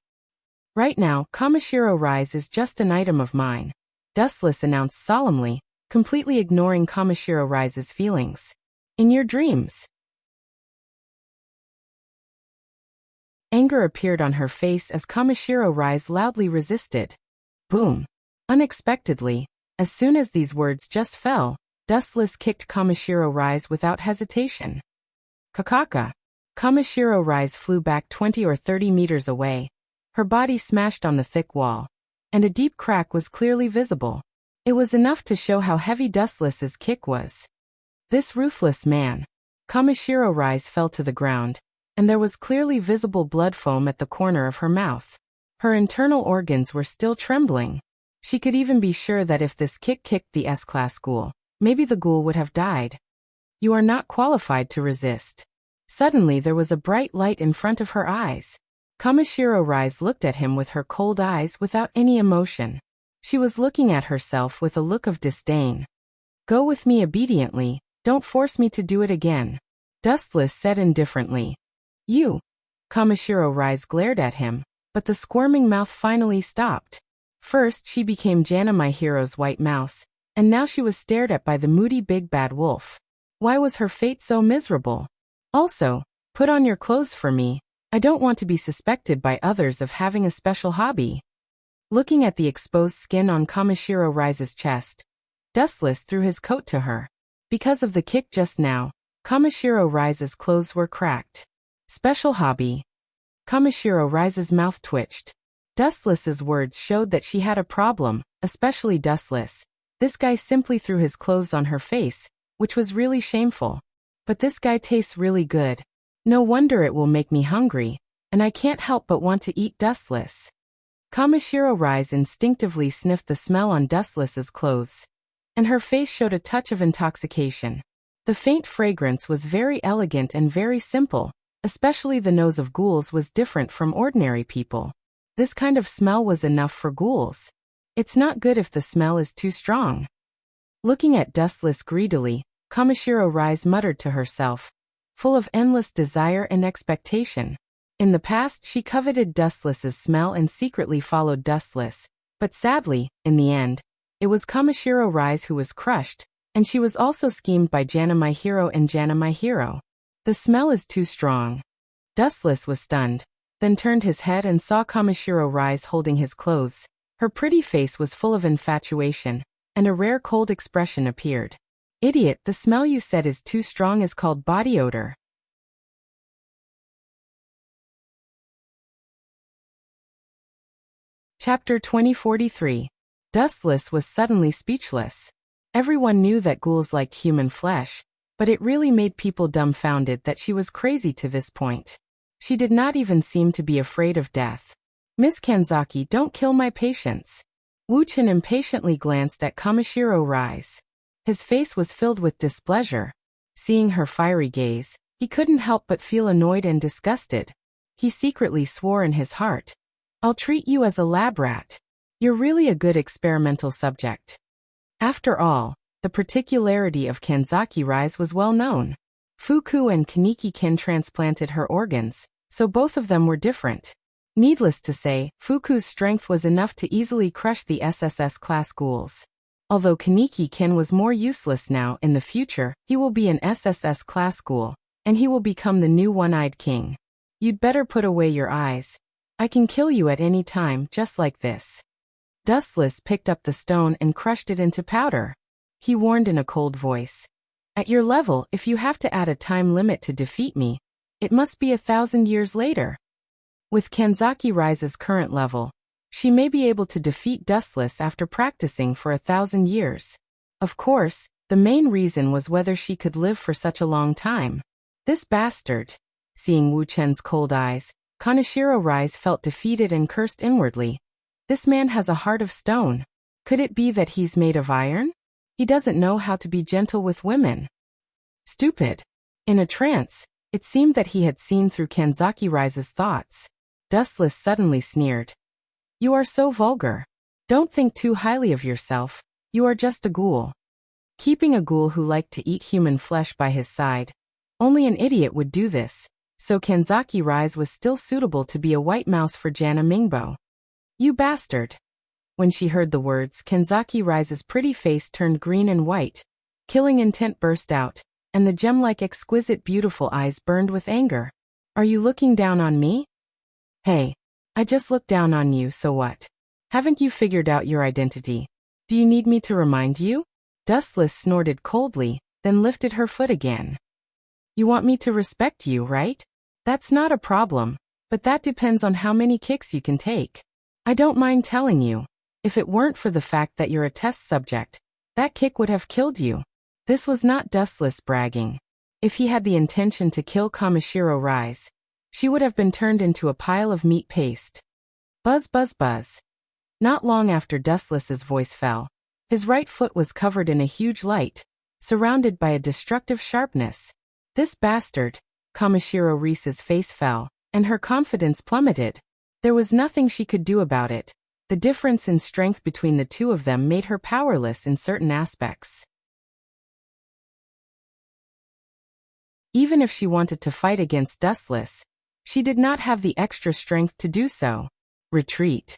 Right now, Kamishiro Rise is just an item of mine, Dustless announced solemnly, completely ignoring Kamishiro Rise's feelings. In your dreams. Anger appeared on her face as Kamishiro Rise loudly resisted. Boom. Unexpectedly, as soon as these words just fell, Dustless kicked Kamishiro Rise without hesitation. Kakaka. Kamishiro Rise flew back 20 or 30 meters away. Her body smashed on the thick wall, and a deep crack was clearly visible. It was enough to show how heavy Dustless's kick was. This ruthless man. Kamishiro Rise fell to the ground, and there was clearly visible blood foam at the corner of her mouth. Her internal organs were still trembling. She could even be sure that if this kick kicked the S-class ghoul, maybe the ghoul would have died. You are not qualified to resist. Suddenly there was a bright light in front of her eyes. Kamishiro Rise looked at him with her cold eyes without any emotion. She was looking at herself with a look of disdain. Go with me obediently, don't force me to do it again. Dustless said indifferently. You. Kamishiro Rise glared at him, but the squirming mouth finally stopped. First she became Jana my hero's white mouse, and now she was stared at by the moody big bad wolf. Why was her fate so miserable? Also, put on your clothes for me. I don't want to be suspected by others of having a special hobby. Looking at the exposed skin on Kamishiro Rise's chest, Dustless threw his coat to her. Because of the kick just now, Kamishiro Rise's clothes were cracked. Special hobby. Kamishiro Rise's mouth twitched. Dustless's words showed that she had a problem, especially Dustless. This guy simply threw his clothes on her face, which was really shameful. But this guy tastes really good. No wonder it will make me hungry, and I can't help but want to eat Dustless. Kamishiro Rise instinctively sniffed the smell on Dustless's clothes, and her face showed a touch of intoxication. The faint fragrance was very elegant and very simple, especially the nose of ghouls was different from ordinary people. This kind of smell was enough for ghouls. It's not good if the smell is too strong. Looking at Dustless greedily, Kamishiro Rise muttered to herself, full of endless desire and expectation. In the past she coveted Dustless's smell and secretly followed Dustless, but sadly, in the end, it was Kamishiro Rise who was crushed, and she was also schemed by Jana my hero and Jana my hero. The smell is too strong. Dustless was stunned, then turned his head and saw Kamishiro Rise holding his clothes. Her pretty face was full of infatuation, and a rare cold expression appeared. Idiot, the smell you said is too strong is called body odor. Chapter 2043. Dustless was suddenly speechless. Everyone knew that ghouls liked human flesh, but it really made people dumbfounded that she was crazy to this point. She did not even seem to be afraid of death. Miss Kanzaki, don't kill my patients. Wu-chan impatiently glanced at Kamishiro Rise. His face was filled with displeasure. Seeing her fiery gaze, he couldn't help but feel annoyed and disgusted. He secretly swore in his heart, I'll treat you as a lab rat. You're really a good experimental subject. After all, the particularity of Kanzaki Rise was well known. Fuku and Kaneki-kin transplanted her organs, so both of them were different. Needless to say, Fuku's strength was enough to easily crush the SSS-class ghouls. Although Kaneki-kin was more useless now, in the future, he will be an SSS-class ghoul, and he will become the new one-eyed king. You'd better put away your eyes. I can kill you at any time, just like this. Dustless picked up the stone and crushed it into powder. He warned in a cold voice. At your level, if you have to add a time limit to defeat me, it must be 1,000 years later. With Kanzaki Rise's current level, she may be able to defeat Dustless after practicing for 1,000 years. Of course, the main reason was whether she could live for such a long time. This bastard. Seeing Wu Chen's cold eyes, Kaneshiro Rise felt defeated and cursed inwardly. This man has a heart of stone. Could it be that he's made of iron? He doesn't know how to be gentle with women. Stupid. In a trance, it seemed that he had seen through Kanzaki Rise's thoughts. Dustless suddenly sneered. You are so vulgar. Don't think too highly of yourself. You are just a ghoul. Keeping a ghoul who liked to eat human flesh by his side. Only an idiot would do this, so Kanzaki Rise was still suitable to be a white mouse for Jana Mingbo. You bastard. When she heard the words, Kanzaki Rise's pretty face turned green and white. Killing intent burst out, and the gem-like exquisite beautiful eyes burned with anger. Are you looking down on me? Hey. I just looked down on you, so what? Haven't you figured out your identity? Do you need me to remind you? Dustless snorted coldly, then lifted her foot again. You want me to respect you, right? That's not a problem, but that depends on how many kicks you can take. I don't mind telling you. If it weren't for the fact that you're a test subject, that kick would have killed you. This was not Dustless bragging. If he had the intention to kill Kamishiro Rise, She would have been turned into a pile of meat paste. Buzz, buzz, buzz. Not long after Dustless's voice fell, his right foot was covered in a huge light, surrounded by a destructive sharpness. This bastard, Kamishiro Reese's face fell, and her confidence plummeted. There was nothing she could do about it. The difference in strength between the two of them made her powerless in certain aspects. Even if she wanted to fight against Dustless, she did not have the extra strength to do so. Retreat.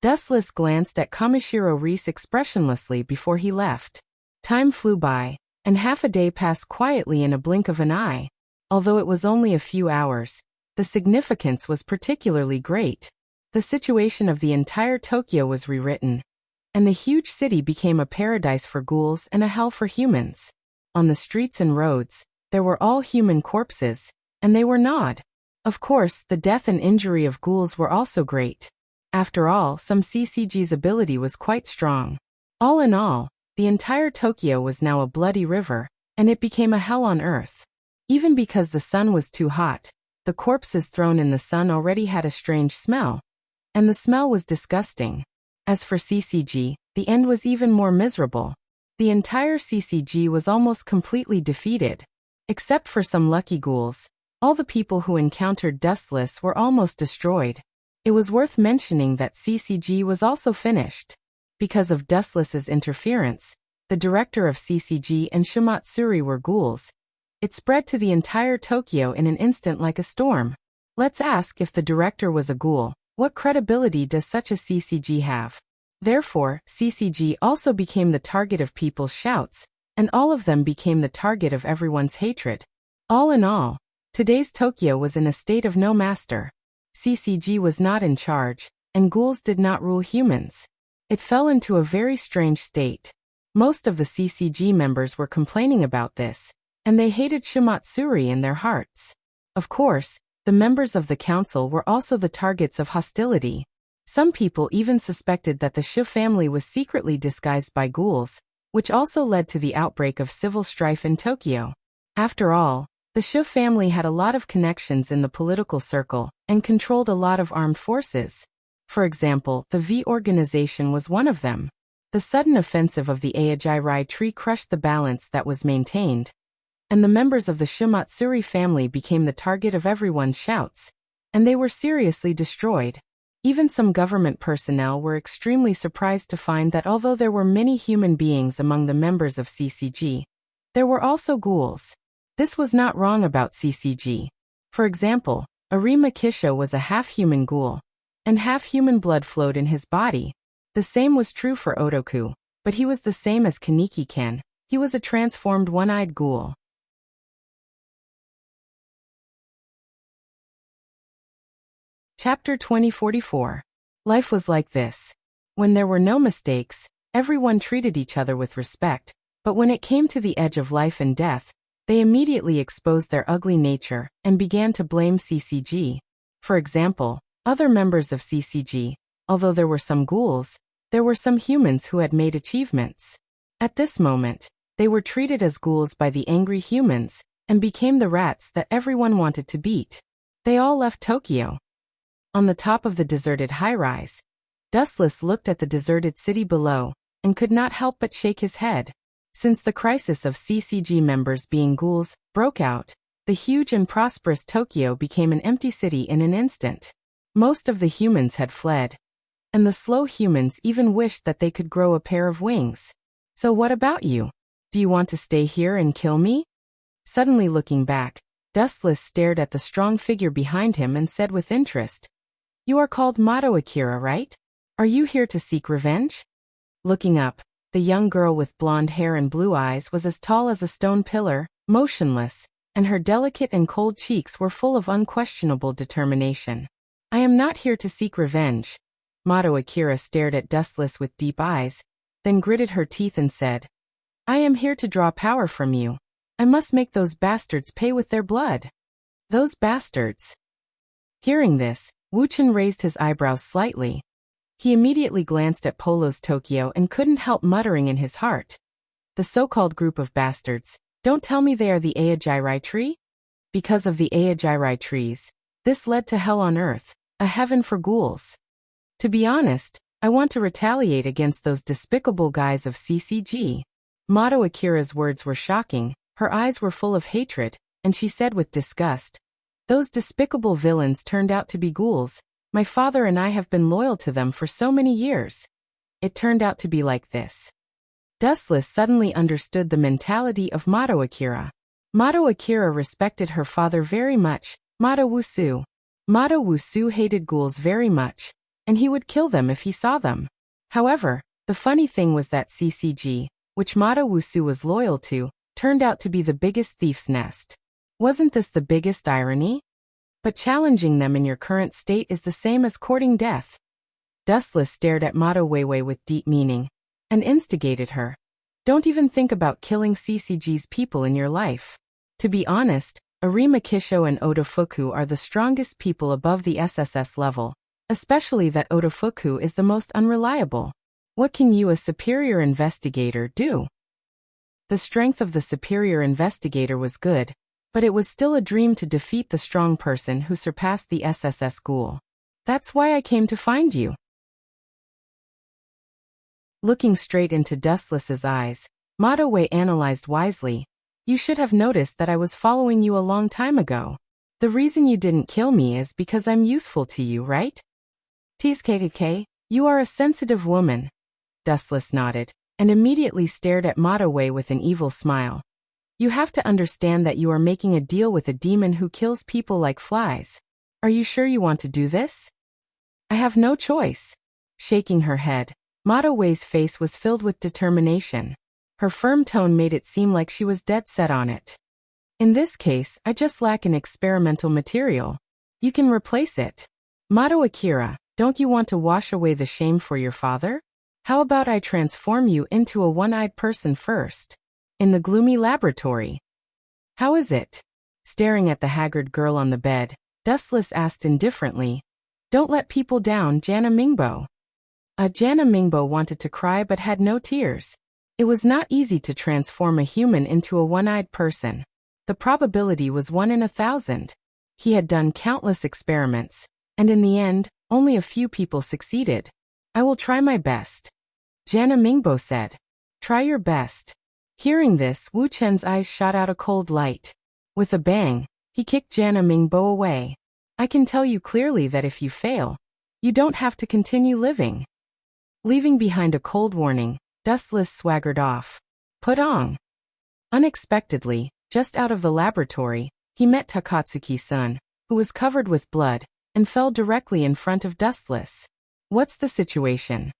Dustless glanced at Kamishiro Reese expressionlessly before he left. Time flew by, and half a day passed quietly in a blink of an eye. Although it was only a few hours, the significance was particularly great. The situation of the entire Tokyo was rewritten, and the huge city became a paradise for ghouls and a hell for humans. On the streets and roads, there were all human corpses, and they were gnawed. Of course, the death and injury of ghouls were also great. After all, some CCG's ability was quite strong. All in all, the entire Tokyo was now a bloody river, and it became a hell on earth. Even because the sun was too hot, the corpses thrown in the sun already had a strange smell, and the smell was disgusting. As for CCG, the end was even more miserable. The entire CCG was almost completely defeated. Except for some lucky ghouls, all the people who encountered Dustless were almost destroyed. It was worth mentioning that CCG was also finished. Because of Dustless's interference, the director of CCG and Shimatsuri were ghouls. It spread to the entire Tokyo in an instant like a storm. Let's ask, if the director was a ghoul, what credibility does such a CCG have? Therefore, CCG also became the target of people's shouts, and all of them became the target of everyone's hatred. All in all, today's Tokyo was in a state of no master. CCG was not in charge, and ghouls did not rule humans. It fell into a very strange state. Most of the CCG members were complaining about this, and they hated Shimatsuri in their hearts. Of course, the members of the council were also the targets of hostility. Some people even suspected that the Shu family was secretly disguised by ghouls, which also led to the outbreak of civil strife in Tokyo. After all, the Shu family had a lot of connections in the political circle and controlled a lot of armed forces. For example, the V organization was one of them. The sudden offensive of the Aojirai tree crushed the balance that was maintained, and the members of the Shimatsuri family became the target of everyone's shouts, and they were seriously destroyed. Even some government personnel were extremely surprised to find that although there were many human beings among the members of CCG, there were also ghouls. This was not wrong about CCG. For example, Arima Kisho was a half-human ghoul, and half-human blood flowed in his body. The same was true for Otoku, but he was the same as Kaneki-ken. He was a transformed one-eyed ghoul. Chapter 2044. Life was like this. When there were no mistakes, everyone treated each other with respect, but when it came to the edge of life and death, they immediately exposed their ugly nature and began to blame CCG. For example, other members of CCG, although there were some ghouls, there were some humans who had made achievements. At this moment, they were treated as ghouls by the angry humans and became the rats that everyone wanted to beat. They all left Tokyo. On the top of the deserted high-rise, Dustless looked at the deserted city below and could not help but shake his head. Since the crisis of CCG members being ghouls broke out, the huge and prosperous Tokyo became an empty city in an instant. Most of the humans had fled, and the slow humans even wished that they could grow a pair of wings. So what about you? Do you want to stay here and kill me? Suddenly looking back, Dustless stared at the strong figure behind him and said with interest, "You are called Mato Akira, right? Are you here to seek revenge?" Looking up, the young girl with blonde hair and blue eyes was as tall as a stone pillar, motionless, and her delicate and cold cheeks were full of unquestionable determination. "I am not here to seek revenge." Mato Akira stared at Dustless with deep eyes, then gritted her teeth and said, "I am here to draw power from you. I must make those bastards pay with their blood." "Those bastards?" Hearing this, Wuchen raised his eyebrows slightly. He immediately glanced at Polo's Tokyo and couldn't help muttering in his heart, "The so-called group of bastards, don't tell me they are the Aojirai tree?" Because of the Aojirai trees, This led to hell on earth, a heaven for ghouls. To be honest, I want to retaliate against those despicable guys of CCG. Mato Akira's words were shocking, her eyes were full of hatred, and she said with disgust, "Those despicable villains turned out to be ghouls. My father and I have been loyal to them for so many years. It turned out to be like this." Dustless suddenly understood the mentality of Mato Akira. Mato Akira respected her father very much, Mato Wusu. Mato Wusu hated ghouls very much, and he would kill them if he saw them. However, the funny thing was that CCG, which Mato Wusu was loyal to, turned out to be the biggest thief's nest. Wasn't this the biggest irony? But challenging them in your current state is the same as courting death. Dustless stared at Mato Weiwei with deep meaning, and instigated her. Don't even think about killing CCG's people in your life. To be honest, Arima Kisho and Odafuku are the strongest people above the SSS level, especially that Odafuku is the most unreliable. What can you, a superior investigator, do? The strength of the superior investigator was good, but it was still a dream to defeat the strong person who surpassed the SSS ghoul. That's why I came to find you. Looking straight into Dustless's eyes, Mato Wei analyzed wisely. You should have noticed that I was following you a long time ago. The reason you didn't kill me is because I'm useful to you, right? TSKK, you are a sensitive woman. Dustless nodded, and immediately stared at Mato Wei with an evil smile. You have to understand that you are making a deal with a demon who kills people like flies. Are you sure you want to do this? I have no choice. Shaking her head, Mato Wei's face was filled with determination. Her firm tone made it seem like she was dead set on it. In this case, I just lack an experimental material. You can replace it. Mato Akira, don't you want to wash away the shame for your father? How about I transform you into a one-eyed person first? In the gloomy laboratory. How is it? Staring at the haggard girl on the bed, Dustless asked indifferently. Don't let people down, Jana Mingbo. Jana Mingbo wanted to cry but had no tears. It was not easy to transform a human into a one-eyed person. The probability was 1 in 1,000. He had done countless experiments, and in the end, only a few people succeeded. I will try my best. Jana Mingbo said. Try your best. Hearing this, Wu Chen's eyes shot out a cold light. With a bang, he kicked Jana Mingbo away. I can tell you clearly that if you fail, you don't have to continue living. Leaving behind a cold warning, Dustless swaggered off. Put on. Unexpectedly, just out of the laboratory, he met Takatsuki-san, who was covered with blood, and fell directly in front of Dustless. What's the situation?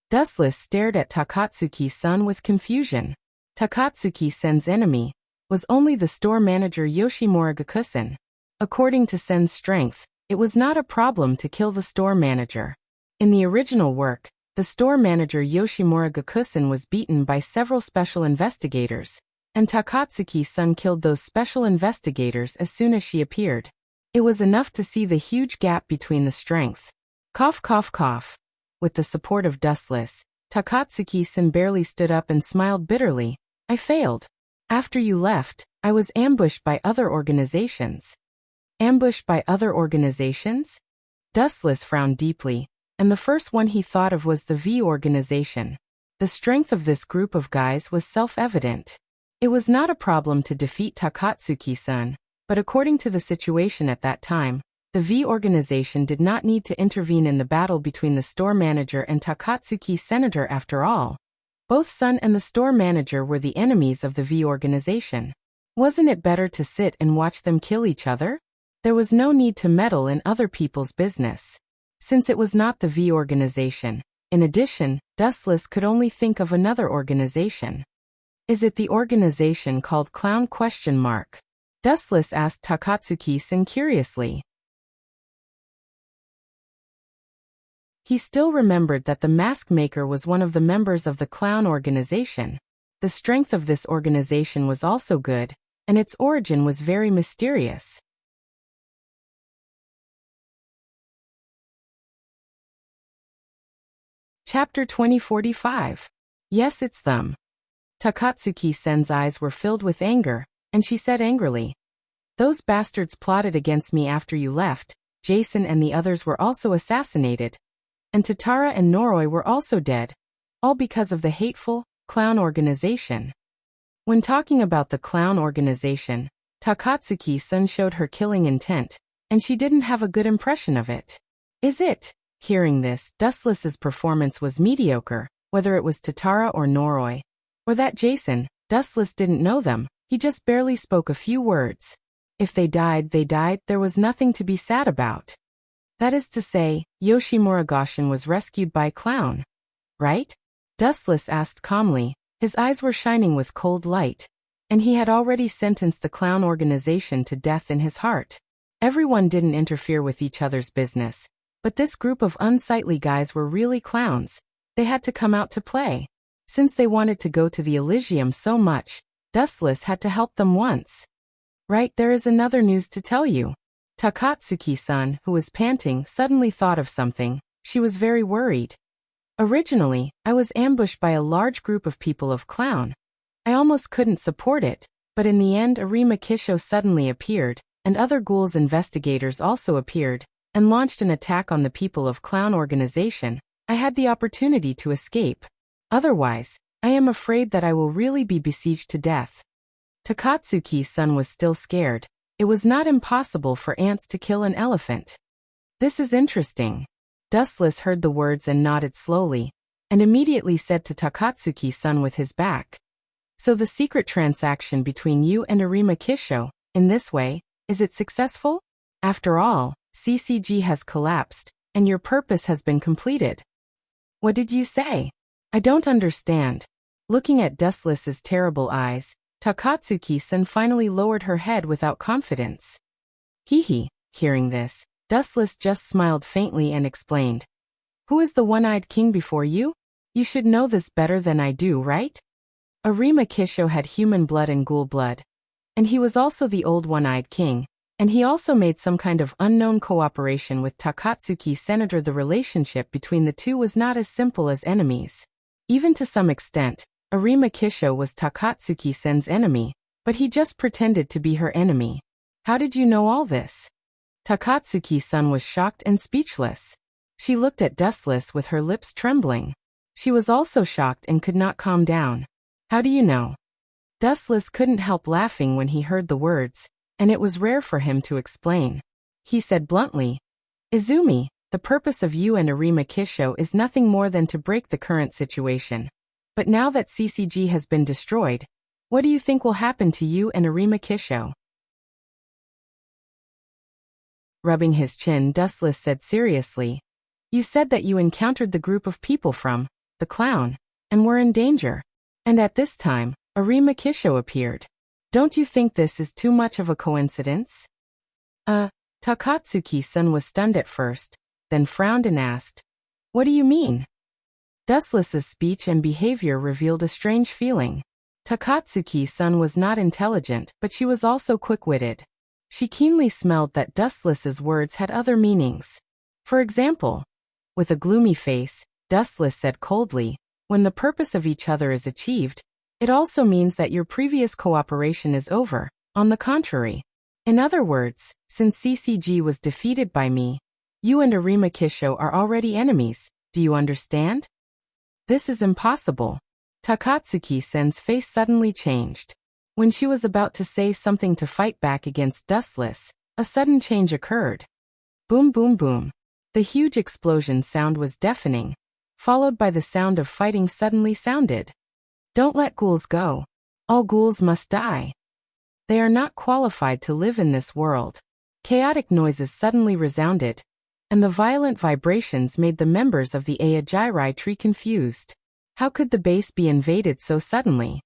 Dustless stared at Takatsuki-san with confusion. Takatsuki-san's enemy was only the store manager Yoshimura Gakusen. According to Sen's strength, it was not a problem to kill the store manager. In the original work, the store manager Yoshimura Gakusen was beaten by several special investigators, and Takatsuki-san killed those special investigators as soon as she appeared. It was enough to see the huge gap between the strength. Cough, cough, cough. With the support of Dustless, Takatsuki-san barely stood up and smiled bitterly. I failed. After you left, I was ambushed by other organizations. Ambushed by other organizations? Dustless frowned deeply, and the first one he thought of was the V organization. The strength of this group of guys was self-evident. It was not a problem to defeat Takatsuki-san, but according to the situation at that time, the V organization did not need to intervene in the battle between the store manager and Takatsuki's senator after all. Both Sun and the store manager were the enemies of the V organization. Wasn't it better to sit and watch them kill each other? There was no need to meddle in other people's business. Since it was not the V organization, in addition, Dustless could only think of another organization. Is it the organization called Clown ? Dustless asked Takatsuki-san curiously. He still remembered that the mask maker was one of the members of the Clown organization. The strength of this organization was also good, and its origin was very mysterious. Chapter 2045. Yes, it's them. Takatsuki-san's eyes were filled with anger, and she said angrily, Those bastards plotted against me after you left. Jason and the others were also assassinated. And Tatara and Noroi were also dead. All because of the hateful clown organization. When talking about the clown organization, Takatsuki-san showed her killing intent, and she didn't have a good impression of it. Is it? Hearing this, Dustless's performance was mediocre, whether it was Tatara or Noroi. Or that Jason, Dustless didn't know them, he just barely spoke a few words. If they died, there was nothing to be sad about. That is to say, Yoshimura Goshin was rescued by Clown. Right? Dustless asked calmly. His eyes were shining with cold light. And he had already sentenced the Clown organization to death in his heart. Everyone didn't interfere with each other's business. But this group of unsightly guys were really clowns. They had to come out to play. Since they wanted to go to the Elysium so much, Dustless had to help them once. Right, there is another news to tell you. Takatsuki-san, who was panting, suddenly thought of something. She was very worried. Originally, I was ambushed by a large group of people of Clown. I almost couldn't support it, but in the end Arima Kisho suddenly appeared, and other ghouls investigators also appeared, and launched an attack on the people of Clown organization. I had the opportunity to escape. Otherwise, I am afraid that I will really be besieged to death. Takatsuki-san was still scared. It was not impossible for ants to kill an elephant. This is interesting. Dustless heard the words and nodded slowly, and immediately said to Takatsuki-san with his back. So the secret transaction between you and Arima Kisho, in this way, is it successful? After all, CCG has collapsed, and your purpose has been completed. What did you say? I don't understand. Looking at Dustless's terrible eyes, Takatsuki-san finally lowered her head without confidence. Hee. Hearing this, Dustless just smiled faintly and explained. Who is the one-eyed king before you? You should know this better than I do, right? Arima Kisho had human blood and ghoul blood. And he was also the old one-eyed king, and he also made some kind of unknown cooperation with Takatsuki Senator. The relationship between the two was not as simple as enemies. Even to some extent, Arima Kisho was Takatsuki-sen's enemy, but he just pretended to be her enemy. How did you know all this? Takatsuki-san was shocked and speechless. She looked at Dustless with her lips trembling. She was also shocked and could not calm down. How do you know? Dustless couldn't help laughing when he heard the words, and it was rare for him to explain. He said bluntly, Izumi, the purpose of you and Arima Kisho is nothing more than to break the current situation. But now that CCG has been destroyed, what do you think will happen to you and Arima Kisho? Rubbing his chin, Dustless said seriously, You said that you encountered the group of people from the Clown, and were in danger. And at this time, Arima Kisho appeared. Don't you think this is too much of a coincidence? Takatsuki-san was stunned at first, then frowned and asked, What do you mean? Dustless's speech and behavior revealed a strange feeling. Takatsuki-san was not intelligent, but she was also quick-witted. She keenly smelled that Dustless's words had other meanings. For example, with a gloomy face, Dustless said coldly, When the purpose of each other is achieved, it also means that your previous cooperation is over. On the contrary. In other words, since CCG was defeated by me, you and Arima Kisho are already enemies. Do you understand? This is impossible. Takatsuki-sen's face suddenly changed. When she was about to say something to fight back against Dustless, a sudden change occurred. Boom boom boom. The huge explosion sound was deafening, followed by the sound of fighting suddenly sounded. Don't let ghouls go. All ghouls must die. They are not qualified to live in this world. Chaotic noises suddenly resounded, and the violent vibrations made the members of the Aojirai tree confused. How could the base be invaded so suddenly?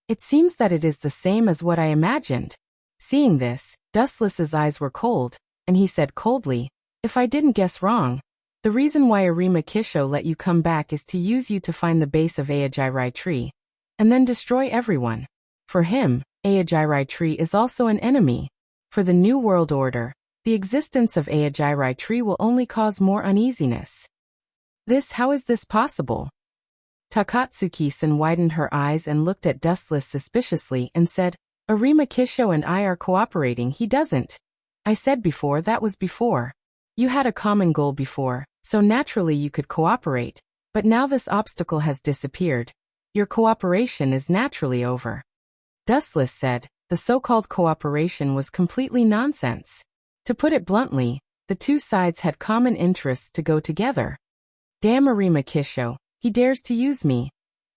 It seems that it is the same as what I imagined. Seeing this, Dustless's eyes were cold, and he said coldly, If I didn't guess wrong, the reason why Arima Kisho let you come back is to use you to find the base of Aojirai tree, and then destroy everyone. For him, Aojirai tree is also an enemy. For the New World Order, the existence of Aojirai tree will only cause more uneasiness. How is this possible? Takatsuki-san widened her eyes and looked at Dustless suspiciously and said, Arima Kisho and I are cooperating. He doesn't. I said before that was before. You had a common goal before, so naturally you could cooperate, but now this obstacle has disappeared. Your cooperation is naturally over. Dustless said, the so-called cooperation was completely nonsense. To put it bluntly, the two sides had common interests to go together. Damn Arima Kisho, he dares to use me.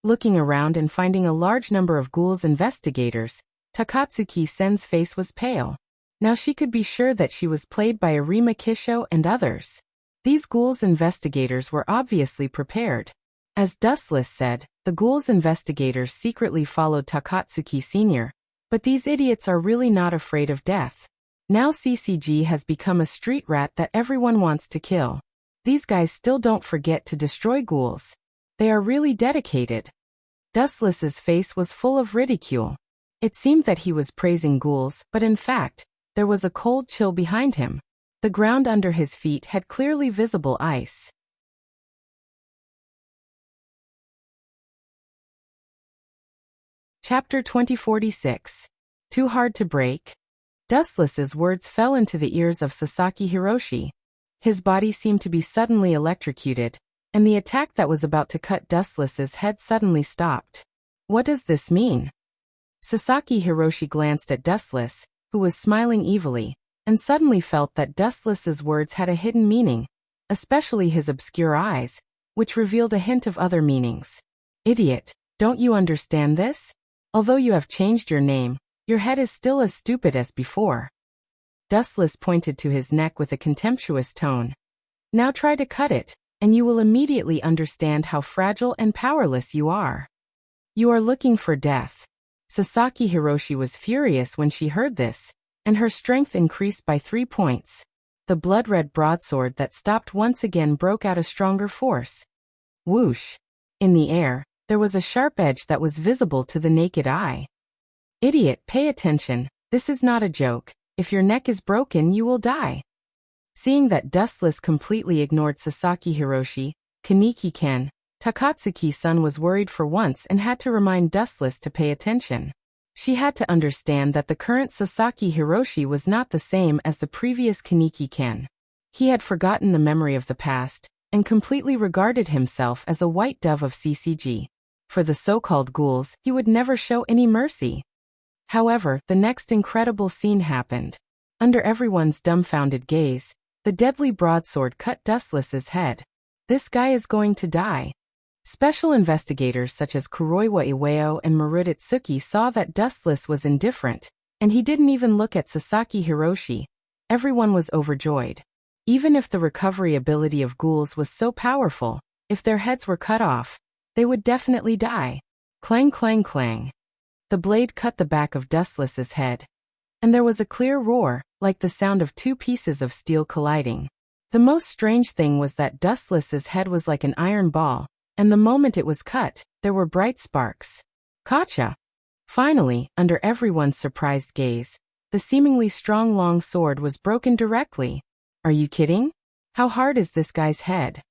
Looking around and finding a large number of ghouls investigators, Takatsuki-sen's face was pale. Now she could be sure that she was played by Arima Kisho and others. These ghouls investigators were obviously prepared. As Dustless said, the ghouls investigators secretly followed Takatsuki Sr., but these idiots are really not afraid of death. Now CCG has become a street rat that everyone wants to kill. These guys still don't forget to destroy ghouls. They are really dedicated. Dustless's face was full of ridicule. It seemed that he was praising ghouls, but in fact, there was a cold chill behind him. The ground under his feet had clearly visible ice. Chapter 2046. Too hard to break? Dustless's words fell into the ears of Sasaki Hiroshi. His body seemed to be suddenly electrocuted, and the attack that was about to cut Dustless's head suddenly stopped. What does this mean? Sasaki Hiroshi glanced at Dustless, who was smiling evilly, and suddenly felt that Dustless's words had a hidden meaning, especially his obscure eyes, which revealed a hint of other meanings. Idiot, don't you understand this? Although you have changed your name, your head is still as stupid as before. Dustless pointed to his neck with a contemptuous tone. Now try to cut it, and you will immediately understand how fragile and powerless you are. You are looking for death. Sasaki Hiroshi was furious when she heard this, and her strength increased by 3 points. The blood-red broadsword that stopped once again broke out a stronger force. Whoosh! In the air, there was a sharp edge that was visible to the naked eye. Idiot, pay attention, this is not a joke. If your neck is broken, you will die. Seeing that Dustless completely ignored Sasaki Hiroshi, Kaneki-ken, Takatsuki-san was worried for once and had to remind Dustless to pay attention. She had to understand that the current Sasaki Hiroshi was not the same as the previous Kaneki-ken. He had forgotten the memory of the past, and completely regarded himself as a white dove of CCG. For the so-called ghouls, he would never show any mercy. However, the next incredible scene happened. Under everyone's dumbfounded gaze, the deadly broadsword cut Dustless's head. This guy is going to die. Special investigators such as Kuroiwa Iwao and Maruditsuki saw that Dustless was indifferent, and he didn't even look at Sasaki Hiroshi. Everyone was overjoyed. Even if the recovery ability of ghouls was so powerful, if their heads were cut off, they would definitely die. Clang clang clang. The blade cut the back of Dustless's head. And there was a clear roar, like the sound of 2 pieces of steel colliding. The most strange thing was that Dustless's head was like an iron ball, and the moment it was cut, there were bright sparks. Gotcha! Finally, under everyone's surprised gaze, the seemingly strong long sword was broken directly. Are you kidding? How hard is this guy's head?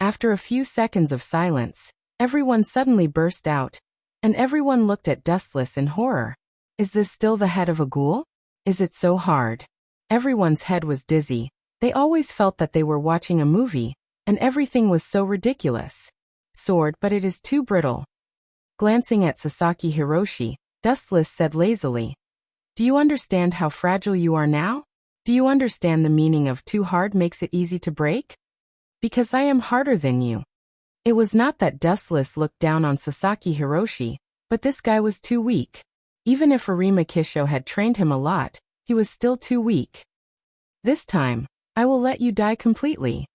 After a few seconds of silence, everyone suddenly burst out, and everyone looked at Dustless in horror. Is this still the head of a ghoul? Is it so hard? Everyone's head was dizzy. They always felt that they were watching a movie, and everything was so ridiculous. Sword, but it is too brittle. Glancing at Sasaki Hiroshi, Dustless said lazily, "Do you understand how fragile you are now? Do you understand the meaning of too hard makes it easy to break? Because I am harder than you." It was not that Dustless looked down on Sasaki Hiroshi, but this guy was too weak. Even if Arima Kisho had trained him a lot, he was still too weak. This time, I will let you die completely.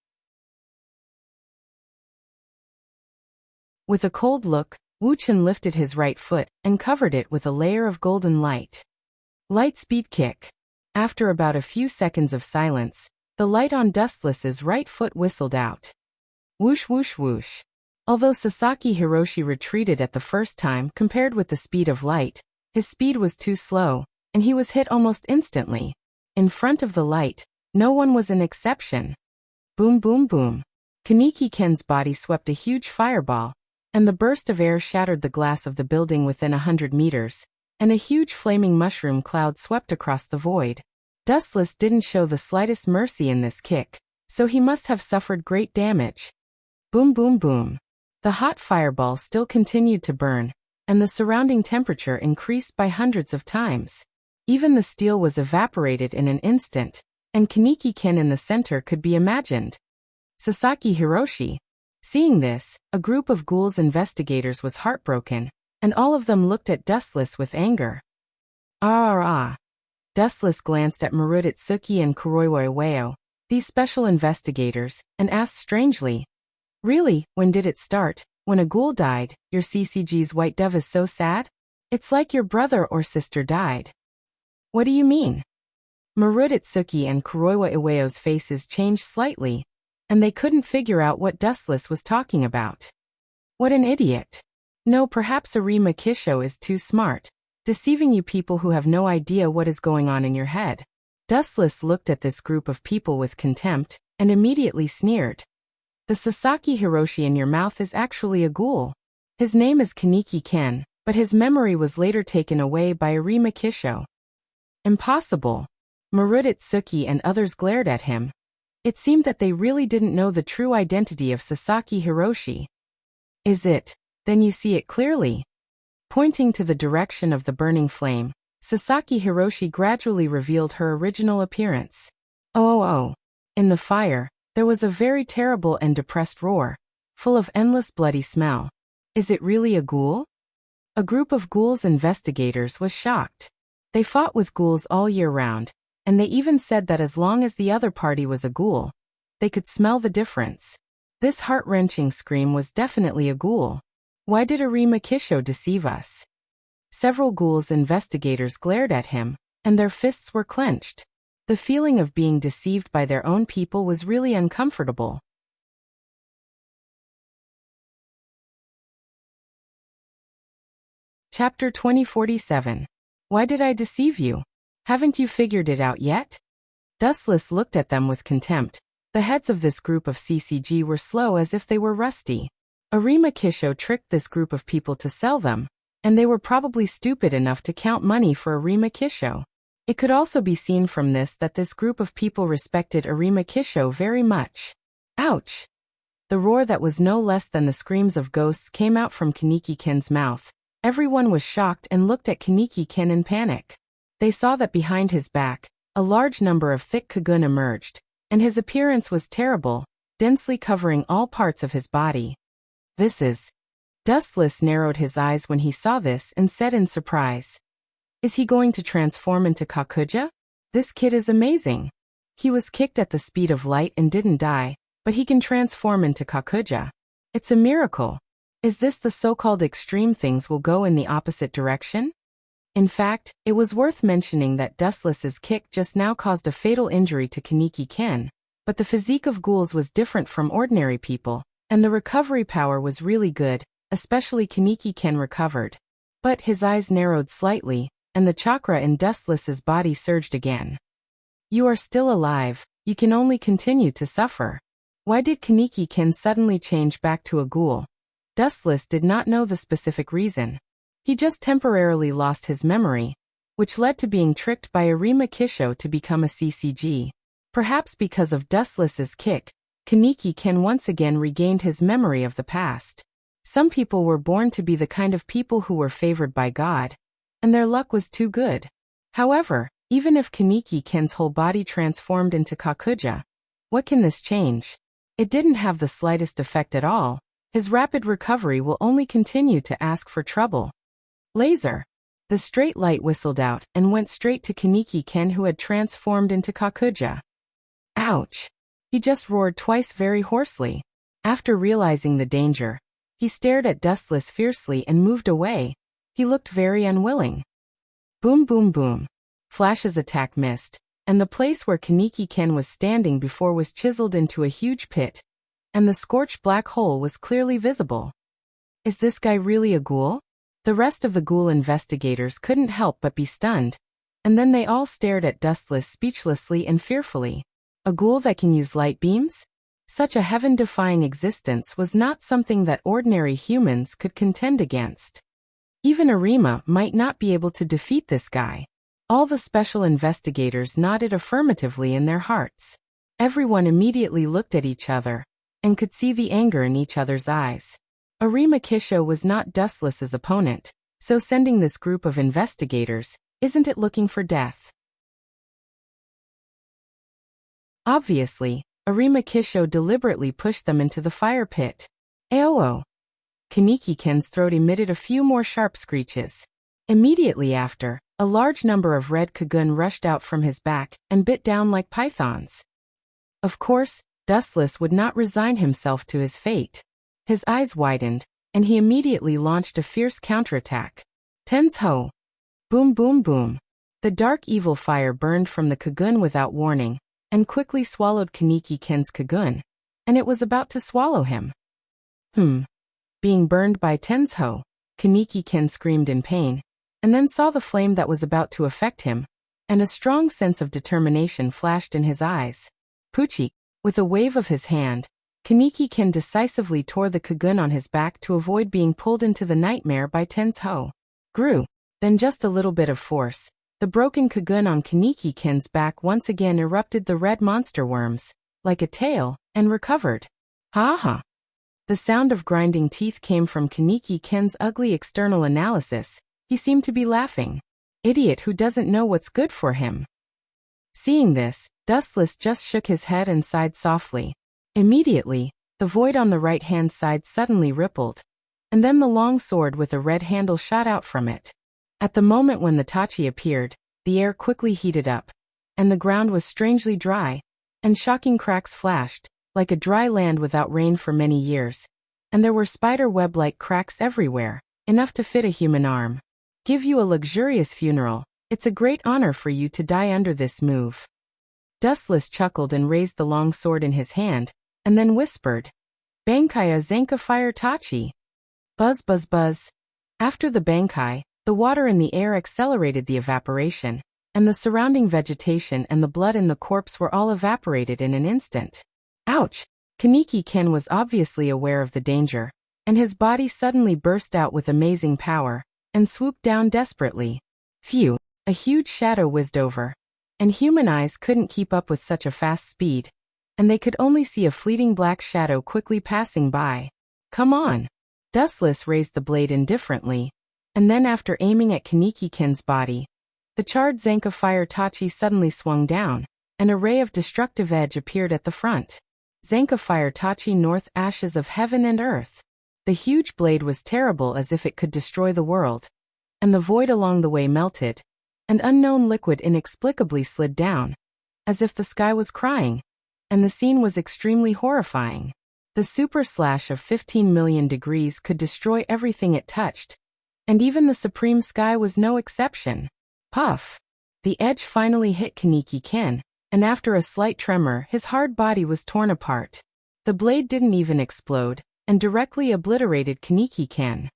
With a cold look, Wu-chan lifted his right foot and covered it with a layer of golden light. Light speed kick. After about a few seconds of silence, the light on Dustless's right foot whistled out. Whoosh whoosh whoosh. Although Sasaki Hiroshi retreated at the first time compared with the speed of light, his speed was too slow, and he was hit almost instantly. In front of the light, no one was an exception. Boom boom boom. Kaneki-ken's body swept a huge fireball, and the burst of air shattered the glass of the building within 100 meters. and a huge flaming mushroom cloud swept across the void. Dustless didn't show the slightest mercy in this kick, so he must have suffered great damage. Boom boom boom. The hot fireball still continued to burn, and the surrounding temperature increased by hundreds of times. Even the steel was evaporated in an instant, and Kaneki-ken in the center could be imagined. Sasaki Hiroshi. Seeing this, a group of ghouls investigators was heartbroken, and all of them looked at Dustless with anger. Ah. Dustless glanced at Maruditsuki and Kuroiwa Iwao, these special investigators, and asked strangely, "Really, when did it start? When a ghoul died, your CCG's white dove is so sad? It's like your brother or sister died." "What do you mean?" Maruditsuki and Kuroiwa Iwao's faces changed slightly, and they couldn't figure out what Dustless was talking about. What an idiot. No, perhaps Arima Kisho is too smart, deceiving you people who have no idea what is going on in your head. Dustless looked at this group of people with contempt, and immediately sneered. The Sasaki Hiroshi in your mouth is actually a ghoul. His name is Kaneki-ken, but his memory was later taken away by Arima Kisho. Impossible. Maruditsuki and others glared at him. It seemed that they really didn't know the true identity of Sasaki Hiroshi. Is it? Then you see it clearly. Pointing to the direction of the burning flame, Sasaki Hiroshi gradually revealed her original appearance. Oh. In the fire, there was a very terrible and depressed roar, full of endless bloody smell. Is it really a ghoul? A group of ghouls investigators was shocked. They fought with ghouls all year round, and they even said that as long as the other party was a ghoul, they could smell the difference. This heart-wrenching scream was definitely a ghoul. Why did Arima Kisho deceive us? Several ghouls investigators glared at him, and their fists were clenched. The feeling of being deceived by their own people was really uncomfortable. Chapter 2047. Why did I deceive you? Haven't you figured it out yet? Dustless looked at them with contempt. The heads of this group of CCG were slow as if they were rusty. Arima Kisho tricked this group of people to sell them, and they were probably stupid enough to count money for Arima Kisho. It could also be seen from this that this group of people respected Arima Kisho very much. Ouch! The roar that was no less than the screams of ghosts came out from Kaneki-ken's mouth. Everyone was shocked and looked at Kaneki-ken in panic. They saw that behind his back, a large number of thick cocoon emerged, and his appearance was terrible, densely covering all parts of his body. This is... Dustless narrowed his eyes when he saw this and said in surprise. Is he going to transform into Kakuja? This kid is amazing. He was kicked at the speed of light and didn't die, but he can transform into Kakuja. It's a miracle. Is this the so-called extreme things will go in the opposite direction? In fact, it was worth mentioning that Dustless's kick just now caused a fatal injury to Kaneki-ken, but the physique of ghouls was different from ordinary people, and the recovery power was really good, especially Kaneki-ken recovered. But his eyes narrowed slightly, and the chakra in Dustless's body surged again. You are still alive, you can only continue to suffer. Why did Kaneki-ken suddenly change back to a ghoul? Dustless did not know the specific reason. He just temporarily lost his memory, which led to being tricked by Arima Kisho to become a CCG. Perhaps because of Dustless's kick, Kaneki-ken once again regained his memory of the past. Some people were born to be the kind of people who were favored by God, and their luck was too good. However, even if Kaneki-ken's whole body transformed into Kakuja, what can this change? It didn't have the slightest effect at all. His rapid recovery will only continue to ask for trouble. Laser. The straight light whistled out and went straight to Kaneki-ken, who had transformed into Kakuja. Ouch! He just roared twice very hoarsely. After realizing the danger, he stared at Dustless fiercely and moved away. He looked very unwilling. Boom boom boom. Flash's attack missed, and the place where Kaneki-ken was standing before was chiseled into a huge pit, and the scorched black hole was clearly visible. Is this guy really a ghoul? The rest of the ghoul investigators couldn't help but be stunned, and then they all stared at Dustless speechlessly and fearfully. A ghoul that can use light beams? Such a heaven-defying existence was not something that ordinary humans could contend against. Even Arima might not be able to defeat this guy. All the special investigators nodded affirmatively in their hearts. Everyone immediately looked at each other and could see the anger in each other's eyes. Arima Kisho was not Dustless's opponent, so sending this group of investigators, isn't it looking for death? Obviously, Arima Kisho deliberately pushed them into the fire pit. Aoo! Kaneki-ken's throat emitted a few more sharp screeches. Immediately after, a large number of red Kagun rushed out from his back and bit down like pythons. Of course, Dustless would not resign himself to his fate. His eyes widened, and he immediately launched a fierce counterattack. Tensho! Boom boom boom. The dark evil fire burned from the Kagun without warning, and quickly swallowed Kaneki-ken's Kagun, and it was about to swallow him. Being burned by Tensho, Kaneki-ken screamed in pain, and then saw the flame that was about to affect him, and a strong sense of determination flashed in his eyes. Puchi! With a wave of his hand, Kaneki-ken decisively tore the Kagun on his back to avoid being pulled into the nightmare by Tensho. Grew. Then just a little bit of force. The broken Kagun on Kaneki-ken's back once again erupted the red monster worms, like a tail, and recovered. Ha ha! The sound of grinding teeth came from Kaneki-ken's ugly external analysis. He seemed to be laughing. Idiot who doesn't know what's good for him. Seeing this, Dustless just shook his head and sighed softly. Immediately, the void on the right-hand side suddenly rippled, and then the long sword with a red handle shot out from it. At the moment when the Tachi appeared, the air quickly heated up, and the ground was strangely dry, and shocking cracks flashed, like a dry land without rain for many years, and there were spider web-like cracks everywhere, enough to fit a human arm. Give you a luxurious funeral. It's a great honor for you to die under this move. Dustless chuckled and raised the long sword in his hand, and then whispered, Bankaya Zenka Fire Tachi. Buzz buzz buzz. After the Bankai, the water in the air accelerated the evaporation, and the surrounding vegetation and the blood in the corpse were all evaporated in an instant. Ouch! Kaneki-ken was obviously aware of the danger, and his body suddenly burst out with amazing power, and swooped down desperately. Phew! A huge shadow whizzed over, and human eyes couldn't keep up with such a fast speed, and they could only see a fleeting black shadow quickly passing by. Come on! Dustless raised the blade indifferently, and then after aiming at Kaneki-ken's body, the charred Zenka Fire Tachi suddenly swung down, and a ray of destructive edge appeared at the front. Zenka Fire Tachi North Ashes of Heaven and Earth. The huge blade was terrible as if it could destroy the world, and the void along the way melted, and unknown liquid inexplicably slid down, as if the sky was crying, and the scene was extremely horrifying. The super slash of 15 million degrees could destroy everything it touched, and even the supreme sky was no exception. Puff! The edge finally hit Kaneki-ken, and after a slight tremor his hard body was torn apart. The blade didn't even explode, and directly obliterated Kaneki-ken.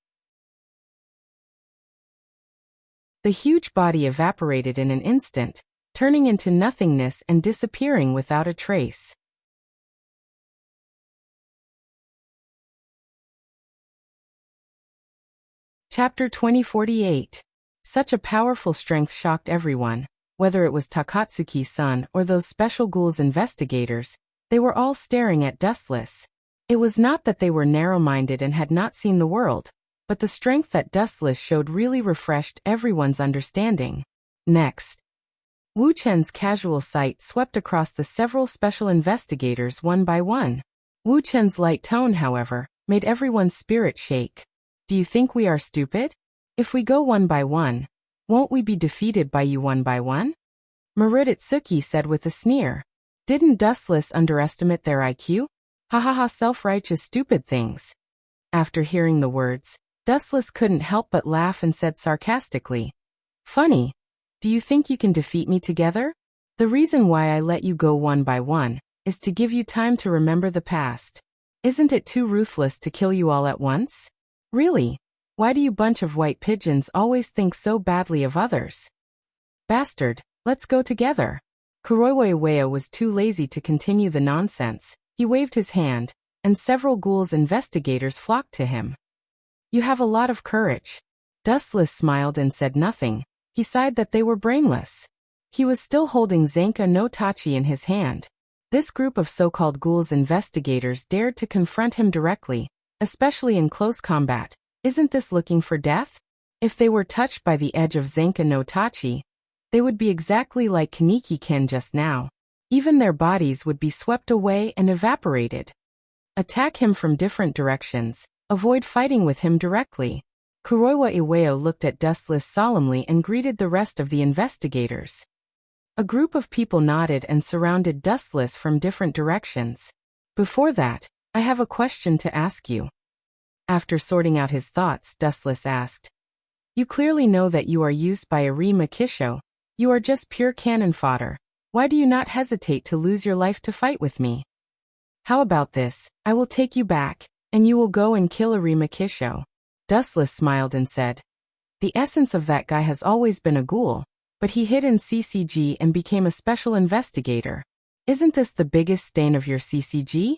The huge body evaporated in an instant, turning into nothingness and disappearing without a trace. Chapter 2048. Such a powerful strength shocked everyone, whether it was Takatsuki's son or those special ghouls investigators. They were all staring at Dustless. It was not that they were narrow-minded and had not seen the world, but the strength that Dustless showed really refreshed everyone's understanding. Next, Wu Chen's casual sight swept across the several special investigators one by one. Wu Chen's light tone, however, made everyone's spirit shake. Do you think we are stupid? If we go one by one, won't we be defeated by you one by one? Mariditsuki said with a sneer. Didn't Dustless underestimate their IQ? Ha ha ha, self-righteous stupid things. After hearing the words, Dustless couldn't help but laugh and said sarcastically, Funny. Do you think you can defeat me together? The reason why I let you go one by one is to give you time to remember the past. Isn't it too ruthless to kill you all at once? Really? Why do you bunch of white pigeons always think so badly of others? Bastard, let's go together. Kuroiwaya was too lazy to continue the nonsense. He waved his hand, and several ghouls investigators flocked to him. You have a lot of courage. Dustless smiled and said nothing. He sighed that they were brainless. He was still holding Zanka no Tachi in his hand. This group of so-called ghouls investigators dared to confront him directly, especially in close combat. Isn't this looking for death? If they were touched by the edge of Zanka no Tachi, they would be exactly like Kaneki-ken just now. Even their bodies would be swept away and evaporated. Attack him from different directions. Avoid fighting with him directly. Kuroiwa Iwao looked at Dustless solemnly and greeted the rest of the investigators. A group of people nodded and surrounded Dustless from different directions. Before that, I have a question to ask you. After sorting out his thoughts, Dustless asked. You clearly know that you are used by Eri Makisho. You are just pure cannon fodder. Why do you not hesitate to lose your life to fight with me? How about this? I will take you back, and you will go and kill Eri Makisho. Dustless smiled and said. The essence of that guy has always been a ghoul, but he hid in CCG and became a special investigator. Isn't this the biggest stain of your CCG?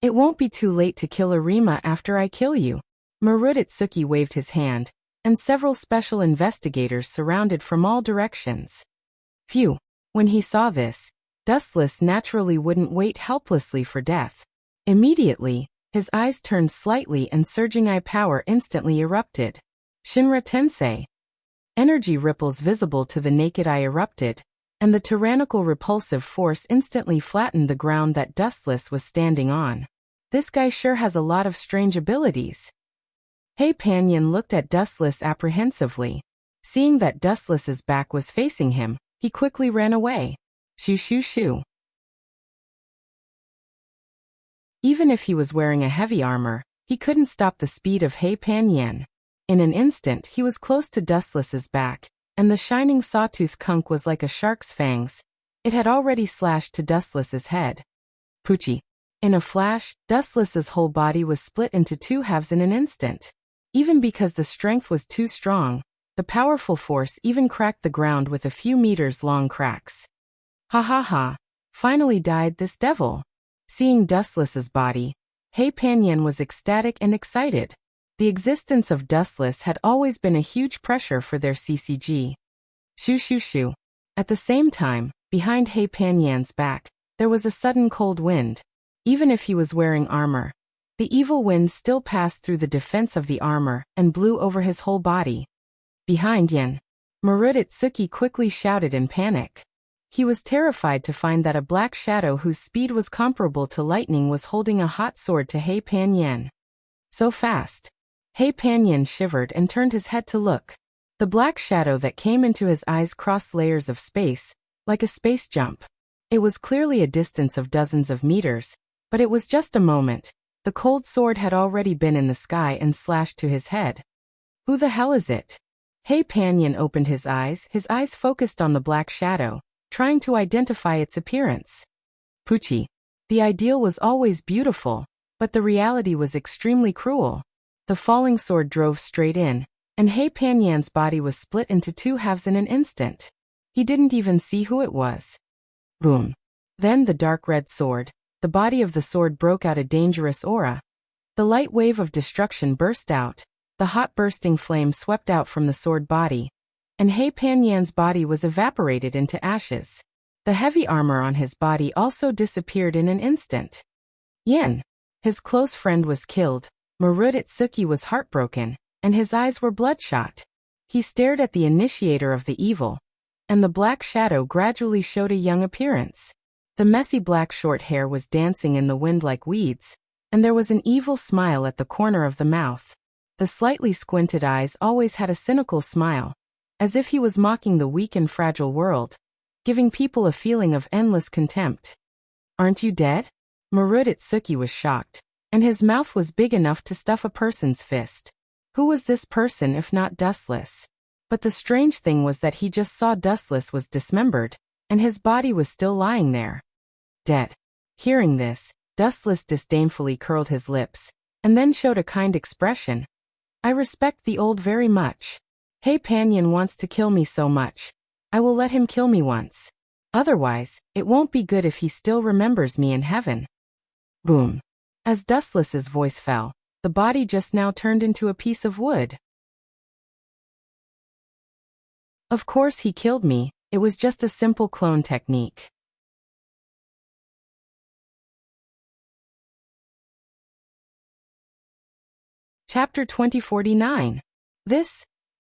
It won't be too late to kill Arima after I kill you. Maruditsuki waved his hand, and several special investigators surrounded from all directions. Phew. When he saw this, Dustless naturally wouldn't wait helplessly for death. Immediately, his eyes turned slightly and surging eye power instantly erupted. Shinra Tensei. Energy ripples visible to the naked eye erupted, and the tyrannical repulsive force instantly flattened the ground that Dustless was standing on. This guy sure has a lot of strange abilities. Hei Panyin looked at Dustless apprehensively. Seeing that Dustless's back was facing him, he quickly ran away. Shoo shoo shoo. Even if he was wearing a heavy armor, he couldn't stop the speed of Hei Panyin. In an instant he was close to Dustless's back, and the shining sawtooth conch was like a shark's fangs. It had already slashed to Dustless's head. Poochie. In a flash, Dustless's whole body was split into two halves in an instant. Even because the strength was too strong, the powerful force even cracked the ground with a few meters-long cracks. Ha ha ha. Finally died this devil. Seeing Dustless's body, Hei Panyin was ecstatic and excited. The existence of Dustless had always been a huge pressure for their CCG. Shoo shoo shoo. At the same time, behind Hei Panyin's back, there was a sudden cold wind. Even if he was wearing armor, the evil wind still passed through the defense of the armor and blew over his whole body. Behind Yen, Maruditsuki quickly shouted in panic. He was terrified to find that a black shadow whose speed was comparable to lightning was holding a hot sword to Hei Panyin. So fast. Hei Panyin shivered and turned his head to look. The black shadow that came into his eyes crossed layers of space, like a space jump. It was clearly a distance of dozens of meters, but it was just a moment. The cold sword had already been in the sky and slashed to his head. Who the hell is it? Hei Panyin opened his eyes focused on the black shadow, trying to identify its appearance. Poochie. The ideal was always beautiful, but the reality was extremely cruel. The falling sword drove straight in, and Hei Panyin's body was split into two halves in an instant. He didn't even see who it was. Boom. Then the dark red sword. The body of the sword broke out a dangerous aura. The light wave of destruction burst out. The hot bursting flame swept out from the sword body, and Hei Panyin's body was evaporated into ashes. The heavy armor on his body also disappeared in an instant. Yen. His close friend was killed. Maruditsuki was heartbroken, and his eyes were bloodshot. He stared at the initiator of the evil, and the black shadow gradually showed a young appearance. The messy black short hair was dancing in the wind like weeds, and there was an evil smile at the corner of the mouth. The slightly squinted eyes always had a cynical smile, as if he was mocking the weak and fragile world, giving people a feeling of endless contempt. Aren't you dead? Maruditsuki was shocked, and his mouth was big enough to stuff a person's fist. Who was this person if not Dustless? But the strange thing was that he just saw Dustless was dismembered, and his body was still lying there. Dead. Hearing this, Dustless disdainfully curled his lips, and then showed a kind expression. I respect the old very much. Hei Panyin wants to kill me so much. I will let him kill me once. Otherwise, it won't be good if he still remembers me in heaven. Boom. As Dustless's voice fell, the body just now turned into a piece of wood. Of course he killed me, it was just a simple clone technique. Chapter 2049.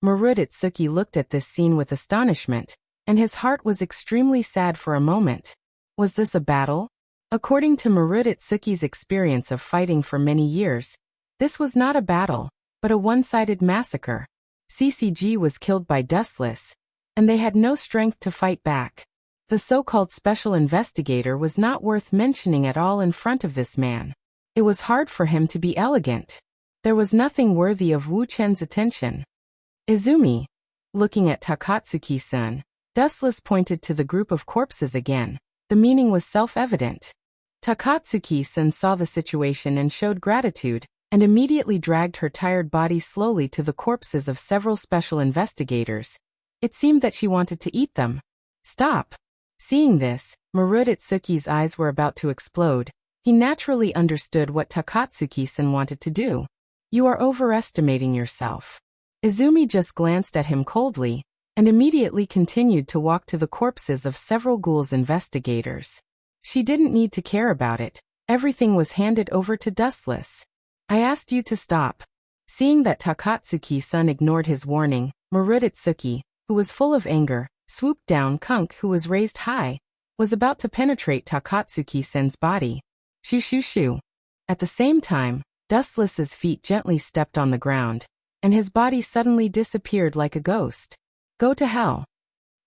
Maruditsuki looked at this scene with astonishment, and his heart was extremely sad for a moment. Was this a battle? According to Maruditsuki's experience of fighting for many years, this was not a battle, but a one-sided massacre. CCG was killed by Dustless, and they had no strength to fight back. The so-called special investigator was not worth mentioning at all in front of this man. It was hard for him to be elegant. There was nothing worthy of Wu Chen's attention. Izumi. Looking at Takatsuki-san, Dustless pointed to the group of corpses again. The meaning was self-evident. Takatsuki-san saw the situation and showed gratitude, and immediately dragged her tired body slowly to the corpses of several special investigators. It seemed that she wanted to eat them. Stop. Seeing this, Maruditsuki's eyes were about to explode. He naturally understood what Takatsuki-san wanted to do. You are overestimating yourself. Izumi just glanced at him coldly, and immediately continued to walk to the corpses of several ghouls investigators. She didn't need to care about it. Everything was handed over to Dustless. I asked you to stop. Seeing that Takatsuki-san ignored his warning, Maruditsuki, who was full of anger, swooped down. Kunk, who was raised high, was about to penetrate Takatsuki-san's body. Shoo shoo shoo. At the same time, Dustless's feet gently stepped on the ground, and his body suddenly disappeared like a ghost. Go to hell.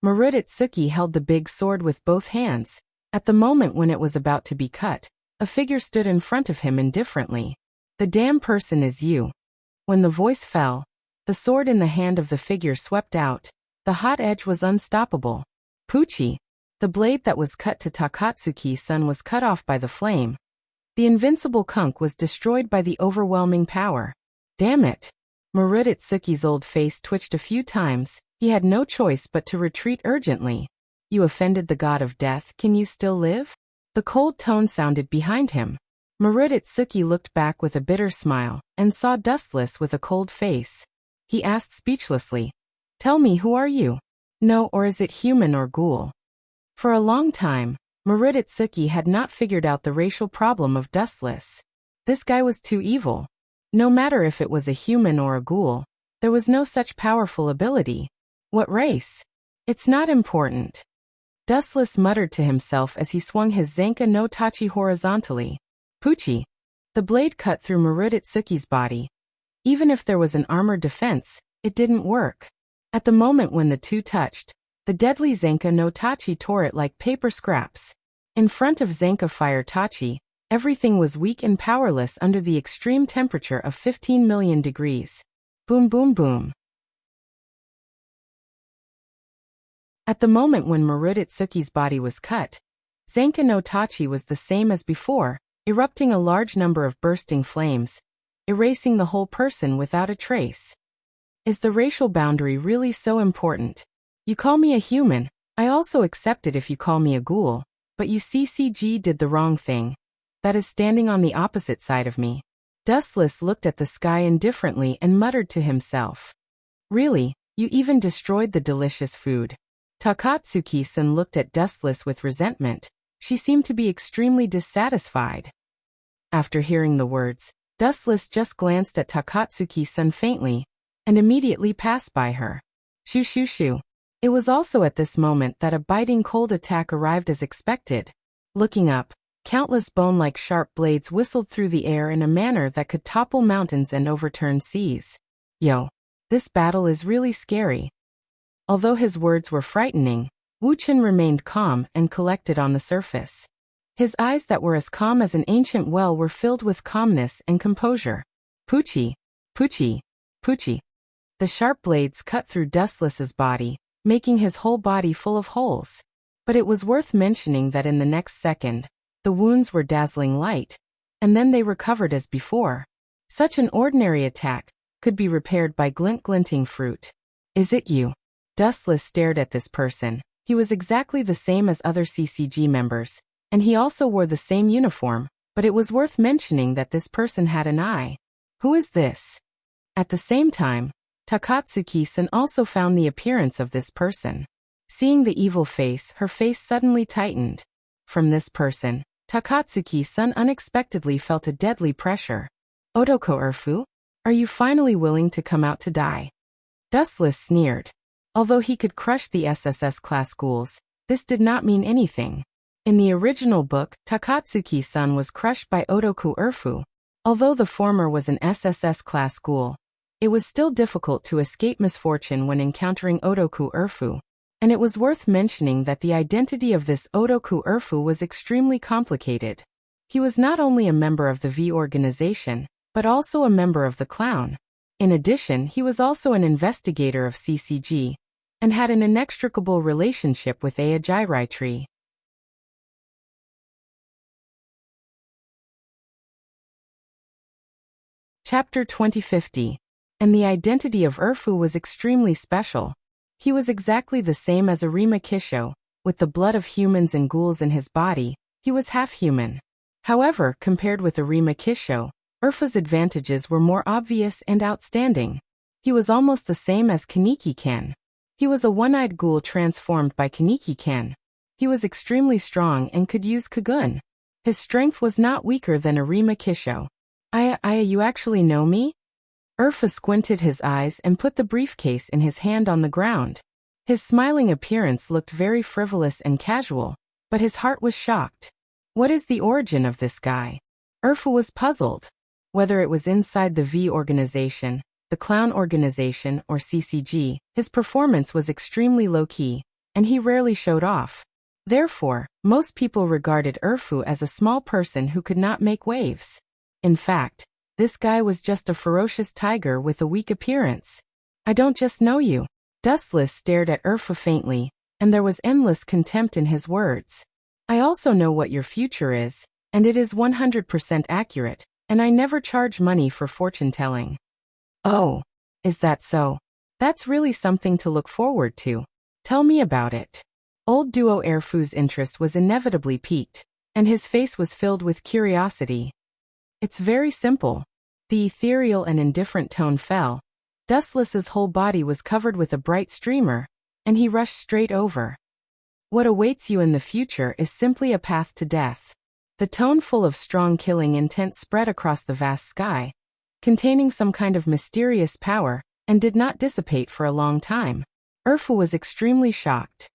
Maruditsuki held the big sword with both hands. At the moment when it was about to be cut, a figure stood in front of him indifferently. The damn person is you. When the voice fell, the sword in the hand of the figure swept out. The hot edge was unstoppable. Poochie. The blade that was cut to Takatsuki-san was cut off by the flame. The invincible Kunk was destroyed by the overwhelming power. Damn it. Maruditsuki's old face twitched a few times. He had no choice but to retreat urgently. You offended the god of death, can you still live? The cold tone sounded behind him. Maruditsuki looked back with a bitter smile, and saw Dustless with a cold face. He asked speechlessly, Tell me, who are you? No, or is it human or ghoul? For a long time, Maruditsuki had not figured out the racial problem of Dustless. This guy was too evil. No matter if it was a human or a ghoul, there was no such powerful ability. What race? It's not important. Dustless muttered to himself as he swung his Zenka no Tachi horizontally. Poochie. The blade cut through Maruditsuki's body. Even if there was an armored defense, it didn't work. At the moment when the two touched, the deadly Zenka no Tachi tore it like paper scraps. In front of Zenka Fire Tachi, everything was weak and powerless under the extreme temperature of 15 million degrees. Boom boom boom. At the moment when Maruditsuki's body was cut, Zenka no Tachi was the same as before, erupting a large number of bursting flames, erasing the whole person without a trace. Is the racial boundary really so important? You call me a human, I also accept it if you call me a ghoul, but you CCG did the wrong thing. That is standing on the opposite side of me. Dustless looked at the sky indifferently and muttered to himself. Really, you even destroyed the delicious food. Takatsuki-san looked at Dustless with resentment. She seemed to be extremely dissatisfied. After hearing the words, Dustless just glanced at Takatsuki-san faintly, and immediately passed by her. Shoo shoo shoo. It was also at this moment that a biting cold attack arrived as expected. Looking up, countless bone-like sharp blades whistled through the air in a manner that could topple mountains and overturn seas. Yo, this battle is really scary. Although his words were frightening, Wu Chen remained calm and collected on the surface. His eyes that were as calm as an ancient well were filled with calmness and composure. Poochie, Poochie, Poochie. The sharp blades cut through Dustless's body, making his whole body full of holes. But it was worth mentioning that in the next second, the wounds were dazzling light, and then they recovered as before. Such an ordinary attack could be repaired by glinting fruit. Is it you? Dustless stared at this person. He was exactly the same as other CCG members, and he also wore the same uniform, but it was worth mentioning that this person had an eye. Who is this? At the same time, Takatsuki-san also found the appearance of this person. Seeing the evil face, her face suddenly tightened. From this person, Takatsuki-san unexpectedly felt a deadly pressure. Otoko Urfu? Are you finally willing to come out to die? Dustless sneered. Although he could crush the SSS class ghouls, this did not mean anything. In the original book, Takatsuki-san was crushed by Otoko Urfu. Although the former was an SSS class ghoul, it was still difficult to escape misfortune when encountering Otoko Urfu. And it was worth mentioning that the identity of this Otoko Urfu was extremely complicated. He was not only a member of the V organization, but also a member of the clown. In addition, he was also an investigator of CCG, and had an inextricable relationship with Aojirai tree. Chapter 2050. And the identity of Urfu was extremely special. He was exactly the same as Arima Kisho, with the blood of humans and ghouls in his body. He was half human. However, compared with Arima Kisho, Urfu's advantages were more obvious and outstanding. He was almost the same as Kaneki-kan. He was a one-eyed ghoul transformed by Kaneki-kan. He was extremely strong and could use Kagun. His strength was not weaker than Arima Kisho. You actually know me? Urfu squinted his eyes and put the briefcase in his hand on the ground. His smiling appearance looked very frivolous and casual, but his heart was shocked. What is the origin of this guy? Urfu was puzzled. Whether it was inside the V organization, the clown organization, or CCG, his performance was extremely low-key, and he rarely showed off. Therefore, most people regarded Urfu as a small person who could not make waves. In fact, this guy was just a ferocious tiger with a weak appearance. I don't just know you. Dustless stared at Urfu faintly, and there was endless contempt in his words. I also know what your future is, and it is 100% accurate, and I never charge money for fortune-telling. Oh, is that so? That's really something to look forward to. Tell me about it. Old Duo Urfu's interest was inevitably piqued, and his face was filled with curiosity. It's very simple. The ethereal and indifferent tone fell. Dustless's whole body was covered with a bright streamer, and he rushed straight over. What awaits you in the future is simply a path to death. The tone full of strong killing intent spread across the vast sky, containing some kind of mysterious power, and did not dissipate for a long time. Urfu was extremely shocked.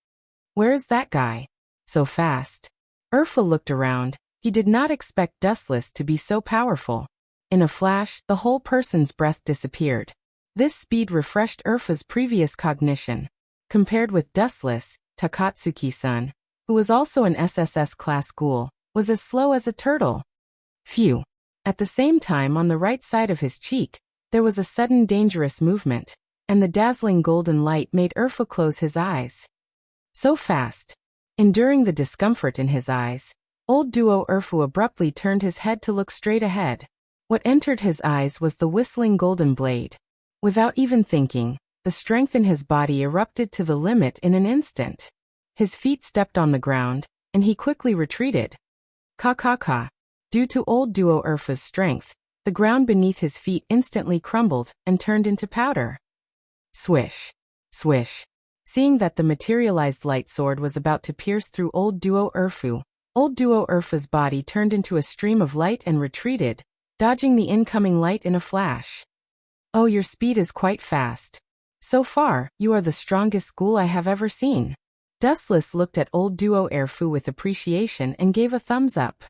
Where's that guy? So fast. Urfu looked around. He did not expect Dustless to be so powerful. In a flash, the whole person's breath disappeared. This speed refreshed Urfu's previous cognition. Compared with Dustless, Takatsuki-san, who was also an SSS class ghoul, was as slow as a turtle. Phew. At the same time, on the right side of his cheek, there was a sudden dangerous movement, and the dazzling golden light made Urfu close his eyes. So fast. Enduring the discomfort in his eyes, Old Duo Urfu abruptly turned his head to look straight ahead. What entered his eyes was the whistling golden blade. Without even thinking, the strength in his body erupted to the limit in an instant. His feet stepped on the ground, and he quickly retreated. Ka. Due to Old Duo Urfu's strength, the ground beneath his feet instantly crumbled and turned into powder. Swish. Swish. Seeing that the materialized light sword was about to pierce through Old Duo Urfu, Old Duo Urfu's body turned into a stream of light and retreated, dodging the incoming light in a flash. Oh, your speed is quite fast. So far, you are the strongest ghoul I have ever seen. Dustless looked at Old Duo Urfu with appreciation and gave a thumbs up.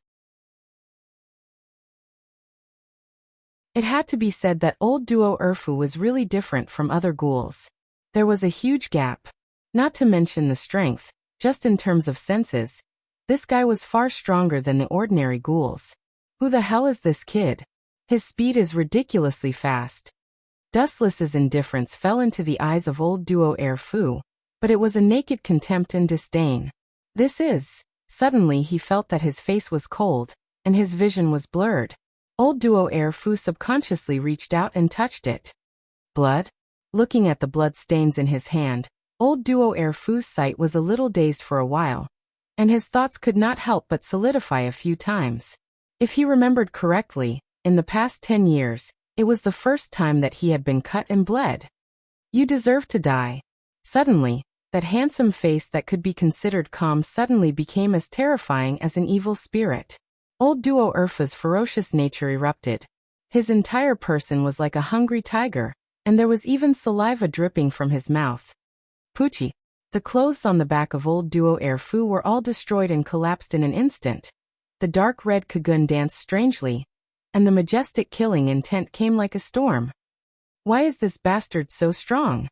It had to be said that Old Duo Urfu was really different from other ghouls. There was a huge gap. Not to mention the strength, just in terms of senses. This guy was far stronger than the ordinary ghouls. Who the hell is this kid? His speed is ridiculously fast. Dustless's indifference fell into the eyes of Old Duo Urfu, but it was a naked contempt and disdain. Suddenly he felt that his face was cold, and his vision was blurred. Old Duo Urfu subconsciously reached out and touched it. Blood? Looking at the blood stains in his hand, Old Duo Urfu's sight was a little dazed for a while, and his thoughts could not help but solidify a few times. If he remembered correctly, in the past 10 years, it was the first time that he had been cut and bled. You deserve to die. Suddenly, that handsome face that could be considered calm suddenly became as terrifying as an evil spirit. Old Duo Urfa's ferocious nature erupted. His entire person was like a hungry tiger, and there was even saliva dripping from his mouth. Poochie. The clothes on the back of Old Duo Erfu were all destroyed and collapsed in an instant. The dark red Kagun danced strangely, and the majestic killing intent came like a storm. Why is this bastard so strong?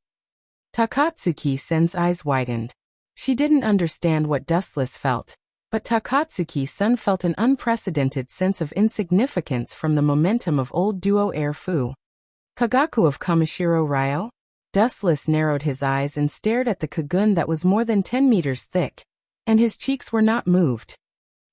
Takatsuki-sen's eyes widened. She didn't understand what Dustless felt, but Takatsuki-sen felt an unprecedented sense of insignificance from the momentum of Old Duo Erfu. Kagaku of Kamishiro Ryo? Dustless narrowed his eyes and stared at the Kagun that was more than 10 meters thick, and his cheeks were not moved.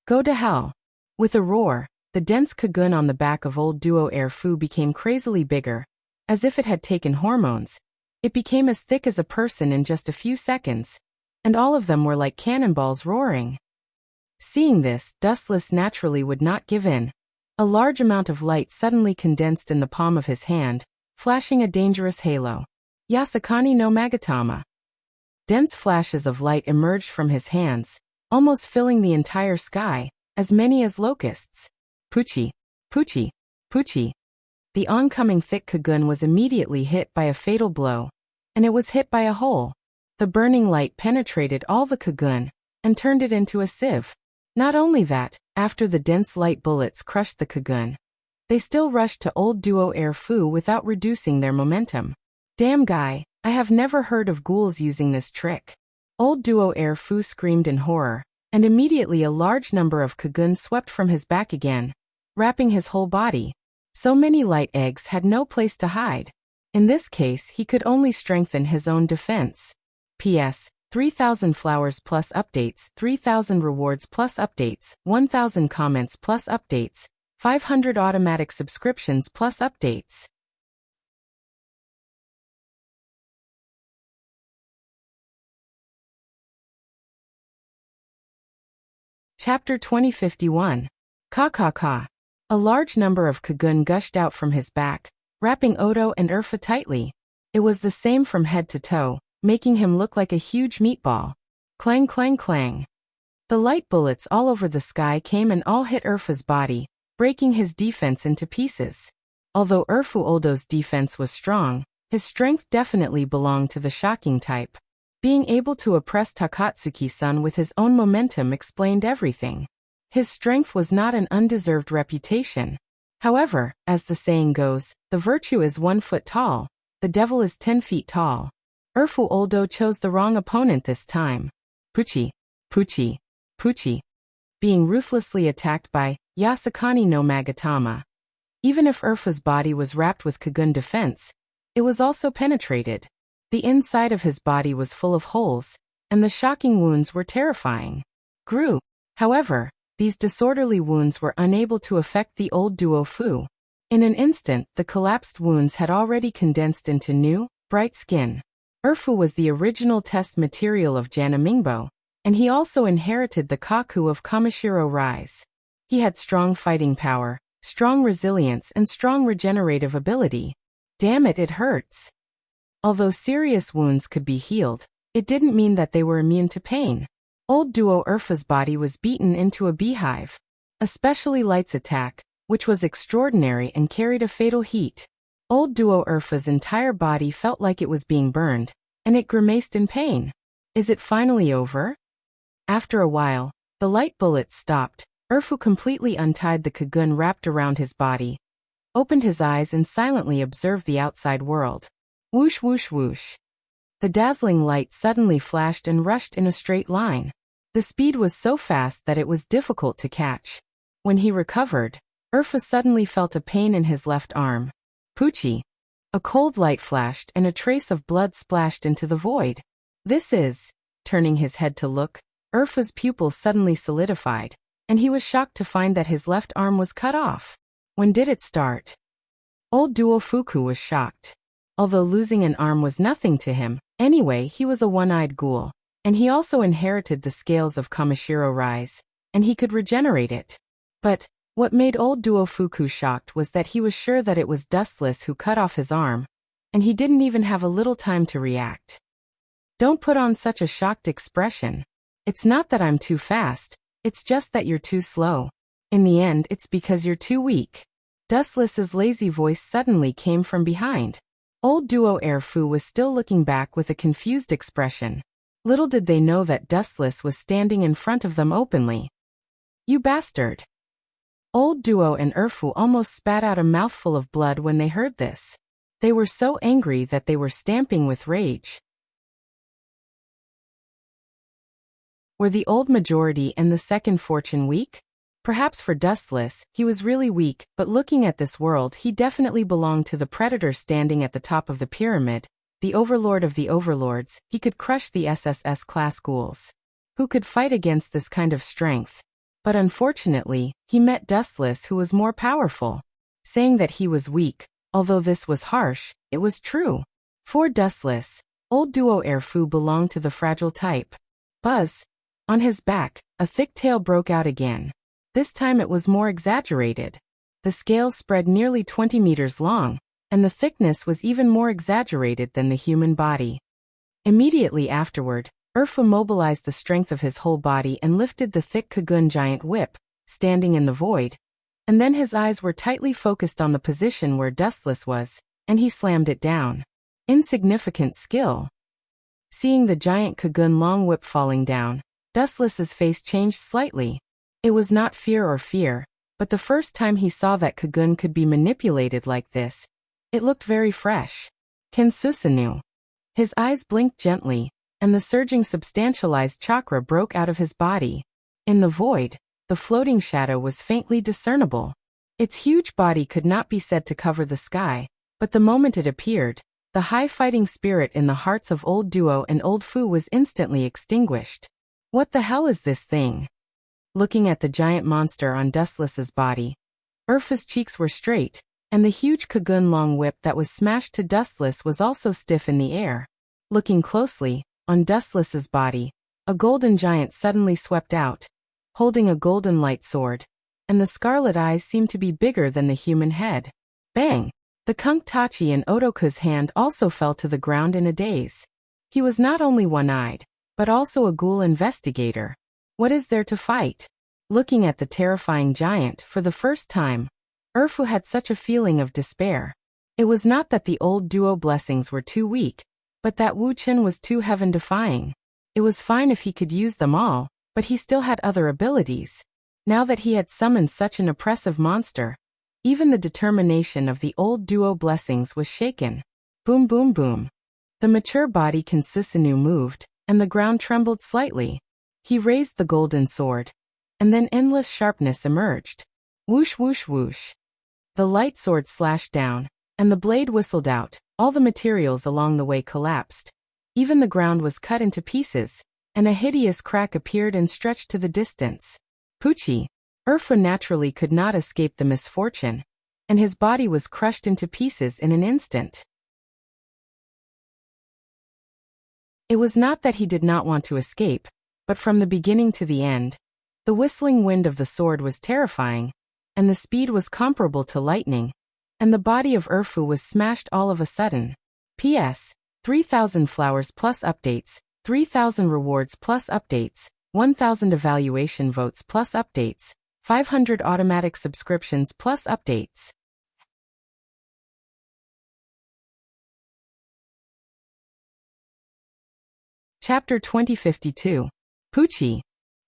Go to hell. With a roar, the dense Kagun on the back of Old Duo Erfu became crazily bigger, as if it had taken hormones. It became as thick as a person in just a few seconds, and all of them were like cannonballs roaring. Seeing this, Dustless naturally would not give in. A large amount of light suddenly condensed in the palm of his hand, flashing a dangerous halo. Yasakani no Magatama. Dense flashes of light emerged from his hands, almost filling the entire sky, as many as locusts. Poochie, Poochie, Poochie. The oncoming thick Kagun was immediately hit by a fatal blow, and it was hit by a hole. The burning light penetrated all the Kagun, and turned it into a sieve. Not only that, after the dense light bullets crushed the Kagun, they still rushed to Old Duo Erfu without reducing their momentum. Damn guy, I have never heard of ghouls using this trick. Old Duo Erfu screamed in horror, and immediately a large number of Kagun swept from his back again, wrapping his whole body. So many light eggs had no place to hide. In this case, he could only strengthen his own defense. P.S. 3,000 flowers plus updates, 3,000 rewards plus updates, 1,000 comments plus updates, 500 automatic subscriptions plus updates. Chapter 2051. Ka ka ka. A large number of Kagun gushed out from his back, wrapping Odo and Urfa tightly. It was the same from head to toe, making him look like a huge meatball. Clang clang clang. The light bullets all over the sky came and all hit Urfa's body, breaking his defense into pieces. Although Urfu Oldo's defense was strong, his strength definitely belonged to the shocking type. Being able to oppress Takatsuki-san with his own momentum explained everything. His strength was not an undeserved reputation. However, as the saying goes, the virtue is 1 foot tall, the devil is 10 feet tall. Urfu Oldo chose the wrong opponent this time. Poochie, Poochie, Poochie. Being ruthlessly attacked by Yasakani no Magatama. Even if Urfa's body was wrapped with Kagun defense, it was also penetrated. The inside of his body was full of holes, and the shocking wounds were terrifying. Grew. However, these disorderly wounds were unable to affect the Old Duo Fu. In an instant, the collapsed wounds had already condensed into new, bright skin. Urfu was the original test material of Janamingbo, and he also inherited the Kaku of Kamishiro Rise. He had strong fighting power, strong resilience and strong regenerative ability. Damn it, it hurts. Although serious wounds could be healed, it didn't mean that they were immune to pain. Old Duo Urfa's body was beaten into a beehive. Especially Light's attack, which was extraordinary and carried a fatal heat. Old Duo Urfa's entire body felt like it was being burned, and it grimaced in pain. Is it finally over? After a while, the light bullets stopped. Urfu completely untied the Kagun wrapped around his body, opened his eyes and silently observed the outside world. Whoosh whoosh whoosh. The dazzling light suddenly flashed and rushed in a straight line. The speed was so fast that it was difficult to catch. When he recovered, Urfa suddenly felt a pain in his left arm. Poochie. A cold light flashed and a trace of blood splashed into the void. This is, turning his head to look, Urfa's pupils suddenly solidified, and he was shocked to find that his left arm was cut off. When did it start? Old Duo Fuku was shocked. Although losing an arm was nothing to him, anyway he was a one-eyed ghoul, and he also inherited the scales of Kamishiro Rise, and he could regenerate it. But, what made Old Duo Fuku shocked was that he was sure that it was Dustless who cut off his arm. and he didn't even have a little time to react. Don't put on such a shocked expression. It's not that I'm too fast, it's just that you're too slow. In the end, it's because you're too weak. Dustless's lazy voice suddenly came from behind. Old duo Erfu was still looking back with a confused expression. Little did they know that Dustless was standing in front of them openly. You bastard! Old duo and Erfu almost spat out a mouthful of blood when they heard this. They were so angry that they were stamping with rage. Were the old majority and the second fortune weak? Perhaps for Dustless, he was really weak, but looking at this world he definitely belonged to the predator standing at the top of the pyramid, the overlord of the overlords. He could crush the SSS class ghouls. Who could fight against this kind of strength? But unfortunately, he met Dustless, who was more powerful. Saying that he was weak, although this was harsh, it was true. For Dustless, old duo Erfu belonged to the fragile type. Buzz! On his back, a thick tail broke out again. This time it was more exaggerated. The scales spread nearly 20 meters long, and the thickness was even more exaggerated than the human body. Immediately afterward, Erfu mobilized the strength of his whole body and lifted the thick Kagun giant whip, standing in the void. And then his eyes were tightly focused on the position where Dustless was, and he slammed it down. Insignificant skill. Seeing the giant Kagun long whip falling down, Dustless's face changed slightly. It was not fear, but the first time he saw that Kagun could be manipulated like this. It looked very fresh. Ken Susanu. His eyes blinked gently, and the surging substantialized chakra broke out of his body. In the void, the floating shadow was faintly discernible. Its huge body could not be said to cover the sky, but the moment it appeared, the high fighting spirit in the hearts of old duo and old Fu was instantly extinguished. What the hell is this thing? Looking at the giant monster on Dustless's body, Erfu's cheeks were straight, and the huge Kagun long whip that was smashed to Dustless was also stiff in the air. Looking closely, on Dustless's body, a golden giant suddenly swept out, holding a golden light sword, and the scarlet eyes seemed to be bigger than the human head. Bang! The Kunk Tachi in Otoku's hand also fell to the ground in a daze. He was not only one-eyed, but also a ghoul investigator. What is there to fight? Looking at the terrifying giant for the first time, Erfu had such a feeling of despair. It was not that the old duo blessings were too weak, but that Wu Qin was too heaven-defying. It was fine if he could use them all, but he still had other abilities. Now that he had summoned such an oppressive monster, even the determination of the old duo blessings was shaken. Boom boom boom. The mature body Ken Susanu moved, and the ground trembled slightly. He raised the golden sword, and then endless sharpness emerged. Whoosh whoosh whoosh. The light sword slashed down, and the blade whistled out. All the materials along the way collapsed. Even the ground was cut into pieces, and a hideous crack appeared and stretched to the distance. Poochie! Erfu naturally could not escape the misfortune, and his body was crushed into pieces in an instant. It was not that he did not want to escape, but from the beginning to the end, the whistling wind of the sword was terrifying, and the speed was comparable to lightning, and the body of Erfu was smashed all of a sudden. P.S. 3,000 flowers plus updates, 3,000 rewards plus updates, 1,000 evaluation votes plus updates, 500 automatic subscriptions plus updates. Chapter 2052. Poochie.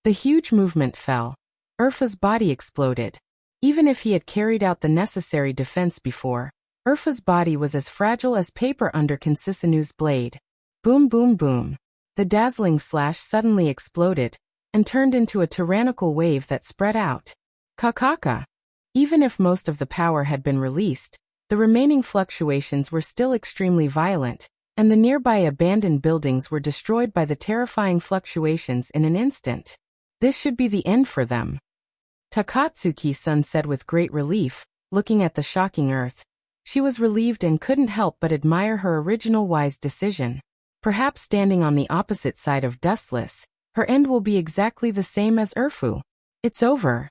The huge movement fell. Erfu's body exploded. Even if he had carried out the necessary defense before, Erfu's body was as fragile as paper under Ken Susanu's blade. Boom boom boom. The dazzling slash suddenly exploded, and turned into a tyrannical wave that spread out. Kakaka. Even if most of the power had been released, the remaining fluctuations were still extremely violent, and the nearby abandoned buildings were destroyed by the terrifying fluctuations in an instant. This should be the end for them. Takatsuki-san said with great relief, looking at the shocking earth. She was relieved and couldn't help but admire her original wise decision. Perhaps standing on the opposite side of Dustless, her end will be exactly the same as Erfu. It's over.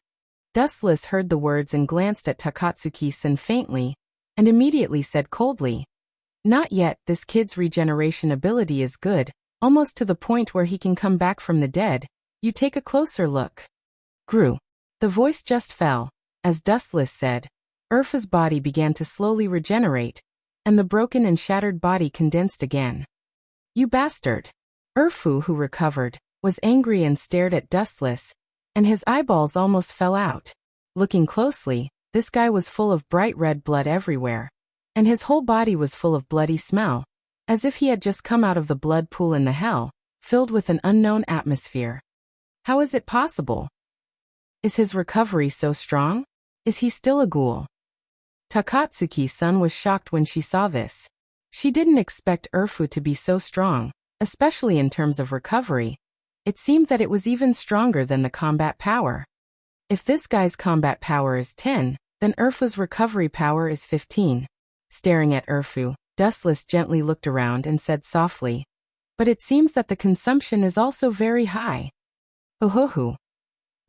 Dustless heard the words and glanced at Takatsuki-san faintly, and immediately said coldly, Not yet, this kid's regeneration ability is good, almost to the point where he can come back from the dead. You take a closer look. Grew. The voice just fell. As Dustless said, Urfa's body began to slowly regenerate, and the broken and shattered body condensed again. You bastard. Urfu, who recovered, was angry and stared at Dustless, and his eyeballs almost fell out. Looking closely, this guy was full of bright red blood everywhere, and his whole body was full of bloody smell, as if he had just come out of the blood pool in the hell, filled with an unknown atmosphere. How is it possible? Is his recovery so strong? Is he still a ghoul? Takatsuki-san was shocked when she saw this. She didn't expect Urfu to be so strong, especially in terms of recovery. It seemed that it was even stronger than the combat power. If this guy's combat power is 10, then Urfu's recovery power is 15. Staring at Urfu, Dustless gently looked around and said softly, "But it seems that the consumption is also very high." Hoo-hoo-hoo.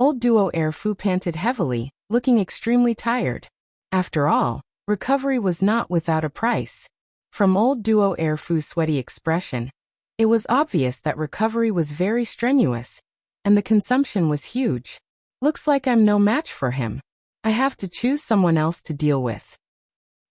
Old duo Urfu panted heavily, looking extremely tired. After all, recovery was not without a price. From old duo Urfu's sweaty expression, it was obvious that recovery was very strenuous, and the consumption was huge. Looks like I'm no match for him. I have to choose someone else to deal with.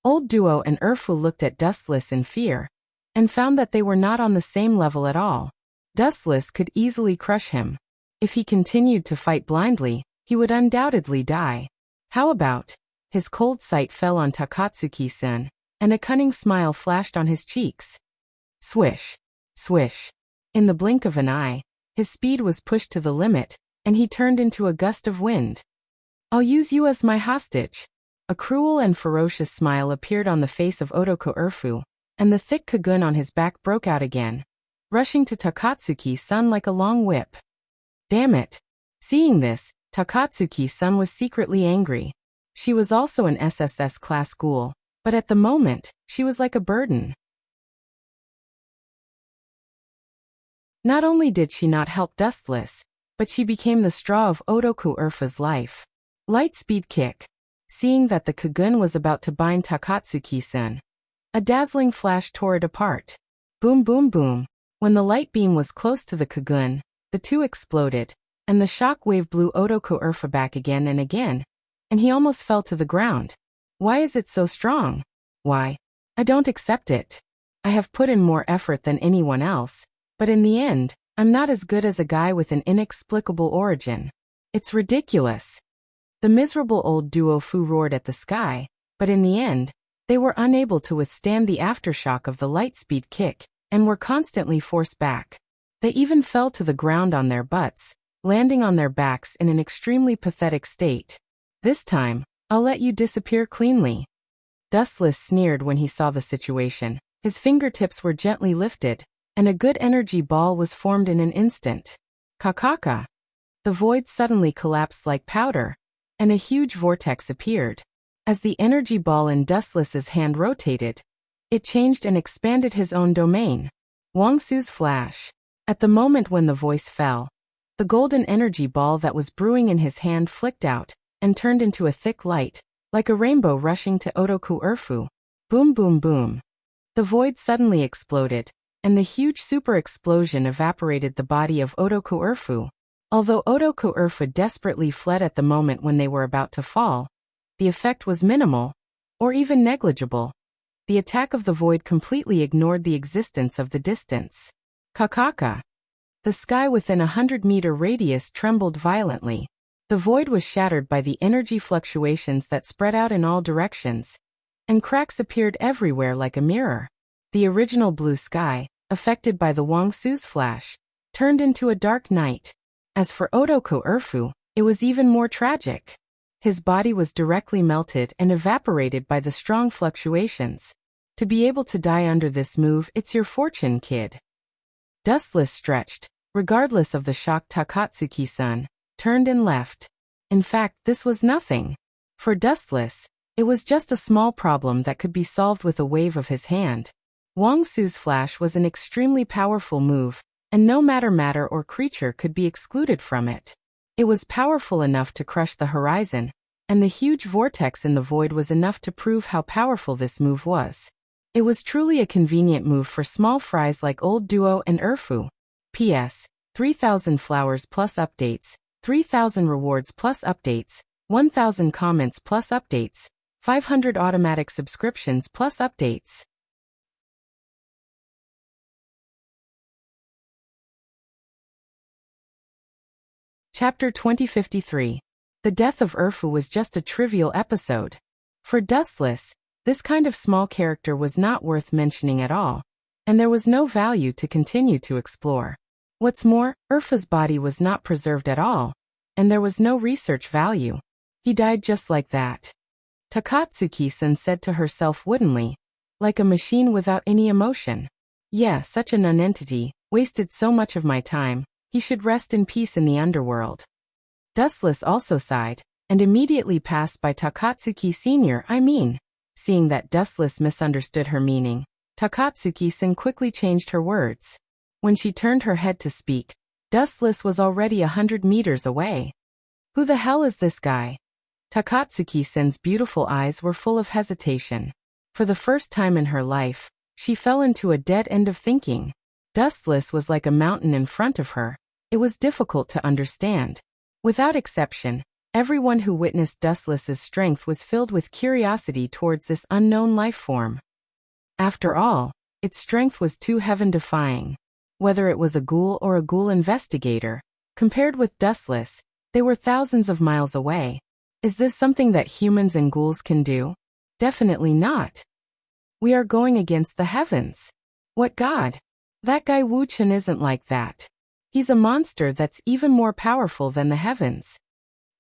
Old duo and Urfu looked at Dustless in fear, and found that they were not on the same level at all. Dustless could easily crush him. If he continued to fight blindly, he would undoubtedly die. How about? His cold sight fell on Takatsuki-san, and a cunning smile flashed on his cheeks. Swish. Swish. In the blink of an eye, his speed was pushed to the limit, and he turned into a gust of wind. I'll use you as my hostage. A cruel and ferocious smile appeared on the face of Otoko Urfu, and the thick kagun on his back broke out again, rushing to Takatsuki-san like a long whip. Damn it. Seeing this, Takatsuki-san was secretly angry. She was also an SSS-class ghoul, but at the moment, she was like a burden. Not only did she not help Dustless, but she became the straw of Otoko Urfu's life. Lightspeed kick. Seeing that the kagun was about to bind Takatsuki-san, a dazzling flash tore it apart. Boom boom boom. When the light beam was close to the kagun, the two exploded, and the shock wave blew Otoko Urfu back again, and he almost fell to the ground. Why is it so strong? Why? I don't accept it. I have put in more effort than anyone else, but in the end, I'm not as good as a guy with an inexplicable origin. It's ridiculous. The miserable old duo Fu roared at the sky, but in the end, they were unable to withstand the aftershock of the lightspeed kick, and were constantly forced back. They even fell to the ground on their butts, landing on their backs in an extremely pathetic state. This time, I'll let you disappear cleanly. Dustless sneered when he saw the situation. His fingertips were gently lifted, and a good energy ball was formed in an instant. Kakaka. The void suddenly collapsed like powder, and a huge vortex appeared. As the energy ball in Dustless's hand rotated, it changed and expanded his own domain. Wangsu's flash. At the moment when the voice fell, the golden energy ball that was brewing in his hand flicked out, and turned into a thick light, like a rainbow rushing to Otoko Urfu. Boom boom boom. The void suddenly exploded, and the huge super explosion evaporated the body of Otoko Urfu. Although Otoko Urfu desperately fled at the moment when they were about to fall, the effect was minimal, or even negligible. The attack of the void completely ignored the existence of the distance. Kakaka. The sky within 100-meter radius trembled violently. The void was shattered by the energy fluctuations that spread out in all directions, and cracks appeared everywhere like a mirror. The original blue sky, affected by the Wangsu's flash, turned into a dark night. As for Otoko Urfu, it was even more tragic. His body was directly melted and evaporated by the strong fluctuations. To be able to die under this move, it's your fortune, kid. Dustless stretched, regardless of the shock. Takatsuki-san turned and left. In fact, this was nothing. For Dustless, it was just a small problem that could be solved with a wave of his hand. Wangsu's flash was an extremely powerful move, and no matter or creature could be excluded from it. It was powerful enough to crush the horizon, and the huge vortex in the void was enough to prove how powerful this move was. It was truly a convenient move for small fries like Old Duo and Urfu. P.S. 3,000 flowers plus updates, 3,000 rewards plus updates, 1,000 comments plus updates, 500 automatic subscriptions plus updates. Chapter 2053. The death of Urfu was just a trivial episode. For Dustless, this kind of small character was not worth mentioning at all, and there was no value to continue to explore. What's more, Urfu's body was not preserved at all, and there was no research value. He died just like that. Takatsuki-san said to herself woodenly, like a machine without any emotion. Yeah, such a nonentity, wasted so much of my time, he should rest in peace in the underworld. Dustless also sighed, and immediately passed by Takatsuki Sr. Seeing that Dustless misunderstood her meaning, Takatsuki-san quickly changed her words. When she turned her head to speak, Dustless was already 100 meters away. Who the hell is this guy? Takatsuki-san's beautiful eyes were full of hesitation. For the first time in her life, she fell into a dead end of thinking. Dustless was like a mountain in front of her. It was difficult to understand. Without exception, everyone who witnessed Dustless's strength was filled with curiosity towards this unknown life form. After all, its strength was too heaven-defying. Whether it was a ghoul or a ghoul investigator, compared with Dustless, they were thousands of miles away. Is this something that humans and ghouls can do? Definitely not. We are going against the heavens. What god? That guy Wu-chan isn't like that. He's a monster that's even more powerful than the heavens.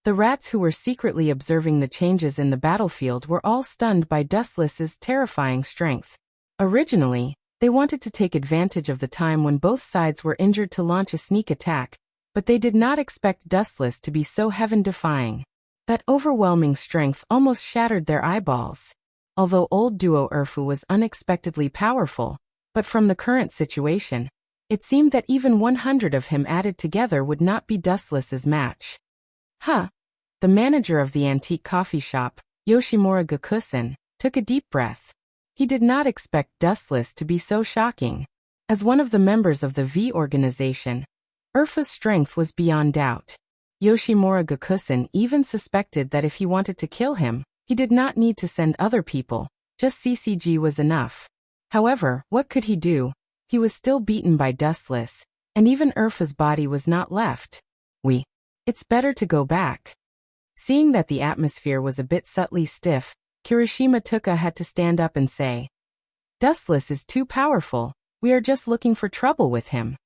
The rats who were secretly observing the changes in the battlefield were all stunned by Dustless's terrifying strength. Originally, they wanted to take advantage of the time when both sides were injured to launch a sneak attack, but they did not expect Dustless to be so heaven-defying. That overwhelming strength almost shattered their eyeballs. Although Old Duo Urfu was unexpectedly powerful, but from the current situation, it seemed that even 100 of him added together would not be Dustless's match. Huh. The manager of the antique coffee shop, Yoshimura Gakusen, took a deep breath. He did not expect Dustless to be so shocking. As one of the members of the V organization, Urfu's strength was beyond doubt. Yoshimura Gakusen even suspected that if he wanted to kill him, he did not need to send other people, just CCG was enough. However, what could he do? He was still beaten by Dustless, and even Urfu's body was not left. It's better to go back. Seeing that the atmosphere was a bit subtly stiff, Kirishima Tuka had to stand up and say, Dustless is too powerful, we are just looking for trouble with him.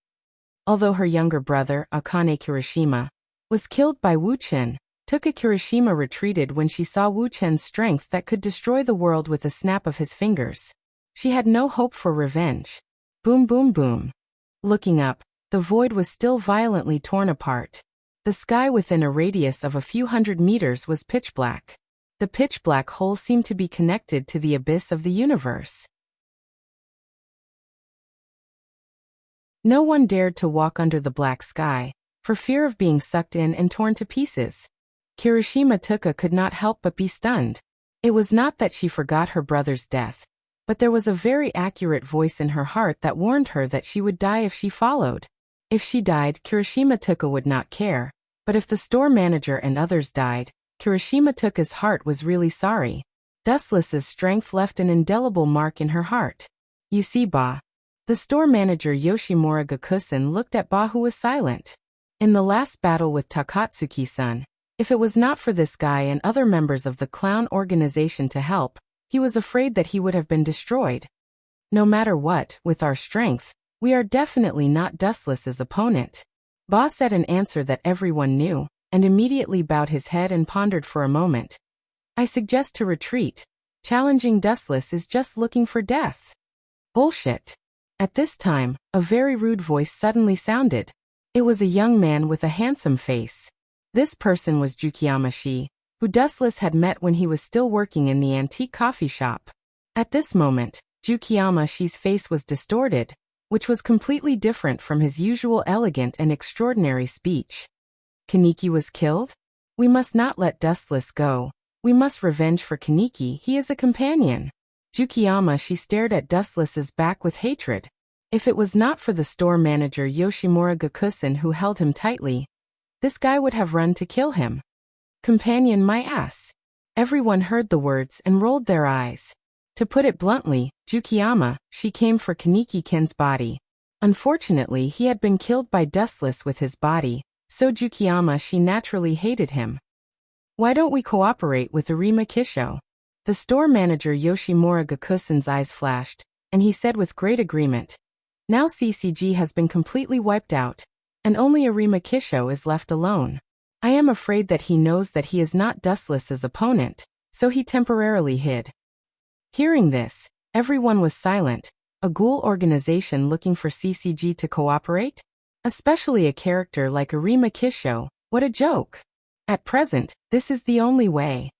Although her younger brother, Akane Kirishima, was killed by Wu-chan, Tuka Kirishima retreated when she saw Wu-chan's strength that could destroy the world with a snap of his fingers. She had no hope for revenge. Boom boom boom. Looking up, the void was still violently torn apart. The sky within a radius of a few hundred meters was pitch black. The pitch black hole seemed to be connected to the abyss of the universe. No one dared to walk under the black sky, for fear of being sucked in and torn to pieces. Kirishima Tuka could not help but be stunned. It was not that she forgot her brother's death, but there was a very accurate voice in her heart that warned her that she would die if she followed. If she died, Kirishima Tuka would not care, but if the store manager and others died, Kirishima Tuka's heart was really sorry. Dustless's strength left an indelible mark in her heart. You see, Ba. The store manager Yoshimura Gakusen looked at Ba, who was silent. In the last battle with Takatsuki-san, if it was not for this guy and other members of the clown organization to help, he was afraid that he would have been destroyed. No matter what, with our strength, we are definitely not Dustless's opponent. Ba said an answer that everyone knew, and immediately bowed his head and pondered for a moment. I suggest to retreat. Challenging Dustless is just looking for death. Bullshit. At this time, a very rude voice suddenly sounded. It was a young man with a handsome face. This person was Jukiyama Shi, who Dustless had met when he was still working in the antique coffee shop. At this moment, Jukiyama Shi's face was distorted, which was completely different from his usual elegant and extraordinary speech. Kaneki was killed? We must not let Dustless go. We must revenge for Kaneki, he is a companion. Jukiyama, she stared at Dustless's back with hatred. If it was not for the store manager Yoshimura Gakusen who held him tightly, this guy would have run to kill him. Companion, my ass. Everyone heard the words and rolled their eyes. To put it bluntly, Jukiyama, she came for Kaneki-ken's body. Unfortunately, he had been killed by Dustless with his body, so Jukiyama, she naturally hated him. Why don't we cooperate with Arima Kisho? The store manager Yoshimura Gakusen's eyes flashed, and he said with great agreement. Now CCG has been completely wiped out, and only Arima Kisho is left alone. I am afraid that he knows that he is not Dustless's opponent, so he temporarily hid. Hearing this, everyone was silent. A ghoul organization looking for CCG to cooperate? Especially a character like Arima Kisho, what a joke. At present, this is the only way.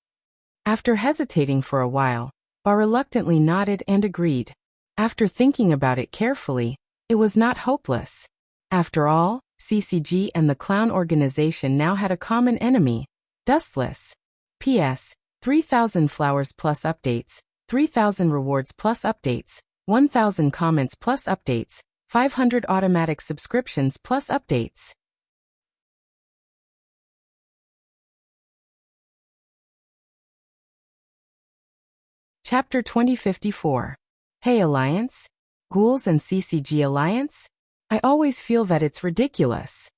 After hesitating for a while, Ba reluctantly nodded and agreed. After thinking about it carefully, it was not hopeless. After all, CCG and the clown organization now had a common enemy, Dustless. P.S. 3,000 flowers plus updates, 3,000 rewards plus updates, 1,000 comments plus updates, 500 automatic subscriptions plus updates. Chapter 2054. Hey Alliance? Ghouls and CCG Alliance? I always feel that it's ridiculous.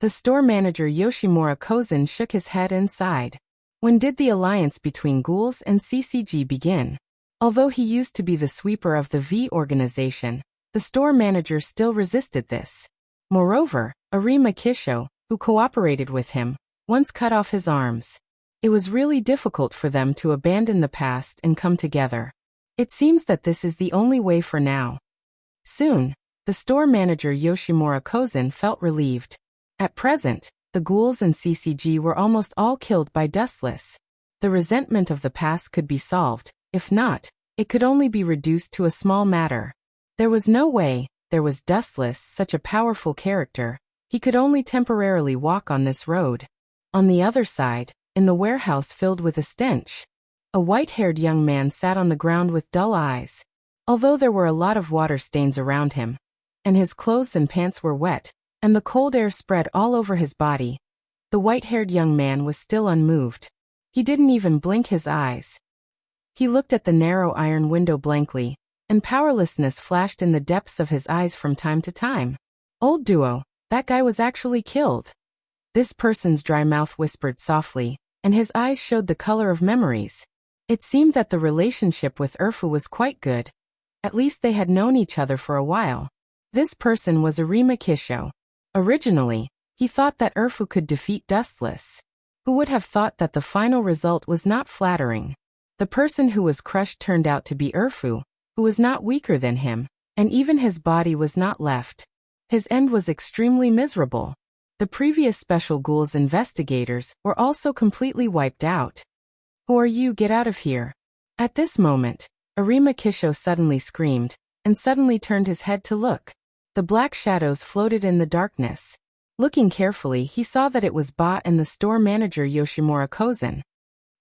The store manager Yoshimura Kozen shook his head and sighed. When did the alliance between ghouls and CCG begin? Although he used to be the sweeper of the V organization, the store manager still resisted this. Moreover, Arima Kisho, who cooperated with him, once cut off his arms. It was really difficult for them to abandon the past and come together. It seems that this is the only way for now. Soon, the store manager Yoshimura Kozen felt relieved. At present, the ghouls and CCG were almost all killed by Dustless. The resentment of the past could be solved. If not, it could only be reduced to a small matter. There was no way. There was Dustless, such a powerful character. He could only temporarily walk on this road. On the other side, in the warehouse filled with a stench, a white-haired young man sat on the ground with dull eyes. Although there were a lot of water stains around him, and his clothes and pants were wet, and the cold air spread all over his body, the white-haired young man was still unmoved. He didn't even blink his eyes. He looked at the narrow iron window blankly, and powerlessness flashed in the depths of his eyes from time to time. Old duo, that guy was actually killed. This person's dry mouth whispered softly, and his eyes showed the color of memories. It seemed that the relationship with Urfu was quite good. At least they had known each other for a while. This person was Arima Kisho. Originally, he thought that Urfu could defeat Dustless. Who would have thought that the final result was not flattering? The person who was crushed turned out to be Urfu, who was not weaker than him, and even his body was not left. His end was extremely miserable. The previous Special Ghouls investigators were also completely wiped out. Who are you? Get out of here. At this moment, Arima Kisho suddenly screamed, and suddenly turned his head to look. The black shadows floated in the darkness. Looking carefully, he saw that it was Ba and the store manager Yoshimura Kozen.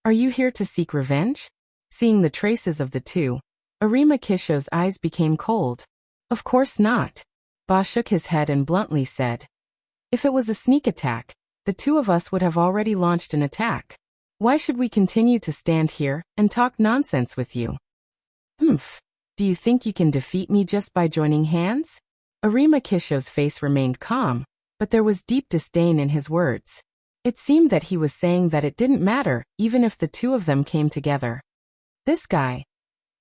Are you here to seek revenge? Seeing the traces of the two, Arima Kisho's eyes became cold. Of course not. Ba shook his head and bluntly said. If it was a sneak attack, the two of us would have already launched an attack. Why should we continue to stand here and talk nonsense with you? Do you think you can defeat me just by joining hands? Arima Kisho's face remained calm, but there was deep disdain in his words. It seemed that he was saying that it didn't matter, even if the two of them came together. This guy.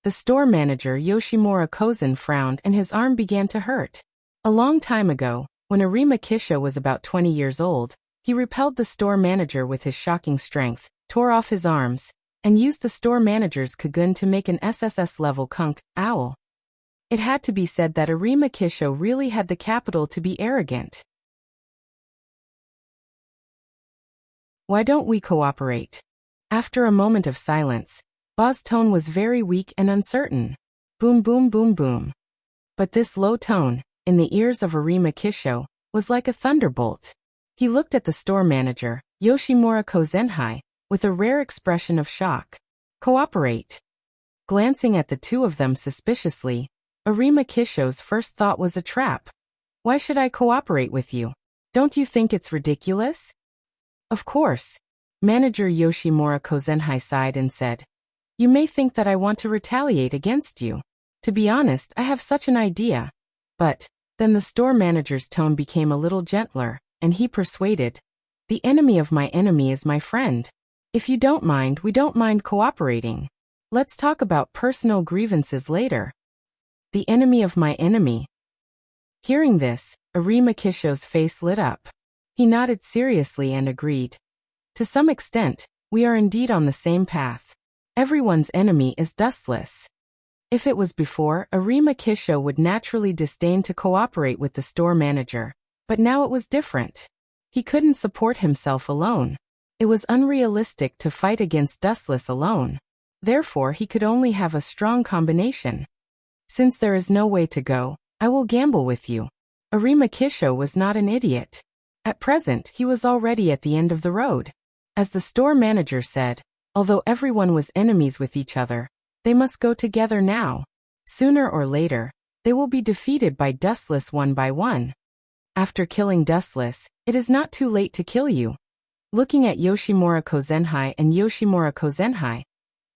The store manager Yoshimura Kozen frowned and his arm began to hurt. A long time ago, when Arima Kisho was about 20 years old, he repelled the store manager with his shocking strength, tore off his arms, and used the store manager's Kagun to make an SSS-level Kunk owl. It had to be said that Arima Kisho really had the capital to be arrogant. Why don't we cooperate? After a moment of silence, Ba's tone was very weak and uncertain. Boom boom boom boom. But this low tone, in the ears of Arima Kisho, was like a thunderbolt. He looked at the store manager, Yoshimura Kozenhai, with a rare expression of shock. Cooperate. Glancing at the two of them suspiciously, Arima Kisho's first thought was a trap. Why should I cooperate with you? Don't you think it's ridiculous? Of course. Manager Yoshimura Kozenhai sighed and said, You may think that I want to retaliate against you. To be honest, I have such an idea. But, then the store manager's tone became a little gentler, and he persuaded, The enemy of my enemy is my friend. If you don't mind, we don't mind cooperating. Let's talk about personal grievances later. The enemy of my enemy. Hearing this, Arima Kisho's face lit up. He nodded seriously and agreed. To some extent, we are indeed on the same path. Everyone's enemy is Dustless. If it was before, Arima Kisho would naturally disdain to cooperate with the store manager, but now it was different. He couldn't support himself alone. It was unrealistic to fight against Dustless alone. Therefore, he could only have a strong combination. Since there is no way to go, I will gamble with you. Arima Kisho was not an idiot. At present, he was already at the end of the road. As the store manager said, although everyone was enemies with each other, they must go together now. Sooner or later, they will be defeated by Dustless one by one. After killing Dustless, it is not too late to kill you. Looking at Yoshimura Kozenhai and Yoshimura Kozenhai,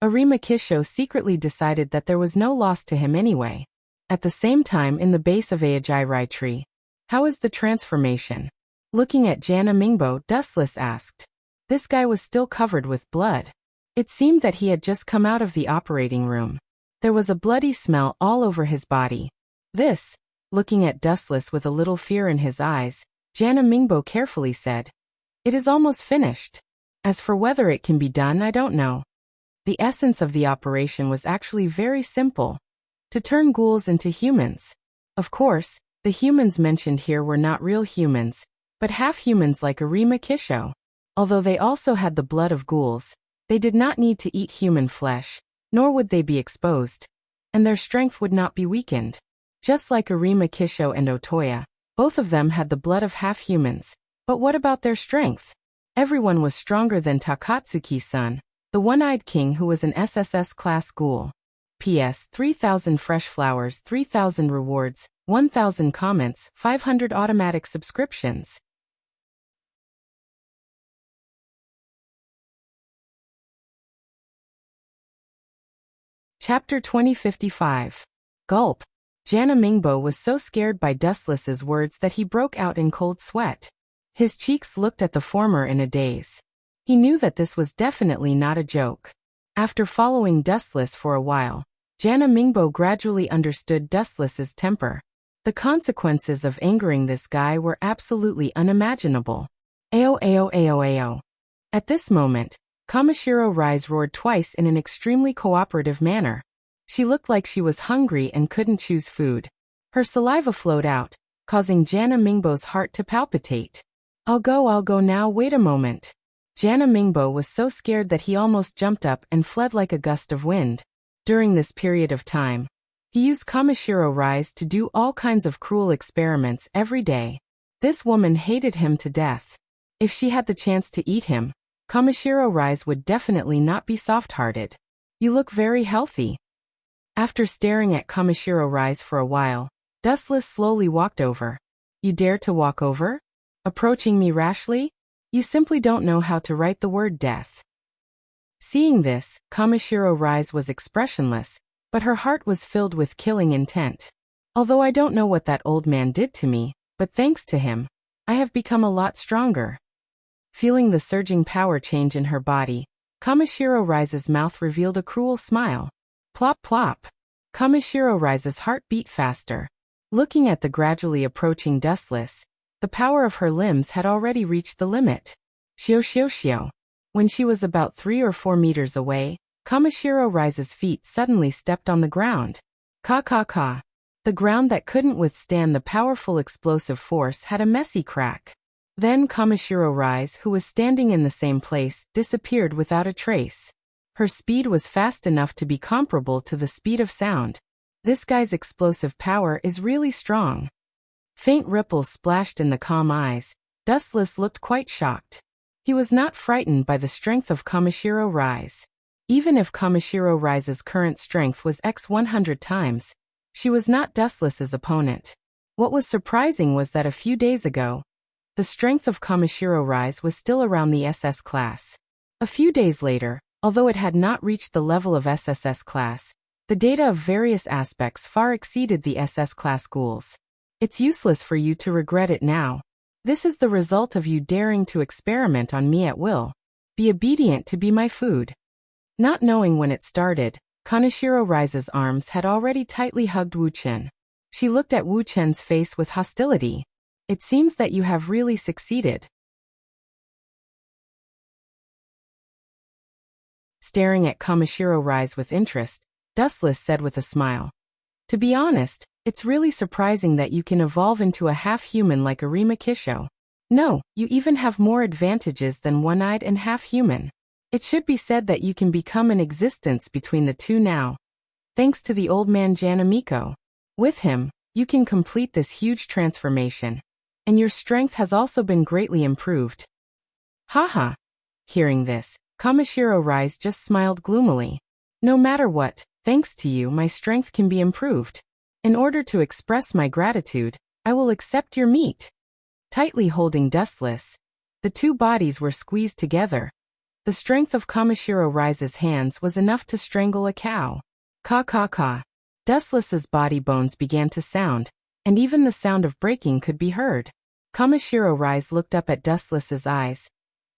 Arima Kisho secretly decided that there was no loss to him anyway. At the same time, in the base of Aijairai tree, how is the transformation? Looking at Jana Mingbo, Dustless asked. This guy was still covered with blood. It seemed that he had just come out of the operating room. There was a bloody smell all over his body. This, looking at Dustless with a little fear in his eyes, Jana Mingbo carefully said, It is almost finished. As for whether it can be done, I don't know. The essence of the operation was actually very simple. To turn ghouls into humans. Of course, the humans mentioned here were not real humans, but half-humans like Arima Kisho. Although they also had the blood of ghouls, they did not need to eat human flesh, nor would they be exposed, and their strength would not be weakened. Just like Arima Kisho and Otoya, both of them had the blood of half-humans, but what about their strength? Everyone was stronger than Takatsuki's son, the one-eyed king who was an SSS-class ghoul. P.S. 3,000 fresh flowers, 3,000 rewards, 1,000 comments, 500 automatic subscriptions. Chapter 2055. Gulp. Jana Mingbo was so scared by Dustless's words that he broke out in cold sweat. His cheeks looked at the former in a daze. He knew that this was definitely not a joke. After following Dustless for a while, Jana Mingbo gradually understood Dustless's temper. The consequences of angering this guy were absolutely unimaginable. Ao ao ao ao. At this moment, Kamishiro Rise roared twice in an extremely cooperative manner. She looked like she was hungry and couldn't choose food. Her saliva flowed out, causing Jana Mingbo's heart to palpitate. I'll go now, wait a moment. Jana Mingbo was so scared that he almost jumped up and fled like a gust of wind. During this period of time, he used Kamishiro Rise to do all kinds of cruel experiments every day. This woman hated him to death. If she had the chance to eat him, Kamishiro Rise would definitely not be soft-hearted. You look very healthy. After staring at Kamishiro Rise for a while, Dustless slowly walked over. You dare to walk over? Approaching me rashly? You simply don't know how to write the word death. Seeing this, Kamishiro Rise was expressionless, but her heart was filled with killing intent. Although I don't know what that old man did to me, but thanks to him, I have become a lot stronger. Feeling the surging power change in her body, Kamishiro Rise's mouth revealed a cruel smile. Plop plop. Kamishiro Rise's heart beat faster. Looking at the gradually approaching Dustless, the power of her limbs had already reached the limit. Shio shio shio. When she was about 3 or 4 meters away, Kamishiro Rise's feet suddenly stepped on the ground. Ka ka ka. The ground that couldn't withstand the powerful explosive force had a messy crack. Then Kamishiro Rise, who was standing in the same place, disappeared without a trace. Her speed was fast enough to be comparable to the speed of sound. This guy's explosive power is really strong. Faint ripples splashed in the calm eyes. Dustless looked quite shocked. He was not frightened by the strength of Kamishiro Rise. Even if Kamishiro Rise's current strength was x 100 times, she was not Dustless's opponent. What was surprising was that a few days ago, the strength of Kamishiro Rise was still around the SS class. A few days later, although it had not reached the level of SSS class, the data of various aspects far exceeded the SS class ghouls. It's useless for you to regret it now. This is the result of you daring to experiment on me at will. Be obedient to be my food. Not knowing when it started, Kaneshiro Rise's arms had already tightly hugged Wu Chen. She looked at Wu Chen's face with hostility. It seems that you have really succeeded. Staring at Kamishiro Rise with interest, Dustless said with a smile. To be honest, it's really surprising that you can evolve into a half-human like Arima Kisho. No, you even have more advantages than one-eyed and half-human. It should be said that you can become an existence between the two now, thanks to the old man Janamiko. With him, you can complete this huge transformation, and your strength has also been greatly improved. Haha. Hearing this, Kamishiro Rise just smiled gloomily. No matter what, thanks to you my strength can be improved. In order to express my gratitude, I will accept your meat. Tightly holding Dustless, the two bodies were squeezed together. The strength of Kamishiro Rise's hands was enough to strangle a cow. Ka. Dustless's body bones began to sound, and even the sound of breaking could be heard. Kamishiro Rise looked up at Dustless's eyes.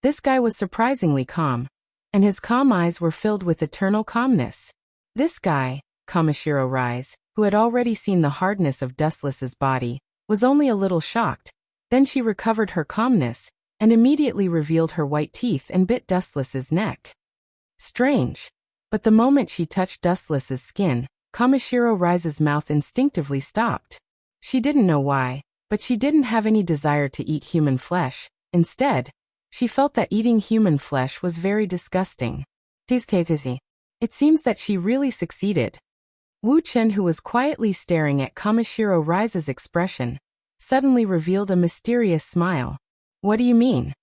This guy was surprisingly calm, and his calm eyes were filled with eternal calmness. This guy, Kamishiro Rise, who had already seen the hardness of Dustless's body, was only a little shocked. Then she recovered her calmness, and immediately revealed her white teeth and bit Dustless's neck. Strange. But the moment she touched Dustless's skin, Kamishiro Rise's mouth instinctively stopped. She didn't know why, but she didn't have any desire to eat human flesh. Instead, she felt that eating human flesh was very disgusting. It seems that she really succeeded. Wu Chen, who was quietly staring at Kamishiro Rise's expression, suddenly revealed a mysterious smile. What do you mean?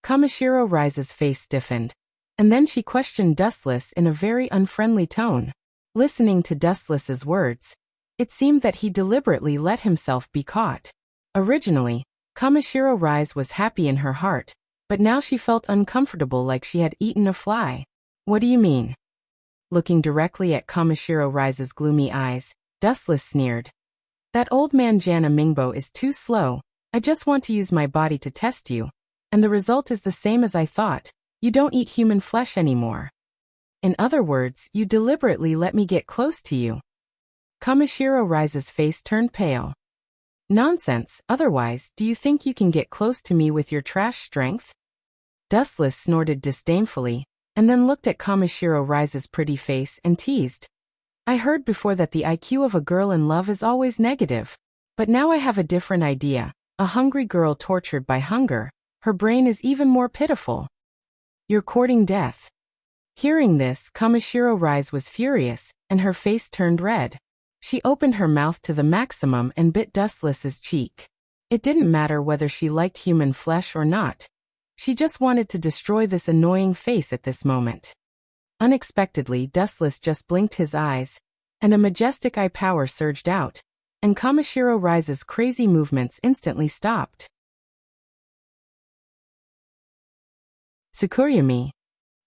Kamishiro Rise's face stiffened, and then she questioned Dustless in a very unfriendly tone. Listening to Dustless's words, it seemed that he deliberately let himself be caught. Originally, Kamishiro Rise was happy in her heart, but now she felt uncomfortable like she had eaten a fly. What do you mean? Looking directly at Kamishiro Rise's gloomy eyes, Dustless sneered. That old man Jana Mingbo is too slow. I just want to use my body to test you, and the result is the same as I thought. You don't eat human flesh anymore. In other words, you deliberately let me get close to you. Kamishiro Rise's face turned pale. Nonsense, otherwise, do you think you can get close to me with your trash strength? Dustless snorted disdainfully, and then looked at Kamishiro Rise's pretty face and teased. I heard before that the IQ of a girl in love is always negative, but now I have a different idea. A hungry girl tortured by hunger, her brain is even more pitiful. You're courting death. Hearing this, Kamishiro Rise was furious, and her face turned red. She opened her mouth to the maximum and bit Dustless's cheek. It didn't matter whether she liked human flesh or not. She just wanted to destroy this annoying face at this moment. Unexpectedly, Dustless just blinked his eyes, and a majestic eye power surged out, and Kamishiro Rise's crazy movements instantly stopped. Tsukuyomi.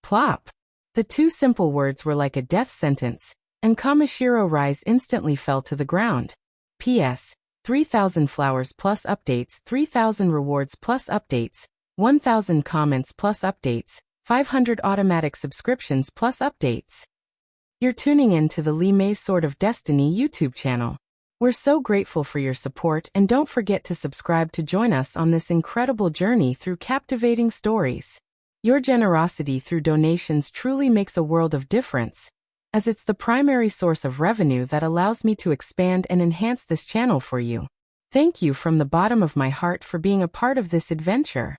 Plop. The two simple words were like a death sentence, and Kamishiro Rise instantly fell to the ground. P.S. 3,000 flowers plus updates, 3,000 rewards plus updates, 1,000 comments plus updates, 500 automatic subscriptions plus updates. You're tuning in to the Li Mei's Sword of Destiny YouTube channel. We're so grateful for your support, and don't forget to subscribe to join us on this incredible journey through captivating stories. Your generosity through donations truly makes a world of difference, as it's the primary source of revenue that allows me to expand and enhance this channel for you. Thank you from the bottom of my heart for being a part of this adventure.